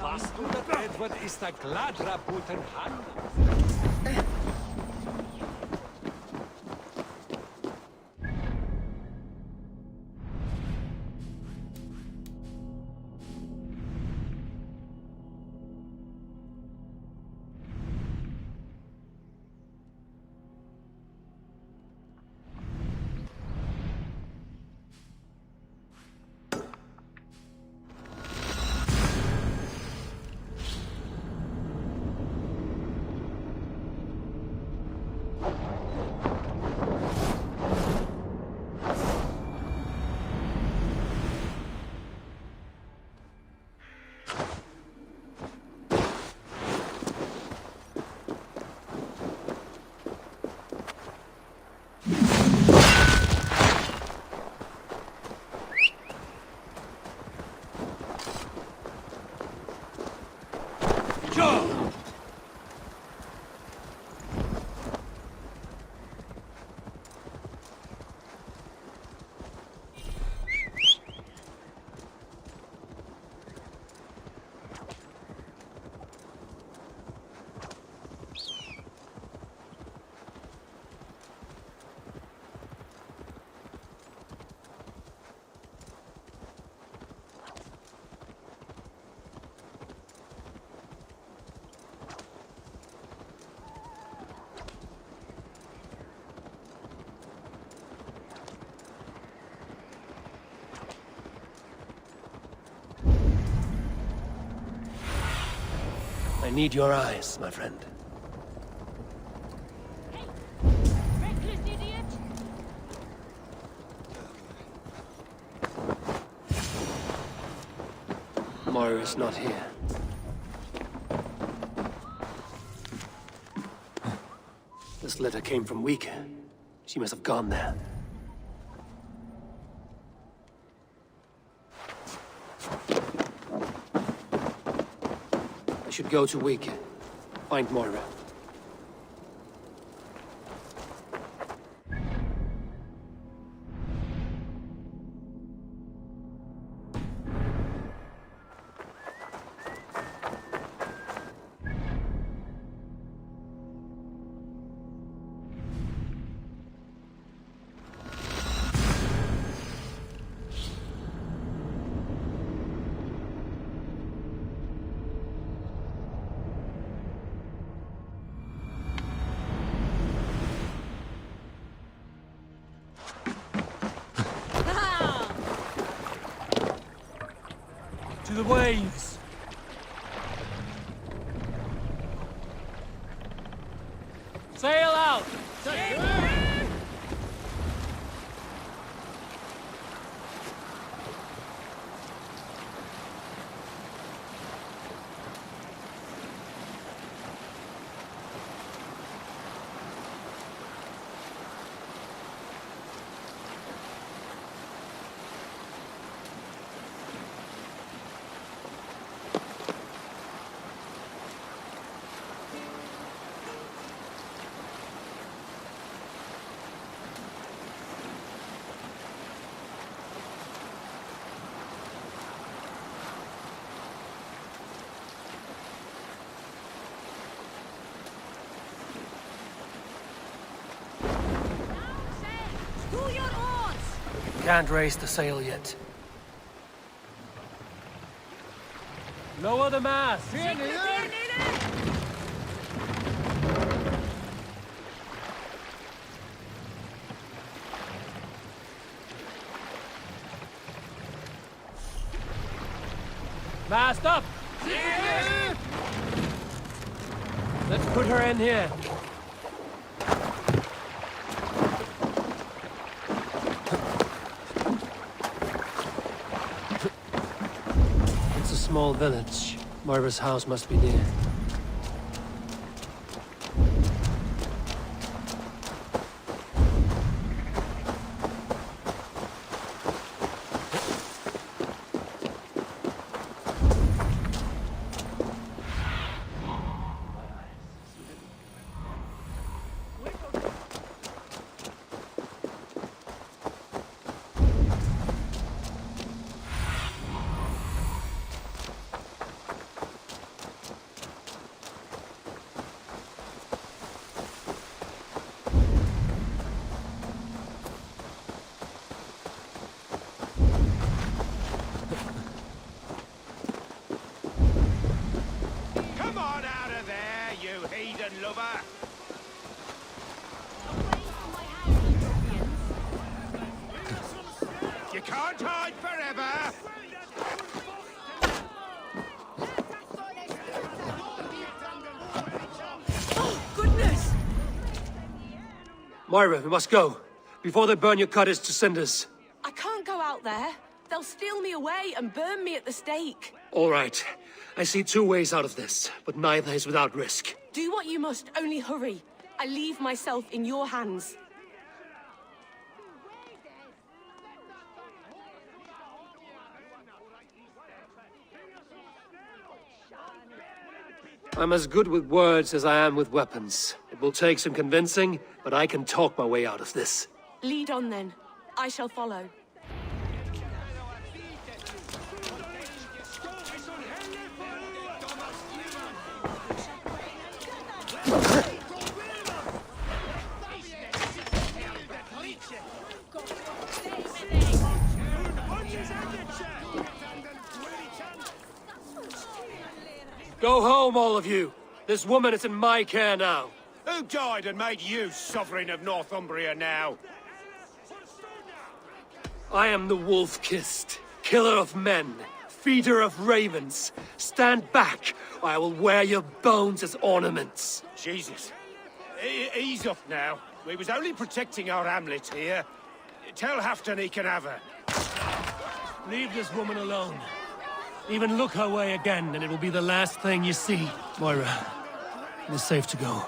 Was du dat Edward is da gladra buten hand? I need your eyes, my friend. Reckless idiot! Moira's not here. This letter came from Wika. She must have gone there. should go to Wig. Find Moira. To the waves! Sail out! Can't raise the sail yet. Lower the mast! Mast up! Let's put her in here. It's a small village. Moira's house must be near. Come on out of there, you heathen lover! You can't hide forever! Oh, goodness! Moira, we must go. Before they burn your cottage to cinders. I can't go out there. They'll steal me away and burn me at the stake. All right. I see two ways out of this, but neither is without risk. Do what you must, only hurry. I leave myself in your hands. I'm as good with words as I am with weapons. It will take some convincing, but I can talk my way out of this. Lead on then. I shall follow. Go home, all of you. This woman is in my care now. Who died and made you sovereign of Northumbria now? I am the wolf-kissed, killer of men, feeder of ravens. Stand back, or I will wear your bones as ornaments. Jesus. Ease up now. We was only protecting our hamlet here. Tell Hafton he can have her. Leave this woman alone. Even look her way again, and it will be the last thing you see. Moira, it is safe to go.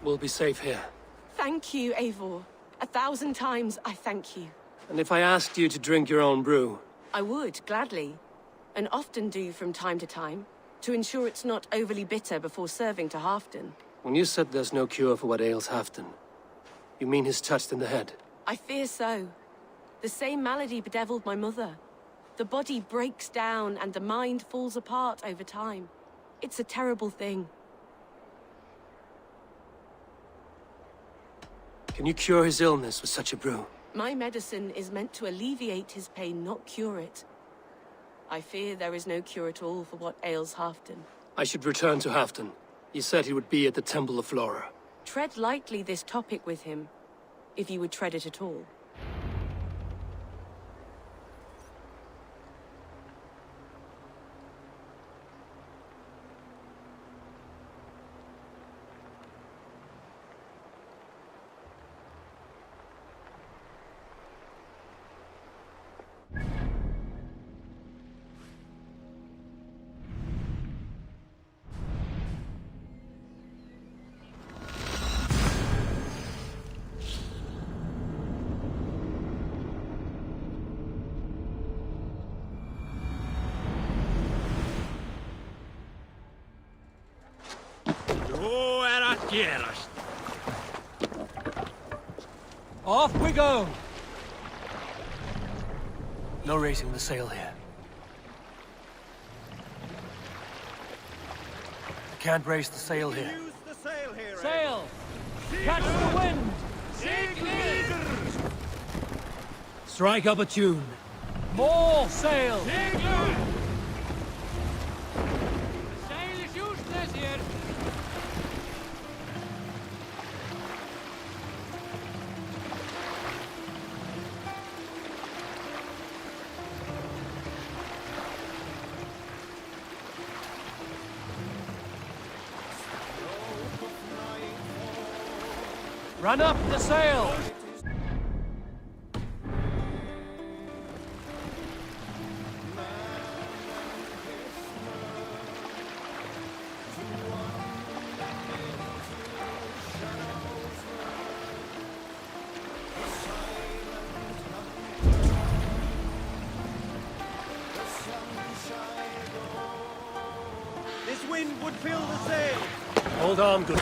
We'll be safe here. Thank you, Eivor. 1,000 times I thank you. And if I asked you to drink your own brew? I would, gladly. And often do from time to time, to ensure it's not overly bitter before serving to Halfdan. When you said there's no cure for what ails Halfdan, you mean he's touched in the head? I fear so. The same malady bedeviled my mother. The body breaks down and the mind falls apart over time. It's a terrible thing. Can you cure his illness with such a brew? My medicine is meant to alleviate his pain, not cure it. I fear there is no cure at all for what ails Halfdan. I should return to Halfdan. He said he would be at the Temple of Flora. Tread lightly this topic with him, if you would tread it at all. Off we go! No raising the sail here. Can't raise the sail here. Use the sail here. Sail! Catch the wind! Strike up a tune. More sail! Sail is useless here! Run up the sail! This wind would fill the sail. Hold on, good.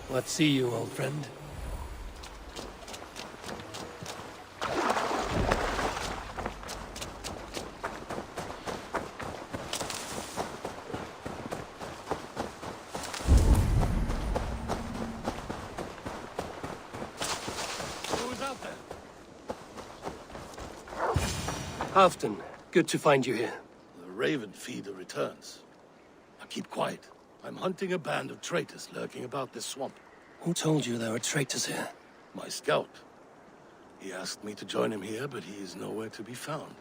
Let's see you, old friend. Who's out there? Halfdan, good to find you here. The Raven feeder returns. Now keep quiet. I'm hunting a band of traitors lurking about this swamp. Who told you there were traitors here? My scout. He asked me to join him here, but he is nowhere to be found.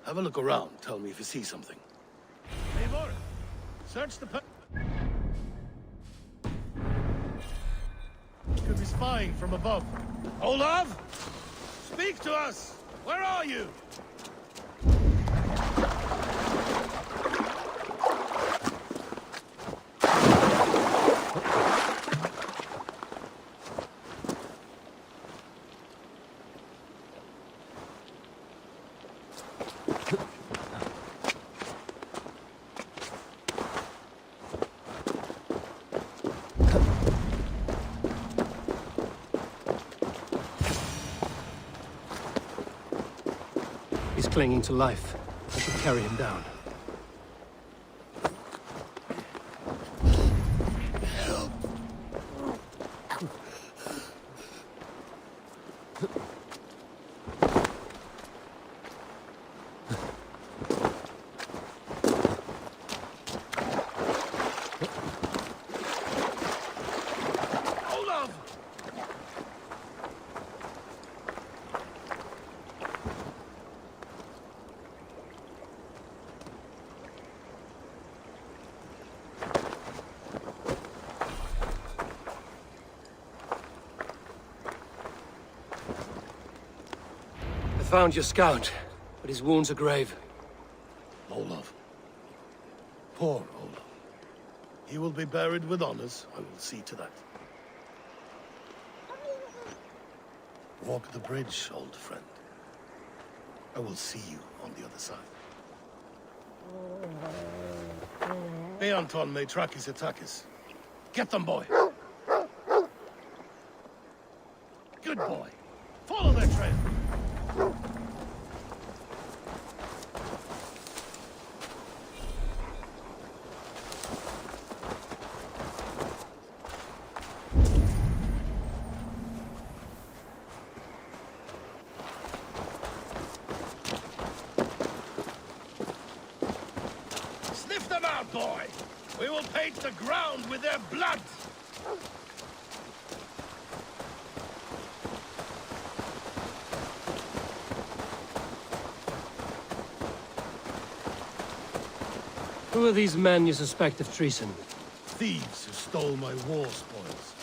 Have a look around. Tell me if you see something. Eivor, search the Could be spying from above. Olav! Speak to us! Where are you? He's clinging to life. I should carry him down. Found your scout, but his wounds are grave. Olaf, Poor Olaf. He will be buried with honors. I will see to that. Walk the bridge, old friend. I will see you on the other side. Beanton may track his attackers. Get them, boy! Good boy. Follow their trail. Sniff them out, boy! We will paint the ground with their blood! Who are these men you suspect of treason? Thieves who stole my war spoils.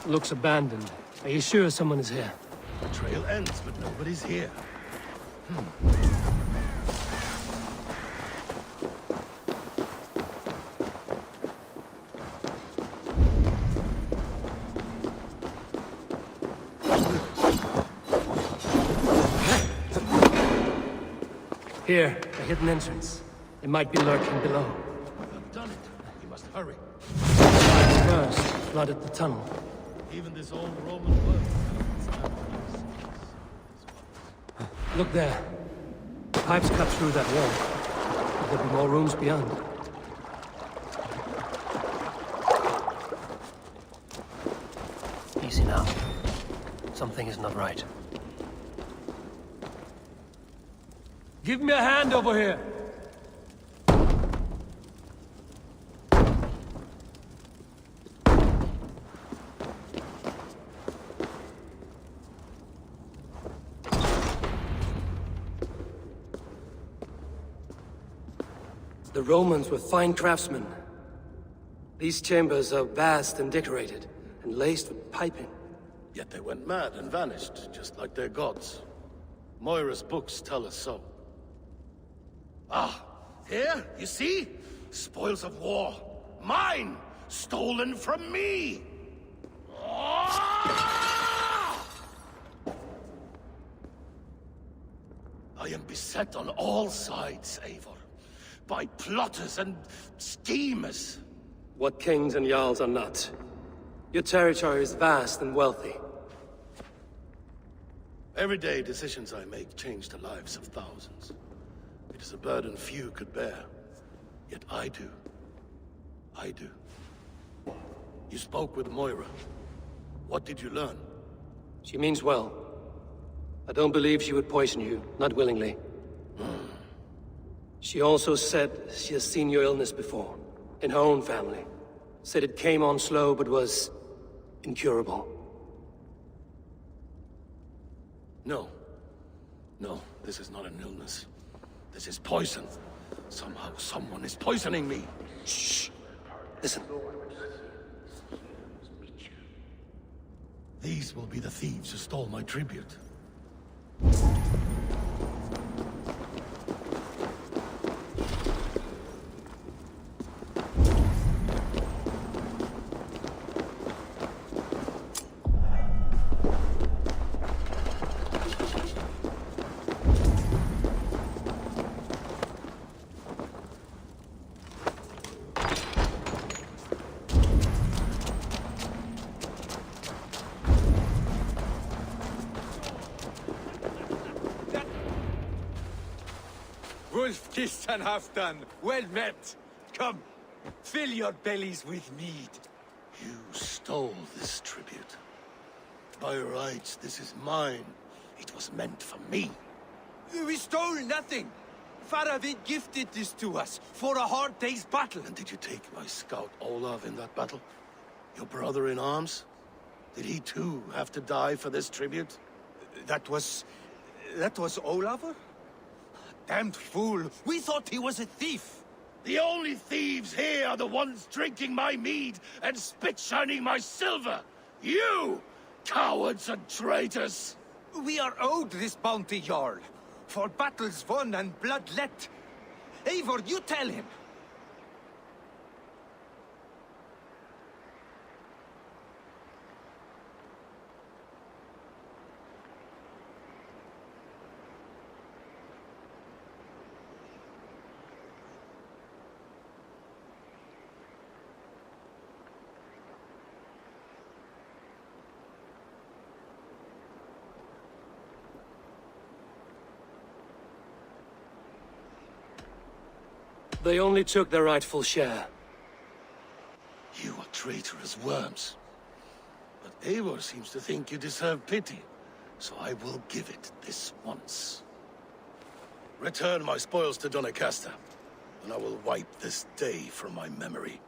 Looks abandoned. Are you sure someone is here? The trail ends, but nobody's here. Here, a hidden entrance. It might be lurking below. I've done it. We must hurry. First, flooded the tunnel. Even this old Roman word. Look there. Pipes cut through that wall. There'll be more rooms beyond. Easy now. Something is not right. Give me a hand over here! The Romans were fine craftsmen. These chambers are vast and decorated, and laced with piping. Yet they went mad and vanished, just like their gods. Moira's books tell us so. Ah, here, you see? Spoils of war. Mine! Stolen from me! Ah! I am beset on all sides, Eivor. By plotters and schemers. What kings and jarls are not. Your territory is vast and wealthy. Every day, decisions I make change the lives of thousands. It is a burden few could bear. Yet I do. I do. You spoke with Moira. What did you learn? She means well. I don't believe she would poison you, not willingly. She also said she has seen your illness before, in her own family. Said it came on slow, but was incurable. No. No, this is not an illness. This is poison. Somehow, someone is poisoning me. Shh. Listen. These will be the thieves who stole my tribute. Wolf-kissed and half-done. Well met. Come, fill your bellies with mead. You stole this tribute. By rights, this is mine. It was meant for me. We stole nothing. Faravid gifted this to us for a hard day's battle. And did you take my scout Olav in that battle? Your brother in arms? Did he too have to die for this tribute? That was Olav? Damned fool! We thought he was a thief! The only thieves here are the ones drinking my mead and spit-shining my silver! You! Cowards and traitors! We are owed this bounty, Jarl. For battles won and blood let. Eivor, you tell him! They only took their rightful share. You are traitorous worms. But Eivor seems to think you deserve pity, so I will give it this once. Return my spoils to Doncaster, and I will wipe this day from my memory.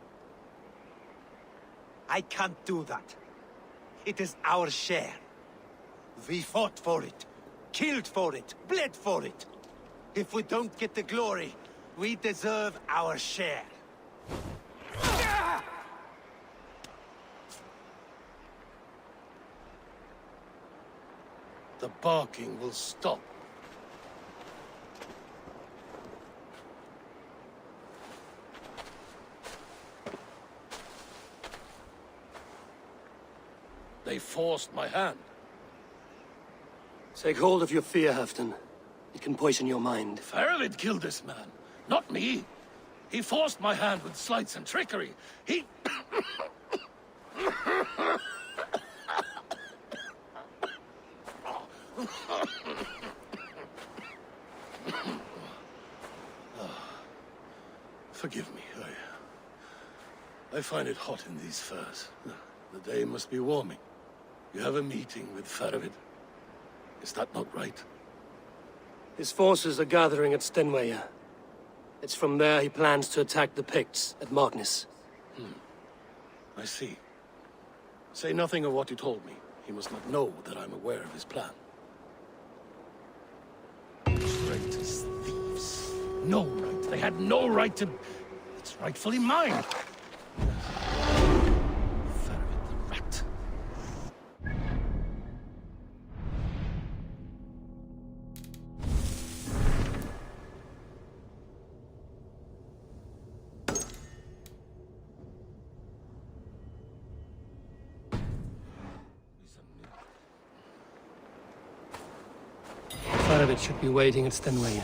I can't do that. It is our share. We fought for it, killed for it, bled for it. If we don't get the glory, we deserve our share. The barking will stop. They forced my hand. Take hold of your fear, Halfdan. It can poison your mind. Faravid killed this man, not me. He forced my hand with sleights and trickery. He... Forgive me. I find it hot in these furs. The day must be warming. You have a meeting with Faravid. Is that not right? His forces are gathering at Stenwaya. It's from there he plans to attack the Picts at Magnus. I see. Say nothing of what you told me. He must not know that I'm aware of his plan. Traitors, thieves. No right. They had no right to... It's rightfully mine. Faravid the rat. Faravid should be waiting at Stenwaya.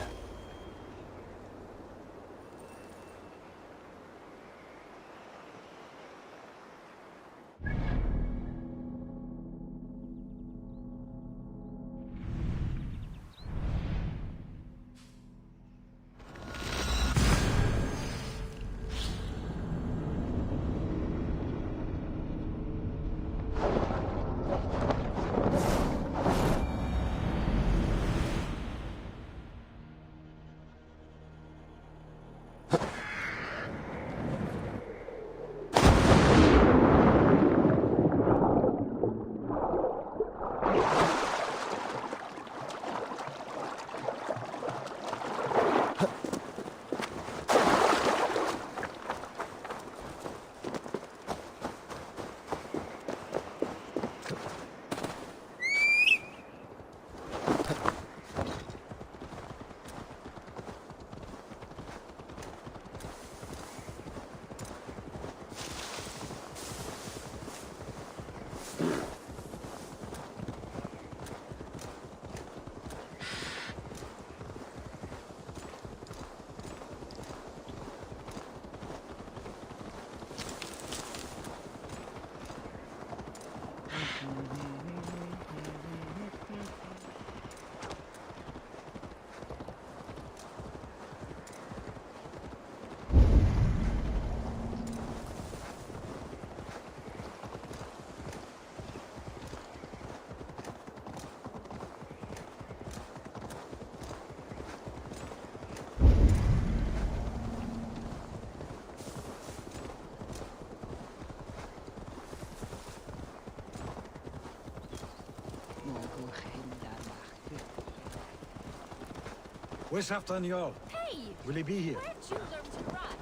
Where's Halfdan Jarl? Hey! Will he be here? Where'd you learn to ride?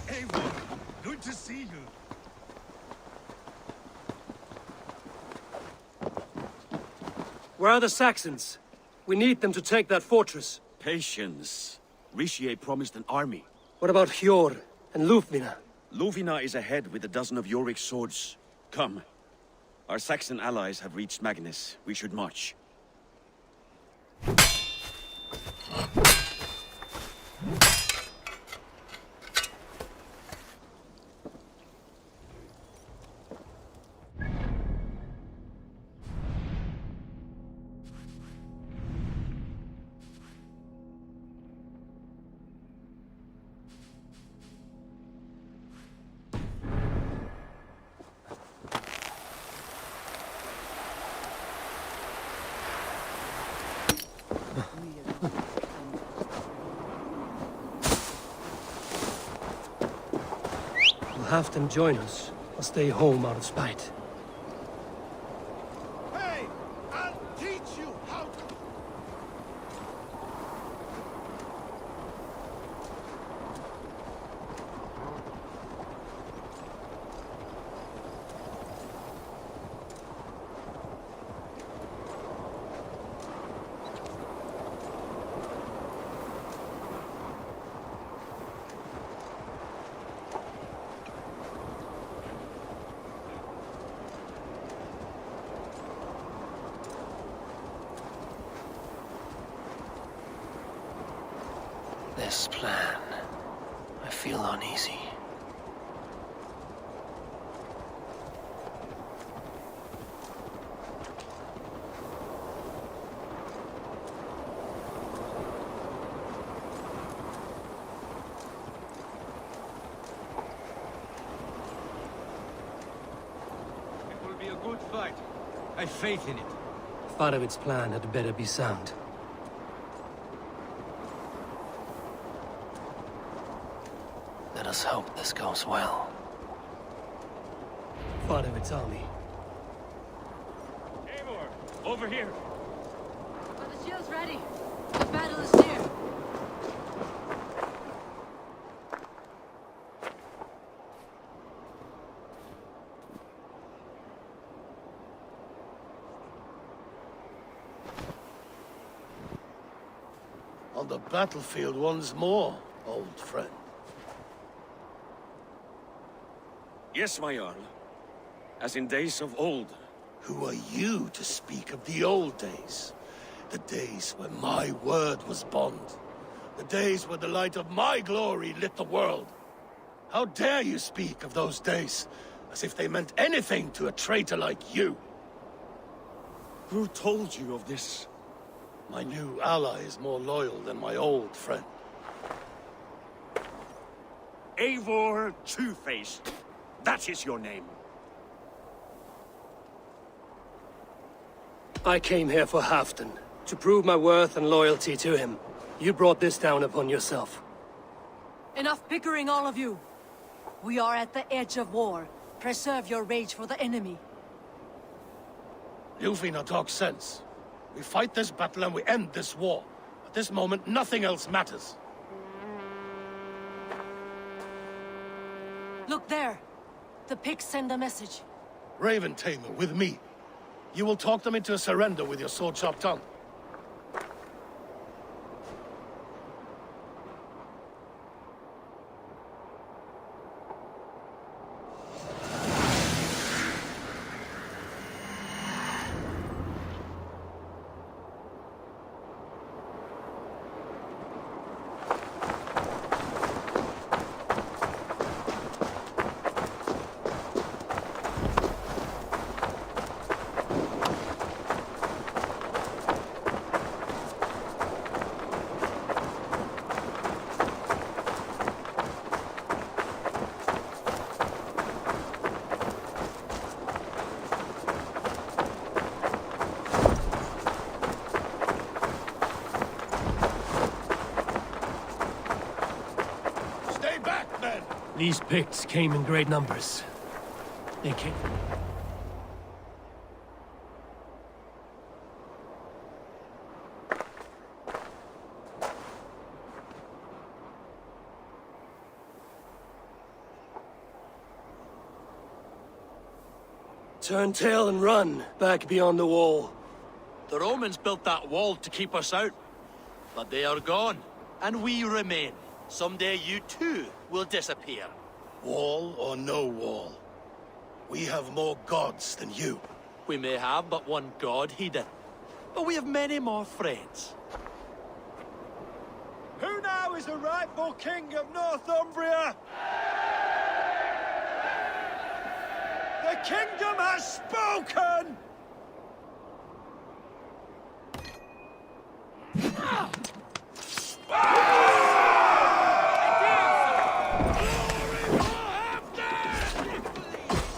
Eivor, good to see you. Where are the Saxons? We need them to take that fortress. Patience. Richier promised an army. What about Hjor and Lufvina? Lufvina is ahead with a dozen of Yorick's swords. Come. Our Saxon allies have reached Magnus. We should march. We'll have them join us, or stay home out of spite. Hey, I'll teach you how to... This plan, I feel uneasy. It will be a good fight. I have faith in it. Farovit's plan had better be sound. Let us hope this goes well. Farovit's army. Eivor, over here. Are the shields ready? The battle is near. On the battlefield once more, old friend. Yes, my Jarl. As in days of old. Who are you to speak of the old days? The days when my word was bond. The days when the light of my glory lit the world. How dare you speak of those days, as if they meant anything to a traitor like you? Who told you of this? My new ally is more loyal than my old friend. Eivor Two-Faced. That is your name. I came here for Halfdan, to prove my worth and loyalty to him. You brought this down upon yourself. Enough bickering, all of you. We are at the edge of war. Preserve your rage for the enemy. Lufvina talks sense. We fight this battle and we end this war. At this moment, nothing else matters. Look there. The pigs send a message. Raven Tamer, with me. You will talk them into a surrender with your sword-sharp tongue. These Picts came in great numbers. They came... Turn tail and run back beyond the wall. The Romans built that wall to keep us out. But they are gone, and we remain. Someday you too will disappear. Wall or no wall, we have more gods than you. We may have but one god, Heathen, but we have many more friends. Who now is the rightful king of Northumbria? The kingdom has spoken!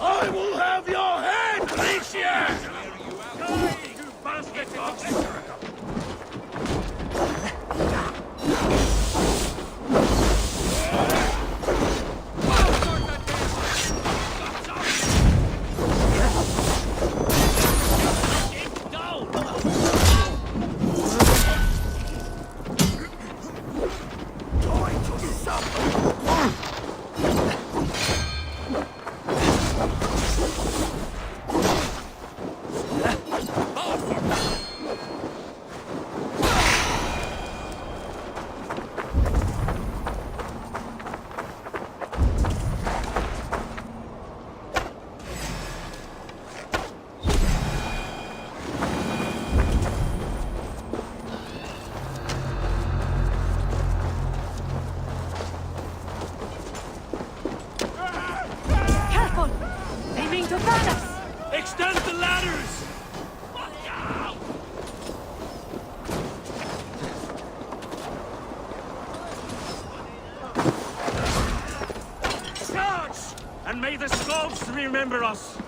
I will have your head, Lycia! You bastard! Extend the ladders! Charge! And may the Slavs remember us!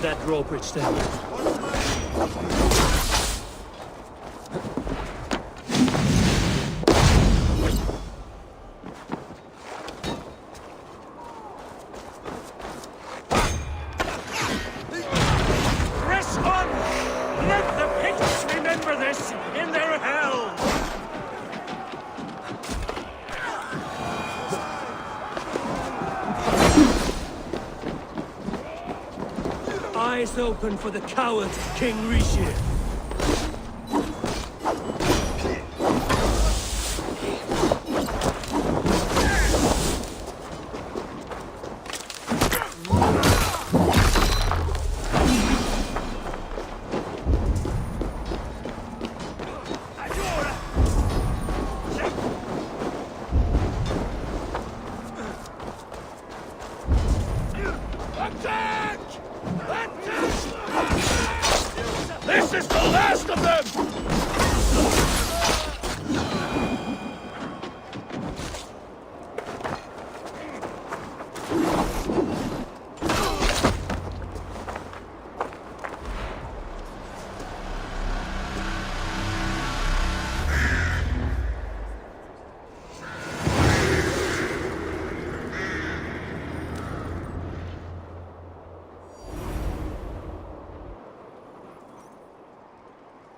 Hold that drawbridge down. Press on! Let the Picts remember this in their hell! Eyes open for the coward, King Rishi. This is the last of them!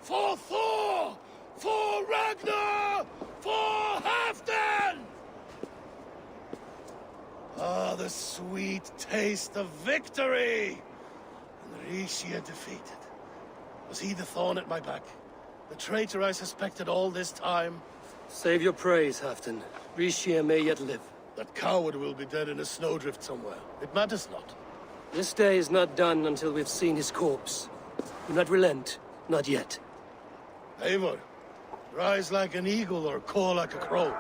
For Thor! For Ragnar! For Halfdan! Ah, the sweet taste of victory! And Rishia defeated. Was he the thorn at my back? The traitor I suspected all this time? Save your praise, Halfdan. Rishia may yet live. That coward will be dead in a snowdrift somewhere. It matters not. This day is not done until we've seen his corpse. Do not relent. Not yet. Eivor, rise like an eagle or caw like a crow.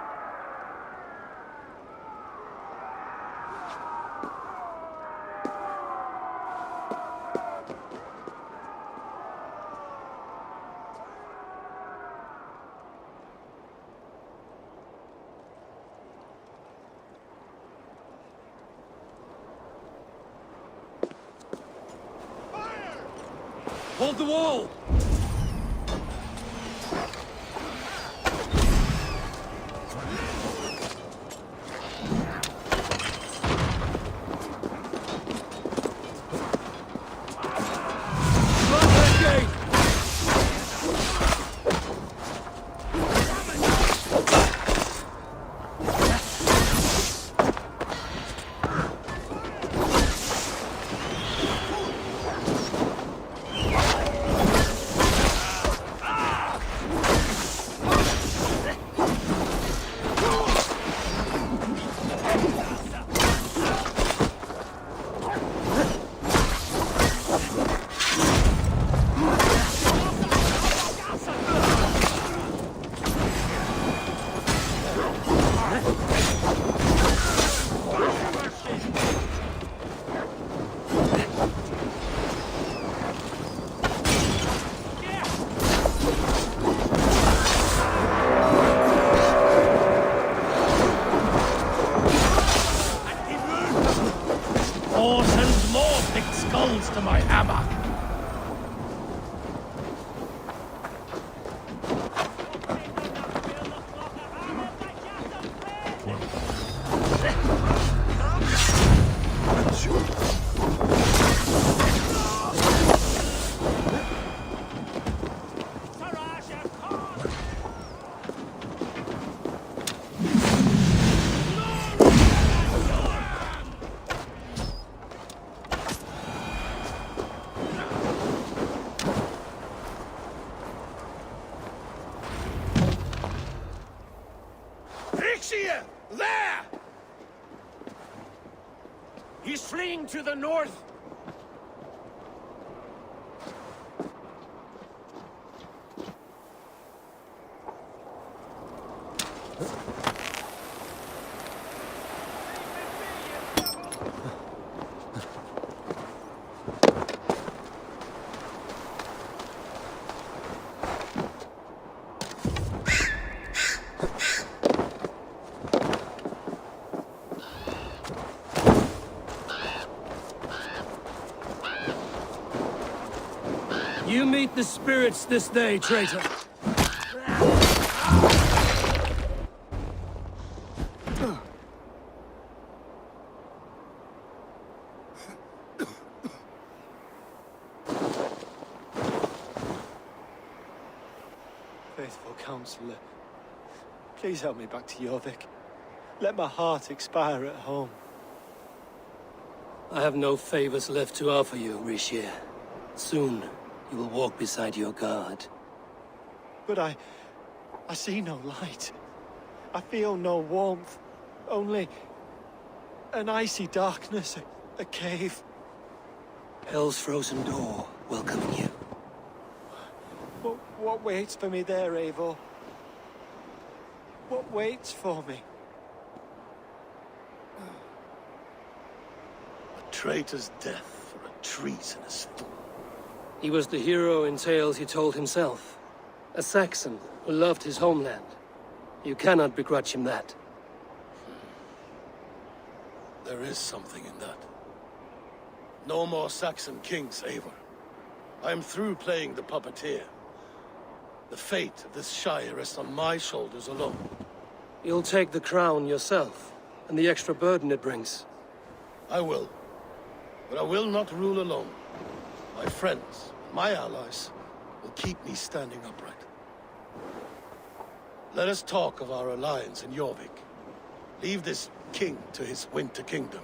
Hold the wall! To my hammer. There! He's fleeing to the north. Meet the spirits this day, traitor. Faithful counselor, please help me back to Jorvik. Let my heart expire at home. I have no favors left to offer you, Richier. Soon, you will walk beside your guard. But I see no light. I feel no warmth. Only an icy darkness, a cave. Hell's frozen door welcoming you. What waits for me there, Eivor? What waits for me? A traitor's death for a treasonous fool. He was the hero in tales he told himself. A Saxon who loved his homeland. You cannot begrudge him that. There is something in that. No more Saxon kings, Eivor. I am through playing the puppeteer. The fate of this shire rests on my shoulders alone. You'll take the crown yourself, and the extra burden it brings. I will. But I will not rule alone. My friends, my allies, will keep me standing upright. Let us talk of our alliance in Jorvik. Leave this king to his winter kingdom.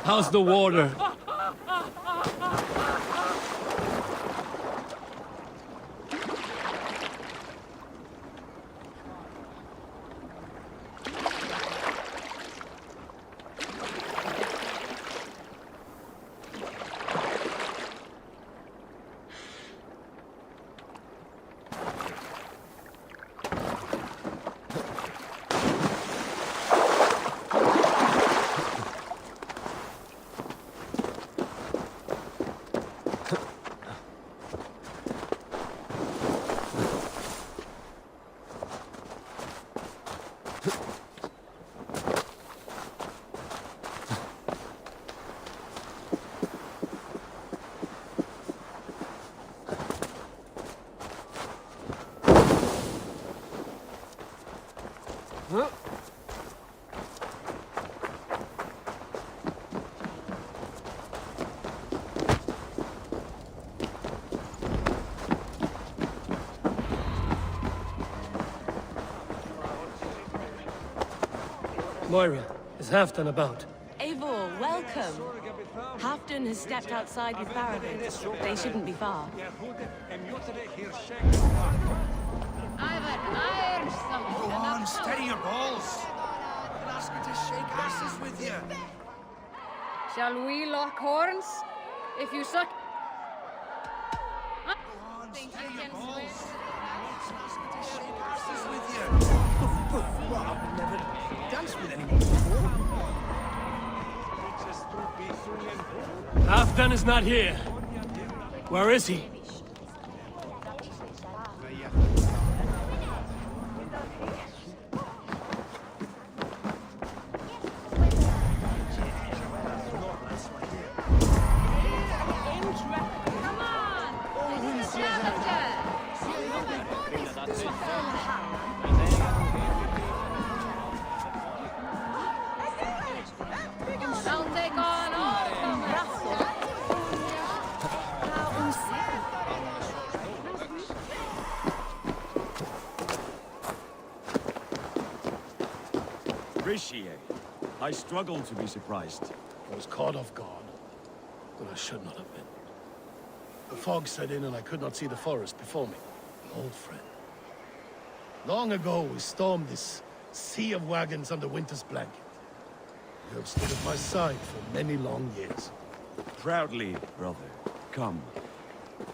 How's the water? Moira, is Halfdan about? Eivor, welcome. Halfdan has stepped outside with Baravid. They shouldn't be far. Go on, steady your balls. I'll ask her to shake asses with you. Shall we lock horns? If you suck... Go on, steady your balls. I'll ask her to shake asses with you. Well, I've never danced with anyone before. Halfdan is not here. Where is he? Initiate. I struggle to be surprised. I was caught off guard, but I should not have been. The fog set in and I could not see the forest before me. An old friend. Long ago, we stormed this sea of wagons under winter's blanket. You have stood at my side for many long years. Proudly, brother. Come.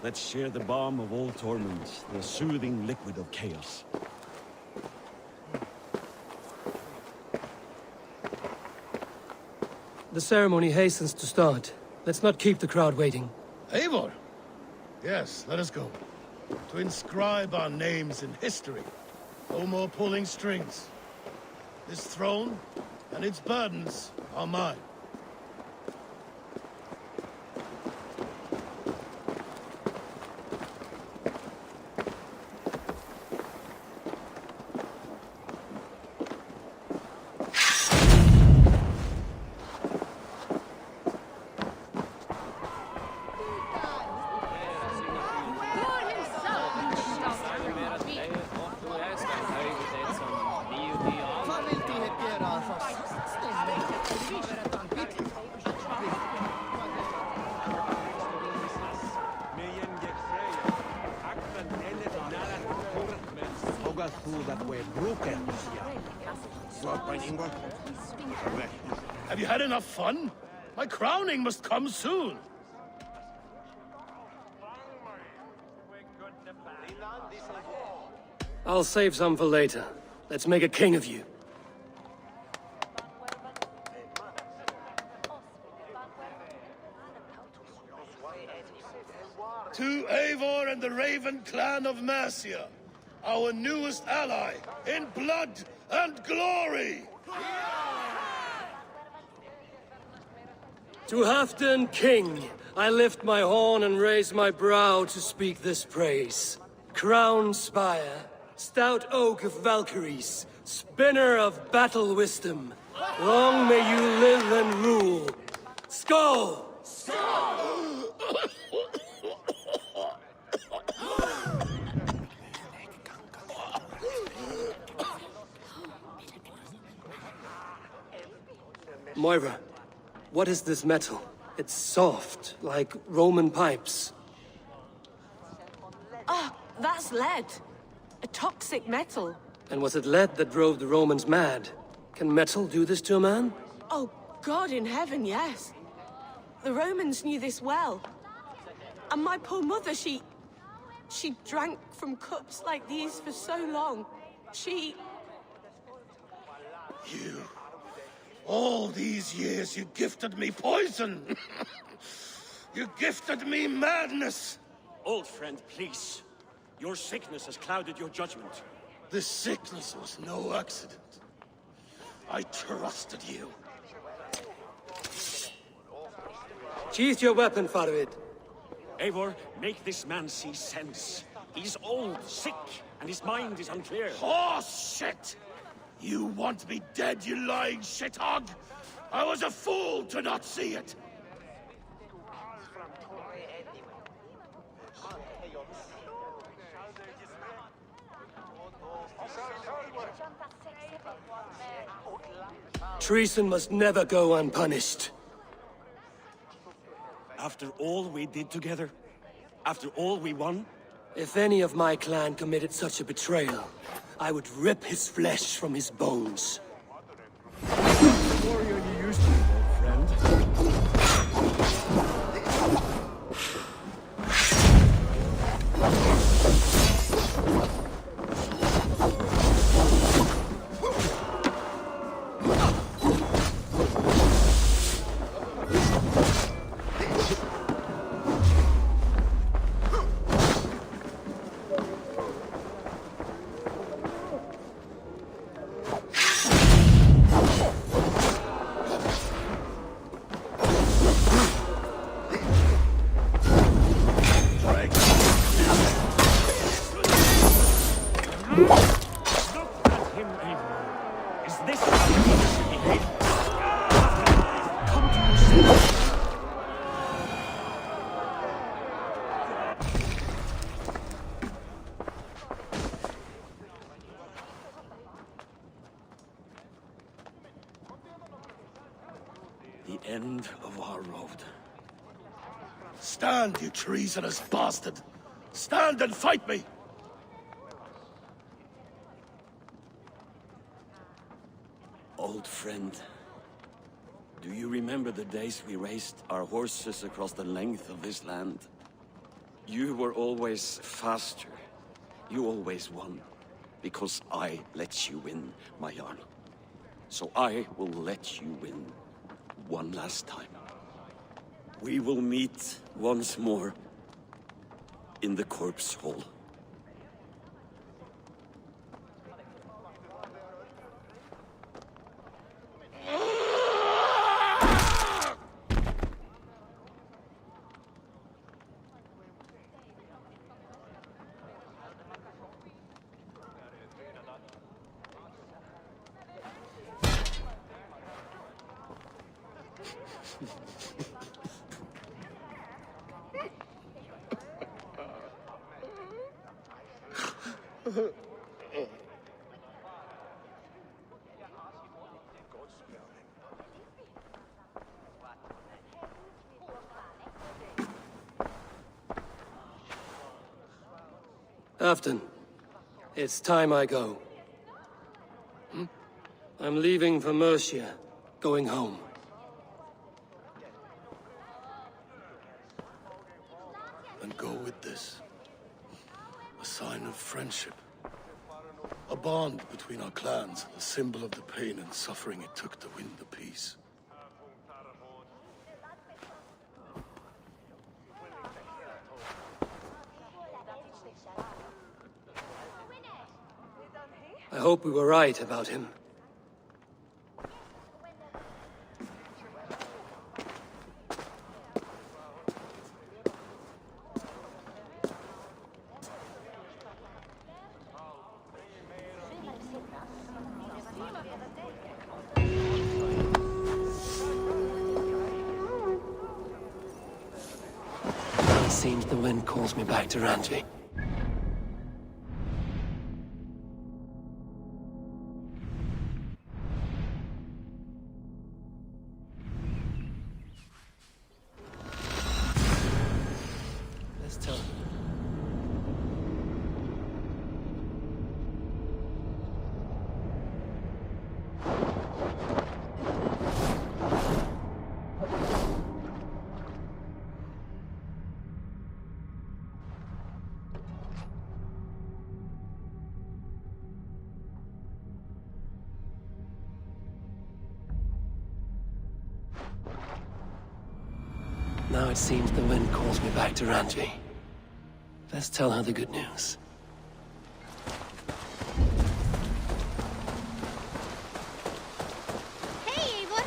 Let's share the balm of all torments, the soothing liquid of chaos. The ceremony hastens to start. Let's not keep the crowd waiting. Eivor! Yes, let us go. To inscribe our names in history. No more pulling strings. This throne and its burdens are mine. Have you had enough fun? My crowning must come soon. I'll save some for later. Let's make a king of you. To Eivor and the Raven clan of Mercia, our newest ally in blood and glory! To Halfdan King, I lift my horn and raise my brow to speak this praise. Crown spire, stout oak of Valkyries, spinner of battle wisdom, long may you live and rule. Skull! Moira, what is this metal? It's soft, like Roman pipes. Ah, that's lead. A toxic metal. And was it lead that drove the Romans mad? Can metal do this to a man? Oh, God in heaven, yes. The Romans knew this well. And my poor mother, she drank from cups like these for so long. You... All these years you gifted me poison! You gifted me madness! Old friend, please. Your sickness has clouded your judgment. This sickness was no accident. I trusted you. Sheath your weapon, Farid. Eivor, make this man see sense. He's old, sick, and his mind is unclear. Horse shit! You want me dead, you lying shithog? I was a fool to not see it! Treason must never go unpunished. After all we did together? After all we won? If any of my clan committed such a betrayal, I would rip his flesh from his bones. The warrior you used to be, old friend. The end of our road. Stand, you treasonous bastard! Stand and fight me! Old friend, do you remember the days we raced our horses across the length of this land? You were always faster. You always won. Because I let you win, my Jarl. So I will let you win one last time. We will meet once more in the corpse hall. Afton, it's time I go. I'm leaving for Mercia, going home. And go with this. A sign of friendship. A bond between our clans, a symbol of the pain and suffering it took to win the peace. I hope we were right about him. It seems the wind calls me back to Randvi. Now it seems the wind calls me back to Randvi. Let's tell her the good news. Hey, Eivor!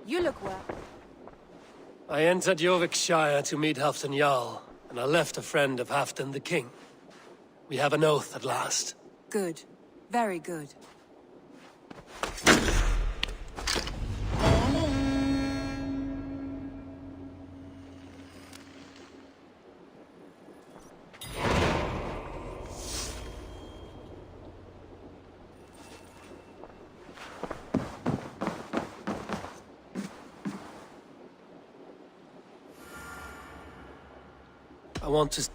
You look well. I entered Jorvikshire to meet Halfdan Jarl, and I left a friend of Halfdan the King. We have an oath at last. Good. Very good. I want to...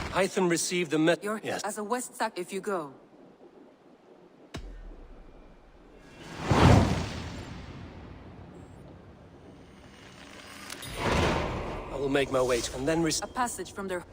Hytham received the You're yes. as a West Sack if you go. I will make my way to... and then A passage from their...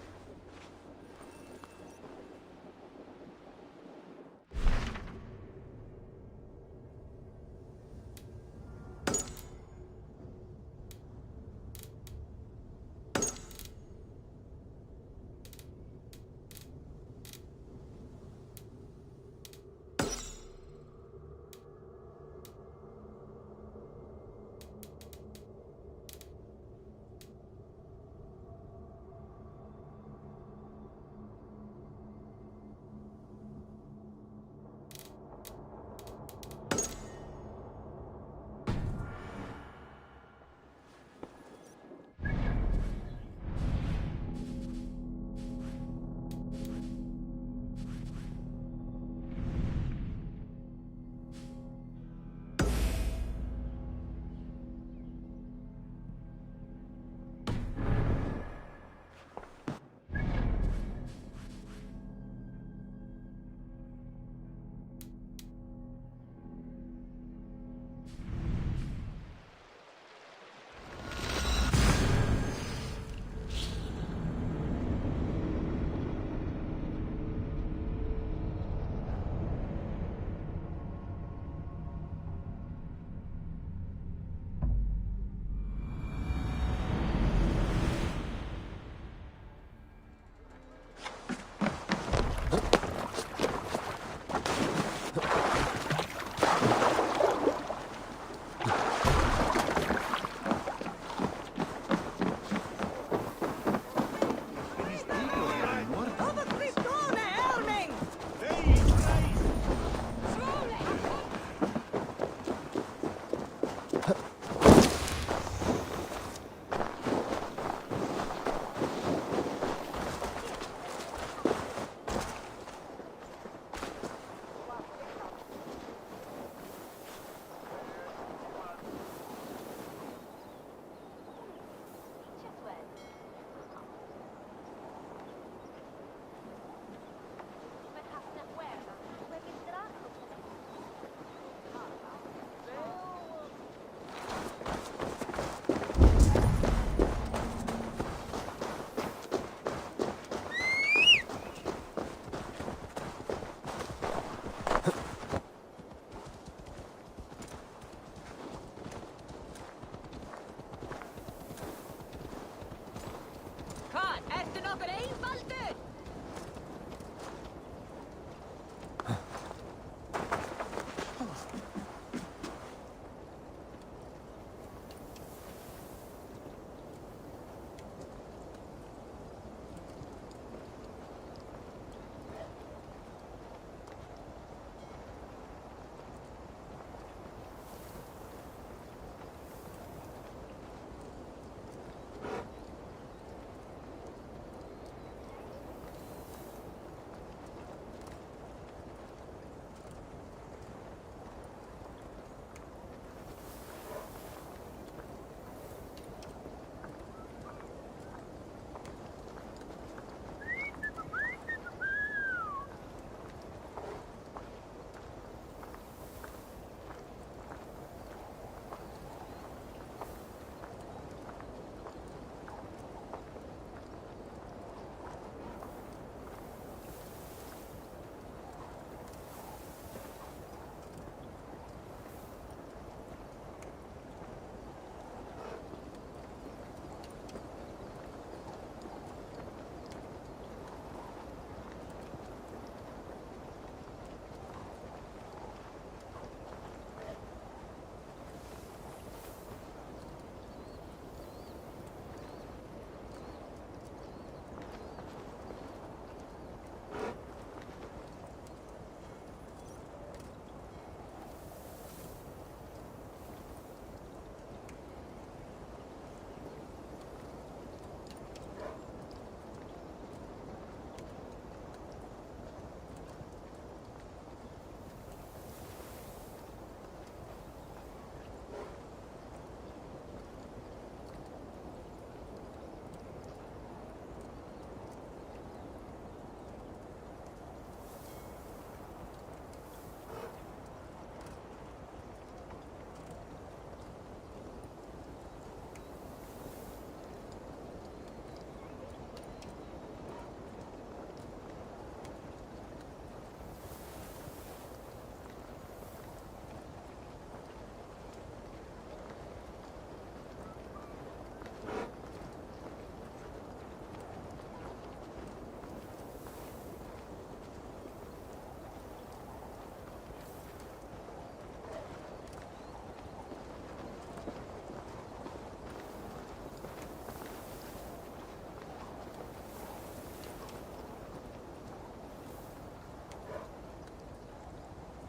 Huh.